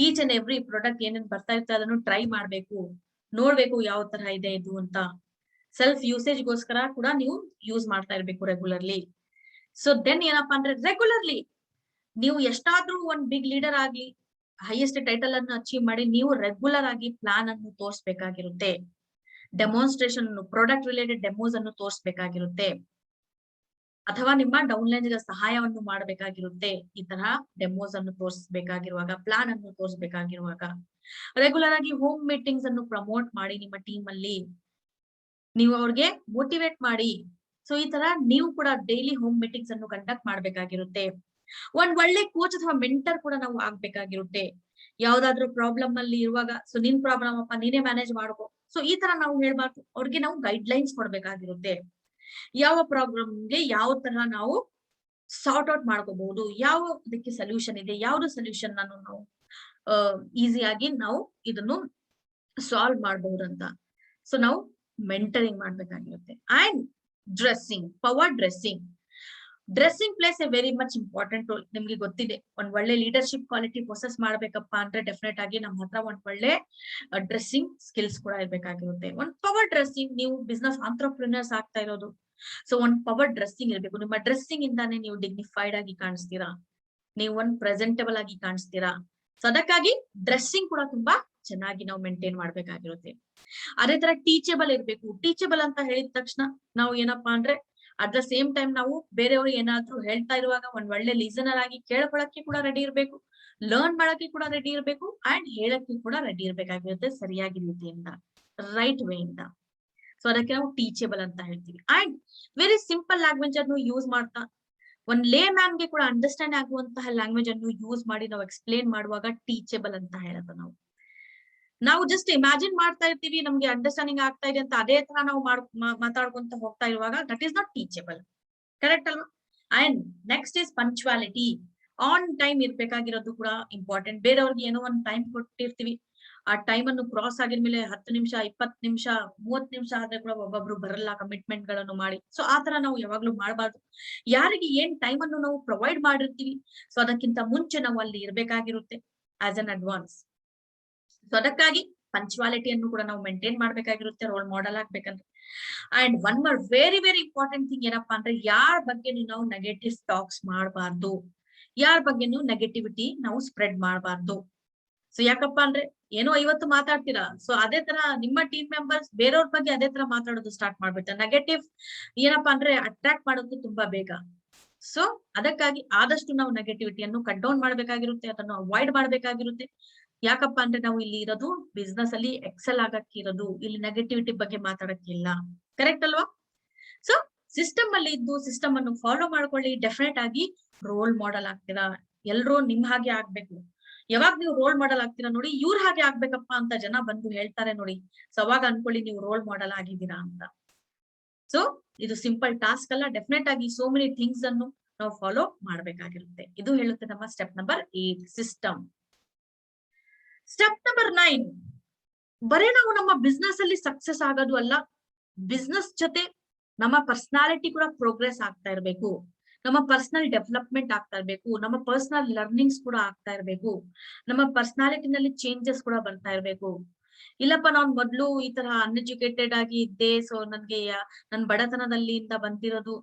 ಈಚ್ ಅಂಡ್ ಎವ್ರಿ ಪ್ರಾಡಕ್ಟ್ ಏನೇನ್ ಬರ್ತಾ ಇರ್ತದೆ ಅದನ್ನು ಟ್ರೈ ಮಾಡ್ಬೇಕು, ನೋಡ್ಬೇಕು ಯಾವ ತರ ಇದೆ ಇದು ಅಂತ. ಸೆಲ್ಫ್ ಯೂಸೇಜ್ ಗೋಸ್ಕರ ಕೂಡ ನೀವು ಯೂಸ್ ಮಾಡ್ತಾ ಇರ್ಬೇಕು ರೆಗ್ಯುಲರ್ಲಿ. ಸೊ ದೆನ್ ಏನಪ್ಪಾ ಅಂದ್ರೆ ರೆಗ್ಯುಲರ್ಲಿ ನೀವು ಎಷ್ಟಾದ್ರೂ ಒಂದ್ ಬಿಗ್ ಲೀಡರ್ ಆಗ್ಲಿ, ಹೈಯೆಸ್ಟ್ ಟೈಟಲ್ ಅನ್ನು ಅಚೀವ್ ಮಾಡಿ, ನೀವು ರೆಗ್ಯುಲರ್ ಆಗಿ ಪ್ಲಾನ್ ಅನ್ನು ತೋರಿಸಬೇಕಾಗಿರುತ್ತೆ. ಡೆಮಾನ್ಸ್ಟ್ರೇಷನ್, ಪ್ರಾಡಕ್ಟ್ ರಿಲೇಟೆಡ್ ಡೆಮೋಸ್ ಅನ್ನು ತೋರಿಸಬೇಕಾಗಿರುತ್ತೆ, ಅಥವಾ ನಿಮ್ಮ ಡೌನ್ಲೈನ್ ಗೆ ಸಹಾಯವನ್ನು ಮಾಡಬೇಕಾಗಿರುತ್ತೆ. ಈ ತರ ಡೆಮೋಸ್ ಅನ್ನು ತೋರಿಸಬೇಕಾಗಿರುವಾಗ, ಪ್ಲಾನ್ ಅನ್ನು ತೋರಿಸಬೇಕಾಗಿರುವಾಗ ರೆಗ್ಯುಲರ್ ಆಗಿ ಹೋಮ್ ಮೀಟಿಂಗ್ಸ್ ಅನ್ನು ಪ್ರಮೋಟ್ ಮಾಡಿ, ನಿಮ್ಮ ಟೀಮ್ ಅಲ್ಲಿ ನೀವು ಅವ್ರಿಗೆ ಮೋಟಿವೇಟ್ ಮಾಡಿ. ಸೊ ಈ ತರ ನೀವು ಕೂಡ ಡೈಲಿ ಹೋಮ್ ಮೀಟಿಂಗ್ಸ್ ಅನ್ನು ಕಂಡಕ್ಟ್ ಮಾಡ್ಬೇಕಾಗಿರುತ್ತೆ. ಒಂದ್ ಒಳ್ಳೆ ಕೋಚ್ ಅಥವಾ ಮೆಂಟರ್ ಕೂಡ ನಾವು ಆಗ್ಬೇಕಾಗಿರುತ್ತೆ. ಯಾವ್ದಾದ್ರು ಪ್ರಾಬ್ಲಮ್ ಅಲ್ಲಿ ಇರುವಾಗ, ಸೊ ನಿನ್ ಪ್ರಾಬ್ಲಮ್ ಅಪ್ಪ ನೀನೇ ಮ್ಯಾನೇಜ್ ಮಾಡ್ಕೋ, ಸೊ ಈ ತರ ನಾವು ಹೇಳ್ಬಾರ್ದು, ಅವ್ರಿಗೆ ನಾವು ಗೈಡ್ ಲೈನ್ಸ್ ಕೊಡ್ಬೇಕಾಗಿರುತ್ತೆ. ಯಾವ ಪ್ರಾಬ್ಲಮ್ಗೆ ಯಾವ ತರ ನಾವು ಸಾರ್ಟ್ ಔಟ್ ಮಾಡ್ಕೋಬಹುದು, ಯಾವ ಅದಕ್ಕೆ ಸೊಲ್ಯೂಷನ್ ಇದೆ, ಯಾವ್ದು ಸೊಲ್ಯೂಷನ್ ನಾವು ಈಸಿಯಾಗಿ ನಾವು ಇದನ್ನು ಸಾಲ್ವ್ ಮಾಡಬಹುದಂತ. ಸೊ ನಾವು ಮೆಂಟರಿಂಗ್ ಮಾಡ್ಬೇಕಾಗಿರುತ್ತೆ. And dressing, power dressing plays a very much important role. ನಿಮ್ಗೆ ಗೊತ್ತಿದೆ, ಒಂದ್ ಒಳ್ಳೆ ಲೀಡರ್ಶಿಪ್ ಕ್ವಾಲಿಟಿ ಪ್ರೊಸೆಸ್ ಮಾಡ್ಬೇಕಪ್ಪ ಅಂದ್ರೆ ಡೆಫಿನೆಟ್ ಆಗಿ ನಮ್ಮ ಹತ್ರ ಒಂದ್ ಒಳ್ಳೆ ಡ್ರೆಸ್ಸಿಂಗ್ ಸ್ಕಿಲ್ಸ್ ಕೂಡ ಇರ್ಬೇಕಾಗಿರುತ್ತೆ. ಒಂದ್ ಪವರ್ ಡ್ರೆಸ್ಸಿಂಗ್, ನೀವು ಬಿಸ್ನೆಸ್ ಆಂಟ್ರಪ್ರಿನರ್ಸ್ ಆಗ್ತಾ ಇರೋದು, ಸೊ ಒಂದ್ ಪವರ್ ಡ್ರೆಸ್ಸಿಂಗ್ ಇರ್ಬೇಕು. ನಿಮ್ಮ ಡ್ರೆಸ್ಸಿಂಗ್ ಇಂದಾನೆ ನೀವು ಡಿಗ್ನಿಫೈಡ್ ಆಗಿ ಕಾಣಿಸ್ತೀರಾ, ನೀವು ಒಂದ್ ಪ್ರೆಸೆಂಟಬಲ್ ಆಗಿ ಕಾಣಿಸ್ತೀರಾ. ಸೊ ಅದಕ್ಕಾಗಿ ಡ್ರೆಸ್ಸಿಂಗ್ ಕೂಡ ತುಂಬಾ ಚೆನ್ನಾಗಿ ನಾವು ಮೇಂಟೈನ್ ಮಾಡ್ಬೇಕಾಗಿರುತ್ತೆ. ಅದೇ ತರ ಟೀಚಬಲ್ ಇರ್ಬೇಕು. ಟೀಚಬಲ್ ಅಂತ ಹೇಳಿದ ತಕ್ಷಣ ನಾವು ಏನಪ್ಪಾ ಅಂದ್ರೆ ಅಟ್ ದ ಸೇಮ್ ಟೈಮ್ ನಾವು ಬೇರೆಯವರು ಏನಾದ್ರು ಹೇಳ್ತಾ ಇರುವಾಗ ಒಂದ್ ಒಳ್ಳೆ ಲಿಸನರ್ ಆಗಿ ಕೇಳ್ಕೊಳಕ್ಕೆ ಕೂಡ ರೆಡಿ ಇರ್ಬೇಕು, ಲರ್ನ್ ಮಾಡಕ್ಕೆ ಕೂಡ ರೆಡಿ ಇರ್ಬೇಕು, ಅಂಡ್ ಹೇಳಕ್ಕೆ ಕೂಡ ರೆಡಿ ಇರ್ಬೇಕಾಗಿರುತ್ತೆ ಸರಿಯಾಗಿ ರೀತಿಯಿಂದ, ರೈಟ್ ವೇ ಇಂದ. ಸೊ ಅದಕ್ಕೆ ನಾವು ಟೀಚಬಲ್ ಅಂತ ಹೇಳ್ತೀವಿ. ಅಂಡ್ ವೆರಿ ಸಿಂಪಲ್ ಲ್ಯಾಂಗ್ವೇಜ್ ಅನ್ನು ಯೂಸ್ ಮಾಡ್ತಾ, ಒಂದ್ ಲೇ ಮ್ಯಾನ್ ಗೆ ಕೂಡ ಅಂಡರ್ಸ್ಟ್ಯಾಂಡ್ ಆಗುವಂತಹ ಲ್ಯಾಂಗ್ವೇಜ್ ಅನ್ನು ಯೂಸ್ ಮಾಡಿ ನಾವು ಎಕ್ಸ್ಪ್ಲೇನ್ ಮಾಡುವಾಗ ಟೀಚಬಲ್ ಅಂತ ಹೇಳೋದು. ನಾವು ಜಸ್ಟ್ ಇಮ್ಯಾಜಿನ್ ಮಾಡ್ತಾ ಇರ್ತೀವಿ, ನಮ್ಗೆ ಅಂಡರ್ಸ್ಟ್ಯಾಂಡಿಂಗ್ ಆಗ್ತಾ ಇದೆ ಅಂತ, ಅದೇ ತರ ನಾವು ಮಾತಾಡ್ಕೊಂತ ಹೋಗ್ತಾ ಇರುವಾಗ that is not teachable. Correct ಅಲ್ವಾ? And next is punctuality. On time ಇರ್ಬೇಕಾಗಿರೋದು ಕೂಡ ಇಂಪಾರ್ಟೆಂಟ್. ಬೇರೆಯವ್ರಿಗೆ ಏನೋ ಒಂದ್ ಟೈಮ್ ಕೊಟ್ಟಿರ್ತೀವಿ, ಆ ಟೈಮ್ ಅನ್ನು ಕ್ರಾಸ್ ಆಗಿದ್ಮೇಲೆ 10 ನಿಮಿಷ 20 ನಿಮಿಷ 30 ನಿಮಿಷ ಆದ್ರೆ ಕೂಡ ಒಬ್ಬೊಬ್ರು ಬರಲ್ಲ ಕಮಿಟ್ಮೆಂಟ್ ಗಳನ್ನು ಮಾಡಿ. ಸೊ ಆತರ ನಾವು ಯಾವಾಗ್ಲೂ ಮಾಡಬಾರ್ದು. ಯಾರಿಗೆ ಏನ್ ಟೈಮ್ ಅನ್ನು ನಾವು ಪ್ರೊವೈಡ್ ಮಾಡಿರ್ತೀವಿ, ಸೊ ಅದಕ್ಕಿಂತ ಮುಂಚೆ ನಾವು ಅಲ್ಲಿ ಇರ್ಬೇಕಾಗಿರುತ್ತೆ ಆಸ್ ಅನ್ ಅಡ್ವಾನ್ಸ್. ಸೊ ಅದಕ್ಕಾಗಿ ಪಂಚುವಾಲಿಟಿಯನ್ನು ಕೂಡ ನಾವು ಮೇಂಟೈನ್ ಮಾಡ್ಬೇಕಾಗಿರುತ್ತೆ ರೋಲ್ ಮಾಡೆಲ್ ಆಗ್ಬೇಕಂದ್ರೆ. And one more very very important thing ಏನಪ್ಪಾ ಅಂದ್ರೆ ಯಾರ ಬಗ್ಗೆನೂ ನಾವು ನೆಗೆಟಿವ್ ಟಾಕ್ಸ್ ಮಾಡಬಾರ್ದು, ಯಾರ ಬಗ್ಗೆನೂ ನೆಗೆಟಿವಿಟಿ ನಾವು ಸ್ಪ್ರೆಡ್ ಮಾಡಬಾರ್ದು. ಸೊ ಯಾಕಪ್ಪ ಅಂದ್ರೆ ಏನೋ ಇವತ್ತು ಮಾತಾಡ್ತೀರಾ, ಸೊ ಅದೇ ತರ ನಿಮ್ಮ ಟೀಮ್ ಮೆಂಬರ್ಸ್ ಬೇರೆಯವ್ರ ಬಗ್ಗೆ ಅದೇ ತರ ಮಾತಾಡೋದು ಸ್ಟಾರ್ಟ್ ಮಾಡ್ಬಿಡ್ತಾರೆ. ನೆಗೆಟಿವ್ ಏನಪ್ಪಾ ಅಂದ್ರೆ ಅಟ್ರಾಕ್ಟ್ ಮಾಡೋದು ತುಂಬಾ ಬೇಗ. ಸೊ ಅದಕ್ಕಾಗಿ ಆದಷ್ಟು ನಾವು ನೆಗೆಟಿವಿಟಿಯನ್ನು ಕಟ್ ಡೌನ್ ಮಾಡ್ಬೇಕಾಗಿರುತ್ತೆ, ಅದನ್ನು ಅವಾಯ್ಡ್ ಮಾಡ್ಬೇಕಾಗಿರುತ್ತೆ. ಯಾಕಪ್ಪ ಅಂದ್ರೆ ನಾವು ಇಲ್ಲಿ ಇರೋದು ಬಿಸ್ನೆಸ್ ಅಲ್ಲಿ ಎಕ್ಸೆಲ್ ಆಗಕ್ಕೆ ಇರೋದು, ಇಲ್ಲಿ ನೆಗೆಟಿವಿಟಿ ಬಗ್ಗೆ ಮಾತಾಡಕ್ಕಿಲ್ಲ. ಕರೆಕ್ಟ್ ಅಲ್ವಾ? ಸೊ ಸಿಸ್ಟಮ್ ಅಲ್ಲಿ ಇದ್ದು ಸಿಸ್ಟಮ್ ಅನ್ನು ಫಾಲೋ ಮಾಡ್ಕೊಳ್ಳಿ. ಡೆಫಿನೆಟ್ ಆಗಿ ರೋಲ್ ಮಾಡೆಲ್ ಆಗ್ತೀರಾ. ಎಲ್ರೂ ನಿಮ್ ಹಾಗೆ ಆಗ್ಬೇಕು. ಯಾವಾಗ ನೀವು ರೋಲ್ ಮಾಡೆಲ್ ಆಗ್ತೀರಾ ನೋಡಿ, ಇವ್ರ ಹಾಗೆ ಆಗ್ಬೇಕಪ್ಪ ಅಂತ ಜನ ಬಂದು ಹೇಳ್ತಾರೆ ನೋಡಿ. ಸೊ ಅವಾಗ ಅನ್ಕೊಳ್ಳಿ ನೀವು ರೋಲ್ ಮಾಡೆಲ್ ಆಗಿದ್ದೀರಾ ಅಂತ. ಸೊ ಇದು ಸಿಂಪಲ್ ಟಾಸ್ಕ್ ಅಲ್ಲ. ಡೆಫಿನೆಟ್ ಆಗಿ ಸೋ ಮೆನಿ ಥಿಂಗ್ಸ್ ಅನ್ನು ನಾವು ಫಾಲೋ ಮಾಡ್ಬೇಕಾಗಿರುತ್ತೆ. ಇದು ಹೇಳುತ್ತೆ ನಮ್ಮ step number 8 system. Step number 9, ಬರೀ ನಾವು ನಮ್ಮ ಬಿಸ್ನೆಸ್ ಅಲ್ಲಿ ಸಕ್ಸಸ್ ಆಗೋದು ಅಲ್ಲ, ಬಿಸ್ನೆಸ್ ಜೊತೆ ನಮ್ಮ ಪರ್ಸನಾಲಿಟಿ ಕೂಡ ಪ್ರೋಗ್ರೆಸ್ ಆಗ್ತಾ ಇರ್ಬೇಕು, ನಮ್ಮ ಪರ್ಸನಲ್ ಡೆವಲಪ್ಮೆಂಟ್ ಆಗ್ತಾ ಇರ್ಬೇಕು, ನಮ್ಮ ಪರ್ಸನಲ್ ಲರ್ನಿಂಗ್ಸ್ ಕೂಡ ಆಗ್ತಾ ಇರ್ಬೇಕು, ನಮ್ಮ ಪರ್ಸನಾಲಿಟಿನಲ್ಲಿ ಚೇಂಜಸ್ ಕೂಡ ಬರ್ತಾ ಇರ್ಬೇಕು. ಇಲ್ಲಪ್ಪ ನಾನ್ ಮೊದ್ಲು ಈ ತರ ಅನ್ಎಜುಕೇಟೆಡ್ ಆಗಿ ಇದ್ದೆ, ಸೊ ನನ್ಗೆ ನನ್ ಬಡತನದಲ್ಲಿ ಇಂದ ಬಂದಿರೋದು,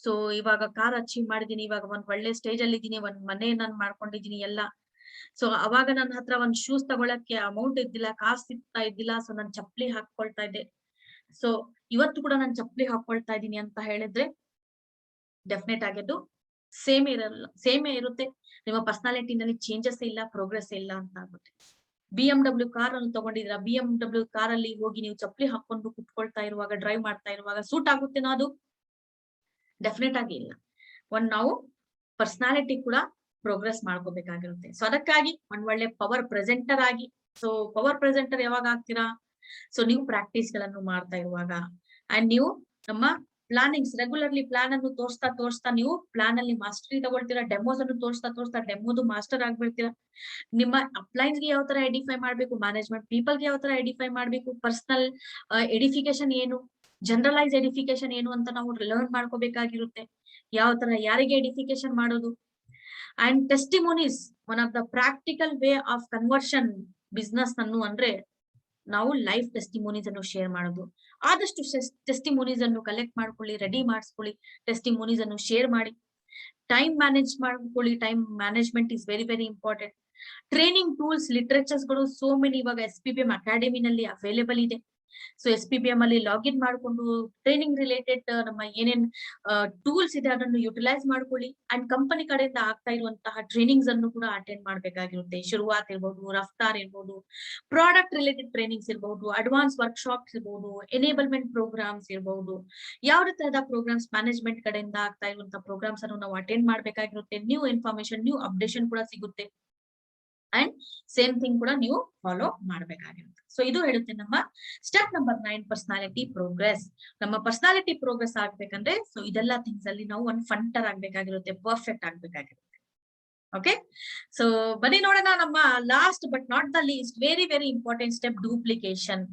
ಸೊ ಇವಾಗ ಕಾರ್ ಅಚೀವ್ ಮಾಡಿದೀನಿ, ಇವಾಗ ಒಂದ್ ಒಳ್ಳೆ ಸ್ಟೇಜ್ ಅಲ್ಲಿ ಇದೀನಿ, ಒಂದ್ ಮನೆ ನಾನ್ ಮಾಡ್ಕೊಂಡಿದೀನಿ ಎಲ್ಲ. ಸೊ ಅವಾಗ ನನ್ನ ಹತ್ರ ಒಂದ್ ಶೂಸ್ ತಗೊಳಕ್ಕೆ ಅಮೌಂಟ್ ಇದ್ದಿಲ್ಲ, ಕಾಸು ಸಿಗ್ತಾ ಇದ್ದಿಲ್ಲ, ಸೊ ನಾನ್ ಚಪ್ಪಲಿ ಹಾಕೊಳ್ತಾ ಇದ್ದೆ. ಸೊ ಇವತ್ತು ಕೂಡ ನಾನು ಚಪ್ಪಲಿ ಹಾಕೊಳ್ತಾ ಇದ್ದೀನಿ ಅಂತ ಹೇಳಿದ್ರೆ ಡೆಫಿನೆಟ್ ಆಗಿದ್ದು ಸೇಮೇ ಇರುತ್ತೆ. ನಿಮ್ಮ ಪರ್ಸನಾಲಿಟಿನಲ್ಲಿ ಚೇಂಜಸ್ ಇಲ್ಲ, ಪ್ರೋಗ್ರೆಸ್ ಇಲ್ಲ ಅಂತ ಆಗುತ್ತೆ. BMW ಕಾರ್ ಅನ್ನು ತಗೊಂಡಿದ್ರ, BMW ಕಾರ್ ಅಲ್ಲಿ ಹೋಗಿ ನೀವು ಚಪ್ಪಲಿ ಹಾಕೊಂಡು ಕುತ್ಕೊಳ್ತಾ ಇರುವಾಗ, ಡ್ರೈವ್ ಮಾಡ್ತಾ ಇರುವಾಗ ಸೂಟ್ ಆಗುತ್ತೇನೋ ಅದು? ಡೆಫಿನೆಟ್ ಆಗಿ ಇಲ್ಲ. ನಾವು ಪರ್ಸನಾಲಿಟಿ ಕೂಡ ಪ್ರೋಗ್ರೆಸ್ ಮಾಡ್ಕೋಬೇಕಾಗಿರುತ್ತೆ. ಸೊ ಅದಕ್ಕಾಗಿ ಒಂದ್ ಒಳ್ಳೆ ಪವರ್ ಪ್ರೆಸೆಂಟರ್ ಆಗಿ, ಸೊ ಪವರ್ ಪ್ರೆಸೆಂಟರ್ ಯಾವಾಗ ಆಗ್ತೀರಾ? ಸೊ ನೀವು ಪ್ರಾಕ್ಟೀಸ್ ಗಳನ್ನು ಮಾಡ್ತಾ ಇರುವಾಗ, ಅಂಡ್ ನೀವು ನಮ್ಮ ಪ್ಲಾನಿಂಗ್ಸ್ ರೆಗ್ಯುಲರ್ಲಿ ಪ್ಲಾನ್ ಅನ್ನು ತೋರಿಸ್ತಾ ನೀವು ಪ್ಲಾನ್ ಅಲ್ಲಿ ಮಾಸ್ಟರಿ ತಗೊಳ್ತೀರಾ. ಡೆಮೋಸ್ ಅನ್ನು ತೋರಿಸ್ತಾ ಡೆಮೋದು ಮಾಸ್ಟರ್ ಆಗ್ಬಿಡ್ತೀರಾ. ನಿಮ್ಮ ಅಪ್ಲೈನ್ಸ್ ಗೆ ಯಾವ ತರ ಎಡಿಫೈ ಮಾಡ್ಬೇಕು, ಮ್ಯಾನೇಜ್ಮೆಂಟ್ ಪೀಪಲ್ ಗೆ ಯಾವ ತರ ಎಡಿಫೈ ಮಾಡ್ಬೇಕು, ಪರ್ಸನಲ್ ಎಡಿಫಿಕೇಶನ್ ಏನು, ಜನರಲೈಸ್ ಎಡಿಫಿಕೇಶನ್ ಏನು ಅಂತ ನಾವು ಲರ್ನ್ ಮಾಡ್ಕೋಬೇಕಾಗಿರುತ್ತೆ. ಯಾವ ತರ ಯಾರಿಗೆ ಎಡಿಫಿಕೇಶನ್ ಮಾಡೋದು. And testimonies, one of the practical way of conversion business ಅನ್ನು ಅಂದ್ರೆ ನಾವು ಲೈಫ್ ಟೆಸ್ಟಿಮೋನೀಸ್ ಅನ್ನು ಶೇರ್ ಮಾಡೋದು. ಆದಷ್ಟು ಟೆಸ್ಟಿಮೋನೀಸ್ ಅನ್ನು ಕಲೆಕ್ಟ್ ಮಾಡ್ಕೊಳ್ಳಿ, ರೆಡಿ ಮಾಡಿಸ್ಕೊಳ್ಳಿ, ಟೆಸ್ಟಿಮೋನೀಸ್ ಅನ್ನು ಶೇರ್ ಮಾಡಿ. ಟೈಮ್ ಮ್ಯಾನೇಜ್ ಮಾಡ್ಕೊಳ್ಳಿ. Time management is very very important. Training tools, literatures ಗಳು ಸೋ ಮೆನಿ ಇವಾಗ SPPM ಅಕಾಡೆಮಿನಲ್ಲಿ ಅವೈಲೇಬಲ್ ಇದೆ. ಸೊ SPPM ಅಲ್ಲಿ ಲಾಗಿನ್ ಮಾಡ್ಕೊಂಡು ಟ್ರೈನಿಂಗ್ ರಿಲೇಟೆಡ್ ನಮ್ಮ ಏನೇನ್ ಟೂಲ್ಸ್ ಇದೆ ಅದನ್ನು ಯುಟಿಲೈಸ್ ಮಾಡ್ಕೊಳ್ಳಿ. ಅಂಡ್ ಕಂಪನಿ ಕಡೆಯಿಂದ ಆಗ್ತಾ ಇರುವಂತಹ ಟ್ರೈನಿಂಗ್ಸ್ ಅನ್ನು ಕೂಡ ಅಟೆಂಡ್ ಮಾಡ್ಬೇಕಾಗಿರುತ್ತೆ. ಶುರುವಾತ್ ಇರ್ಬೋದು, ರಫ್ತಾರ್ ಇರ್ಬೋದು, ಪ್ರಾಡಕ್ಟ್ ರಿಲೇಟೆಡ್ ಟ್ರೈನಿಂಗ್ಸ್ ಇರ್ಬೋದು, ಅಡ್ವಾನ್ಸ್ ವರ್ಕ್ಶಾಪ್ಸ್ ಇರ್ಬೋದು, ಎನೇಬಲ್ಮೆಂಟ್ ಪ್ರೋಗ್ರಾಮ್ಸ್ ಇರ್ಬೋದು. ಯಾವ ತರಹದ ಪ್ರೋಗ್ರಾಮ್ಸ್ ಮ್ಯಾನೇಜ್ಮೆಂಟ್ ಕಡೆಯಿಂದ ಆಗ್ತಾ ಇರುವಂತಹ ಪ್ರೋಗ್ರಾಮ್ಸ್ ಅನ್ನು ನಾವು ಅಟೆಂಡ್ ಮಾಡ್ಬೇಕಾಗಿರುತ್ತೆ. ನ್ಯೂ ಇನ್ಫಾರ್ಮೇಶನ್, ನ್ಯೂ ಅಪ್ಡೇಷನ್ ಕೂಡ ಸಿಗುತ್ತೆ. ಅಂಡ್ ಸೇಮ್ ಥಿಂಗ್ ಕೂಡ ನೀವು ಫಾಲೋ ಮಾಡ್ಬೇಕಾಗಿರುತ್ತೆ. ಸೊ ಇದು ಹೇಳುತ್ತೆ ನಮ್ಮ ಸ್ಟೆಪ್ ನಂಬರ್ 9 ಪರ್ಸನಾಲಿಟಿ ಪ್ರೋಗ್ರೆಸ್. ನಮ್ಮ ಪರ್ಸನಾಲಿಟಿ ಪ್ರೋಗ್ರೆಸ್ ಆಗ್ಬೇಕಂದ್ರೆ ಸೊ ಇದೆಲ್ಲ ಥಿಂಗ್ಸ್ ಅಲ್ಲಿ ನಾವು ಒಂದು ಫಂಟರ್ ಆಗ್ಬೇಕಾಗಿರುತ್ತೆ, ಪರ್ಫೆಕ್ಟ್ ಆಗ್ಬೇಕಾಗಿರುತ್ತೆ. ಓಕೆ, ಸೊ ಬನ್ನಿ ನೋಡೋಣ ನಮ್ಮ last but not the least very very important step, duplication.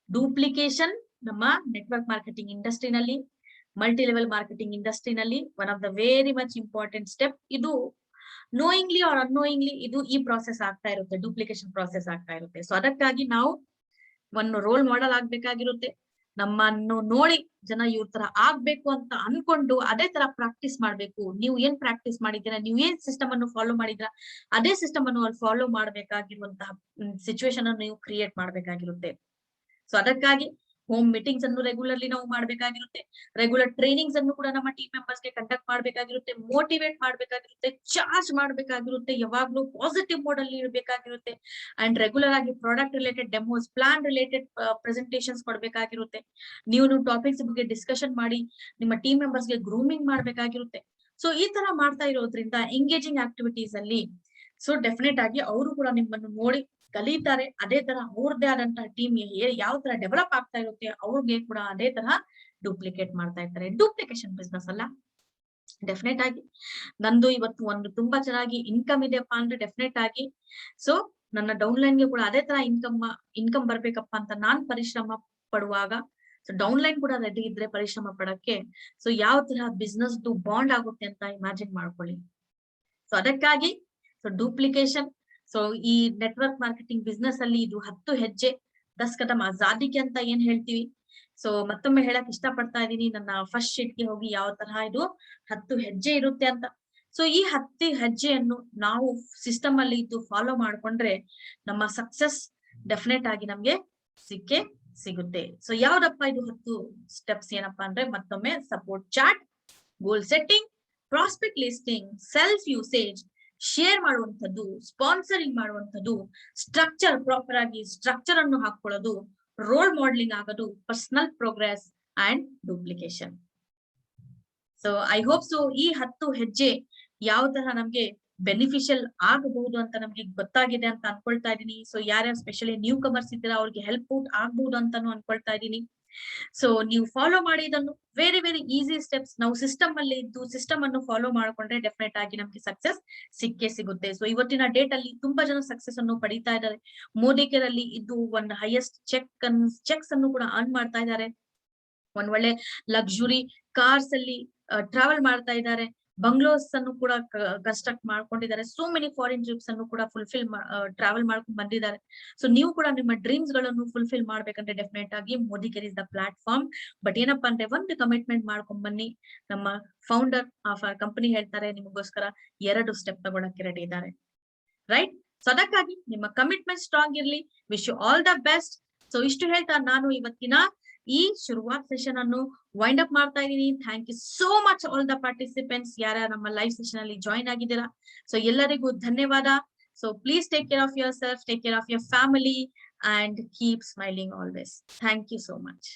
Duplication ನಮ್ಮ ನೆಟ್ವರ್ಕ್ ಮಾರ್ಕೆಟಿಂಗ್ ಇಂಡಸ್ಟ್ರಿನಲ್ಲಿ, ಮಲ್ಟಿ ಲೆವೆಲ್ ಮಾರ್ಕೆಟಿಂಗ್ ಇಂಡಸ್ಟ್ರಿನಲ್ಲಿ one of the very much important step. ಇದು ನೋಯಿಂಗ್ಲಿ ಆರ್ ಅನ್ನೋಯಿಂಗ್ಲಿ ಇದು ಈ ಪ್ರಾಸೆಸ್ ಆಗ್ತಾ ಇರುತ್ತೆ, ಡೂಪ್ಲಿಕೇಶನ್ ಪ್ರಾಸೆಸ್ ಆಗ್ತಾ ಇರುತ್ತೆ. ಸೊ ಅದಕ್ಕಾಗಿ ನಾವು ಒಂದು ರೋಲ್ ಮಾಡೆಲ್ ಆಗ್ಬೇಕಾಗಿರುತ್ತೆ. ನಮ್ಮನ್ನು ನೋಡಿ ಜನ ಇವ್ರ ತರ ಆಗ್ಬೇಕು ಅಂತ ಅನ್ಕೊಂಡು ಅದೇ ತರ ಪ್ರಾಕ್ಟೀಸ್ ಮಾಡ್ಬೇಕು. ನೀವು ಏನ್ ಪ್ರಾಕ್ಟೀಸ್ ಮಾಡಿದ್ದೀರಾ, ನೀವು ಏನ್ ಸಿಸ್ಟಮ್ ಅನ್ನು ಫಾಲೋ ಮಾಡಿದ್ರ ಅದೇ ಸಿಸ್ಟಮ್ ಅನ್ನು ಅಲ್ಲಿ ಫಾಲೋ ಮಾಡ್ಬೇಕಾಗಿರುವಂತಹ ಸಿಚುವೇಶನ್ ಅನ್ನು ನೀವು ಕ್ರಿಯೇಟ್ ಮಾಡ್ಬೇಕಾಗಿರುತ್ತೆ. ಸೊ ಅದಕ್ಕಾಗಿ ಹೋಮ್ ಮೀಟಿಂಗ್ಸ್ ಅನ್ನು ರೆಗ್ಯುಲರ್ಲಿ ನಾವು ಮಾಡ್ಬೇಕಾಗಿರುತ್ತೆ. ರೆಗ್ಯುಲರ್ ಟ್ರೈನಿಂಗ್ಸ್ ಅನ್ನು ಕೂಡ ನಮ್ಮ ಟೀಮ್ ಮೆಂಬರ್ಸ್ ಗೆ ಕಂಡಕ್ಟ್ ಮಾಡ್ಬೇಕಾಗಿರುತ್ತೆ, ಮೋಟಿವೇಟ್ ಮಾಡ್ಬೇಕಾಗಿರುತ್ತೆ, ಚಾರ್ಜ್ ಮಾಡ್ಬೇಕಾಗಿರುತ್ತೆ, ಯಾವಾಗ್ಲೂ ಪಾಸಿಟಿವ್ ಮೋಡ್ ಅಲ್ಲಿ ಇರಬೇಕಾಗಿರುತ್ತೆ. ಅಂಡ್ ರೆಗ್ಯುಲರ್ ಆಗಿ product related demos, plan related presentations ಕೊಡ್ಬೇಕಾಗಿರುತ್ತೆ. ನೀವು ಟಾಪಿಕ್ಸ್ ಬಗ್ಗೆ ಡಿಸ್ಕಷನ್ ಮಾಡಿ ನಿಮ್ಮ ಟೀಮ್ ಮೆಂಬರ್ಸ್ ಗೆ ಗ್ರೂಮಿಂಗ್ ಮಾಡ್ಬೇಕಾಗಿರುತ್ತೆ. ಸೊ ಈ ತರ ಮಾಡ್ತಾ ಇರೋದ್ರಿಂದ ಎಂಗೇಜಿಂಗ್ ಆಕ್ಟಿವಿಟೀಸ್ ಅಲ್ಲಿ ಸೊ ಡೆಫಿನೆಟ್ ಆಗಿ ಅವರು ಕೂಡ ನಿಮ್ಮನ್ನು ನೋಡಿ ಕಲಿತಾರೆ. ಅದೇ ತರ ಅವ್ರದ್ದೇ ಆದಂತಹ ಟೀಮ್ ಯಾವ ತರ ಡೆವಲಪ್ ಆಗ್ತಾ ಇರುತ್ತೆ ಅವ್ರಿಗೆ ಕೂಡ ಅದೇ ತರ ಡೂಪ್ಲಿಕೇಟ್ ಮಾಡ್ತಾ ಇರ್ತಾರೆ. ಡೂಪ್ಲಿಕೇಶನ್ ಬಿಸ್ನೆಸ್ ಅಲ್ಲ. ಡೆಫಿನೆಟ್ ಆಗಿ ನಂದು ಇವತ್ತು ಒಂದು ತುಂಬಾ ಚೆನ್ನಾಗಿ ಇನ್ಕಮ್ ಇದೆಯಪ್ಪ ಅಂದ್ರೆ ಡೆಫಿನೆಟ್ ಆಗಿ ಸೊ ನನ್ನ ಡೌನ್ಲೈನ್ಗೆ ಕೂಡ ಅದೇ ತರ ಇನ್ಕಮ್ ಬರ್ಬೇಕಪ್ಪ ಅಂತ ನಾನ್ ಪರಿಶ್ರಮ ಪಡುವಾಗ, ಸೊ ಡೌನ್ಲೈನ್ ಕೂಡ ರೆಡಿ ಇದ್ರೆ ಪರಿಶ್ರಮ ಪಡಕ್ಕೆ, ಸೊ ಯಾವ ತರ ಬಿಸ್ನೆಸ್ ಬಾಂಡ್ ಆಗುತ್ತೆ ಅಂತ ಇಮ್ಯಾಜಿನ್ ಮಾಡ್ಕೊಳ್ಳಿ. ಸೊ ಅದಕ್ಕಾಗಿ ಸೊ ಡೂಪ್ಲಿಕೇಶನ್, ಸೊ ಈ ನೆಟ್ವರ್ಕ್ ಮಾರ್ಕೆಟಿಂಗ್ ಬಿಸ್ನೆಸ್ ಅಲ್ಲಿ ಇದು 10 ಹೆಜ್ಜೆ 10 ಕದಮ್ ಆಜಾದಿಗೆ ಅಂತ ಏನ್ ಹೇಳ್ತೀವಿ. ಸೊ ಮತ್ತೊಮ್ಮೆ ಹೇಳಕ್ ಇಷ್ಟ ಪಡ್ತಾ ಇದೀನಿ, ನನ್ನ ಫಸ್ಟ್ ಶೀಟ್ಗೆ ಹೋಗಿ ಯಾವ ತರಹ ಇದು 10 ಹೆಜ್ಜೆ ಇರುತ್ತೆ ಅಂತ. ಸೊ ಈ 10 ಹೆಜ್ಜೆಯನ್ನು ನಾವು ಸಿಸ್ಟಮ್ ಅಲ್ಲಿ ಇದ್ದು ಫಾಲೋ ಮಾಡ್ಕೊಂಡ್ರೆ ನಮ್ಮ ಸಕ್ಸಸ್ ಡೆಫಿನೆಟ್ ಆಗಿ ನಮ್ಗೆ ಸಿಕ್ಕೇ ಸಿಗುತ್ತೆ. ಸೊ ಯಾವ್ದಪ್ಪ ಇದು 10 ಸ್ಟೆಪ್ಸ್ ಏನಪ್ಪಾ ಅಂದ್ರೆ, ಮತ್ತೊಮ್ಮೆ support chart, goal setting, prospect listing, self usage, share ಮಾಡುವಂಥದ್ದು, ಸ್ಪಾನ್ಸರಿಂಗ್ ಮಾಡುವಂಥದ್ದು, ಸ್ಟ್ರಕ್ಚರ್ ಪ್ರಾಪರ್ ಆಗಿ ಸ್ಟ್ರಕ್ಚರ್ ಅನ್ನು ಹಾಕೊಳ್ಳೋದು, ರೋಲ್ ಮಾಡೆಲಿಂಗ್ ಆಗೋದು, personal progress and duplication. So I hope so ಈ 10 ಹೆಜ್ಜೆ ಯಾವ ತರ ನಮ್ಗೆ ಬೆನಿಫಿಷಿಯಲ್ ಆಗಬಹುದು ಅಂತ ನಮ್ಗೆ ಗೊತ್ತಾಗಿದೆ ಅಂತ ಅನ್ಕೊಳ್ತಾ ಇದೀನಿ. ಸೊ ಯಾರ್ಯಾರು ಸ್ಪೆಷಲಿ ನ್ಯೂ ಕಮರ್ಸ್ ಇದ್ದೀರಾ ಅವ್ರಿಗೆ ಹೆಲ್ಪ್ ಔಟ್ ಆಗ್ಬಹುದು ಅಂತಾನು ಅನ್ಕೊಳ್ತಾ ಇದೀನಿ. ಸೊ ನೀವು ಫಾಲೋ ಮಾಡಿ ಇದನ್ನು, ವೆರಿ ವೆರಿ ಈಸಿ ಸ್ಟೆಪ್ಸ್. ನಾವು ಸಿಸ್ಟಮ್ ಅಲ್ಲಿ ಇದ್ದು ಸಿಸ್ಟಮ್ ಅನ್ನು ಫಾಲೋ ಮಾಡ್ಕೊಂಡ್ರೆ ಡೆಫಿನೆಟ್ ಆಗಿ ನಮ್ಗೆ ಸಕ್ಸಸ್ ಸಿಕ್ಕೇ ಸಿಗುತ್ತೆ. ಸೊ ಇವತ್ತಿನ ಡೇಟ್ ಅಲ್ಲಿ ತುಂಬಾ ಜನ ಸಕ್ಸಸ್ ಅನ್ನು ಪಡಿತಾ ಇದ್ದಾರೆ. ಮೋದಿ ಕೇರ್ ಅಲ್ಲಿ ಇದ್ದು ಒಂದು ಹೈಯೆಸ್ಟ್ ಚೆಕ್ಸ್ ಅನ್ನು ಕೂಡ ಅರ್ನ್ ಮಾಡ್ತಾ ಇದ್ದಾರೆ. ಒಂದ್ ಒಳ್ಳೆ ಲಕ್ಸುರಿ ಕಾರ್ಸ್ ಅಲ್ಲಿ ಟ್ರಾವೆಲ್ ಮಾಡ್ತಾ ಇದ್ದಾರೆ. ಬಂಗ್ಲೋಸ್ ಅನ್ನು ಕೂಡ ಕನ್ಸ್ಟ್ರಕ್ಟ್ ಮಾಡ್ಕೊಂಡಿದ್ದಾರೆ. ಸೋ ಮೆನಿ ಫಾರಿನ್ ಟ್ರಿಪ್ಸ್ ಅನ್ನು ಕೂಡ ಟ್ರಾವೆಲ್ ಮಾಡ್ಕೊಂಡು ಬಂದಿದ್ದಾರೆ. ಸೊ ನೀವು ಕೂಡ ನಿಮ್ಮ ಡ್ರೀಮ್ಸ್ ಗಳನ್ನು ಫುಲ್ಫಿಲ್ ಮಾಡ್ಬೇಕಂದ್ರೆ ಡೆಫಿನೆಟ್ ಆಗಿ Modi care is the platform. But ಏನಪ್ಪಾ ಅಂದ್ರೆ ಒಂದು ಕಮಿಟ್ಮೆಂಟ್ ಮಾಡ್ಕೊಂಡ್ ಬನ್ನಿ. ನಮ್ಮ ಫೌಂಡರ್ ಆಫ್ ಕಂಪನಿ ಹೇಳ್ತಾರೆ ನಿಮಗೋಸ್ಕರ 2 ಸ್ಟೆಪ್ ತಗೊಳಕ್ಕೆ ರೆಡಿ ಇದ್ದಾರೆ, ರೈಟ್? ಸೊ ಅದಕ್ಕಾಗಿ ನಿಮ್ಮ ಕಮಿಟ್ಮೆಂಟ್ ಸ್ಟ್ರಾಂಗ್ ಇರ್ಲಿ. Wish you all the best. So ಇಷ್ಟು ಹೇಳ್ತಾ ನಾನು ಇವತ್ತಿನ ಈ ಶುರುವಾತ್ ಸೆಷನ್ ಅನ್ನು ವೈಂಡ್ ಅಪ್ ಮಾಡ್ತಾ ಇದೀನಿ. Thank you so much all the participants, ಯಾರ ನಮ್ಮ ಲೈವ್ ಸೆಷನ್ ಅಲ್ಲಿ ಜಾಯಿನ್ ಆಗಿದ್ದೀರಾ. ಸೊ ಎಲ್ಲರಿಗೂ ಧನ್ಯವಾದ. So please take care of yourself, take care of your family and keep smiling always. Thank you so much.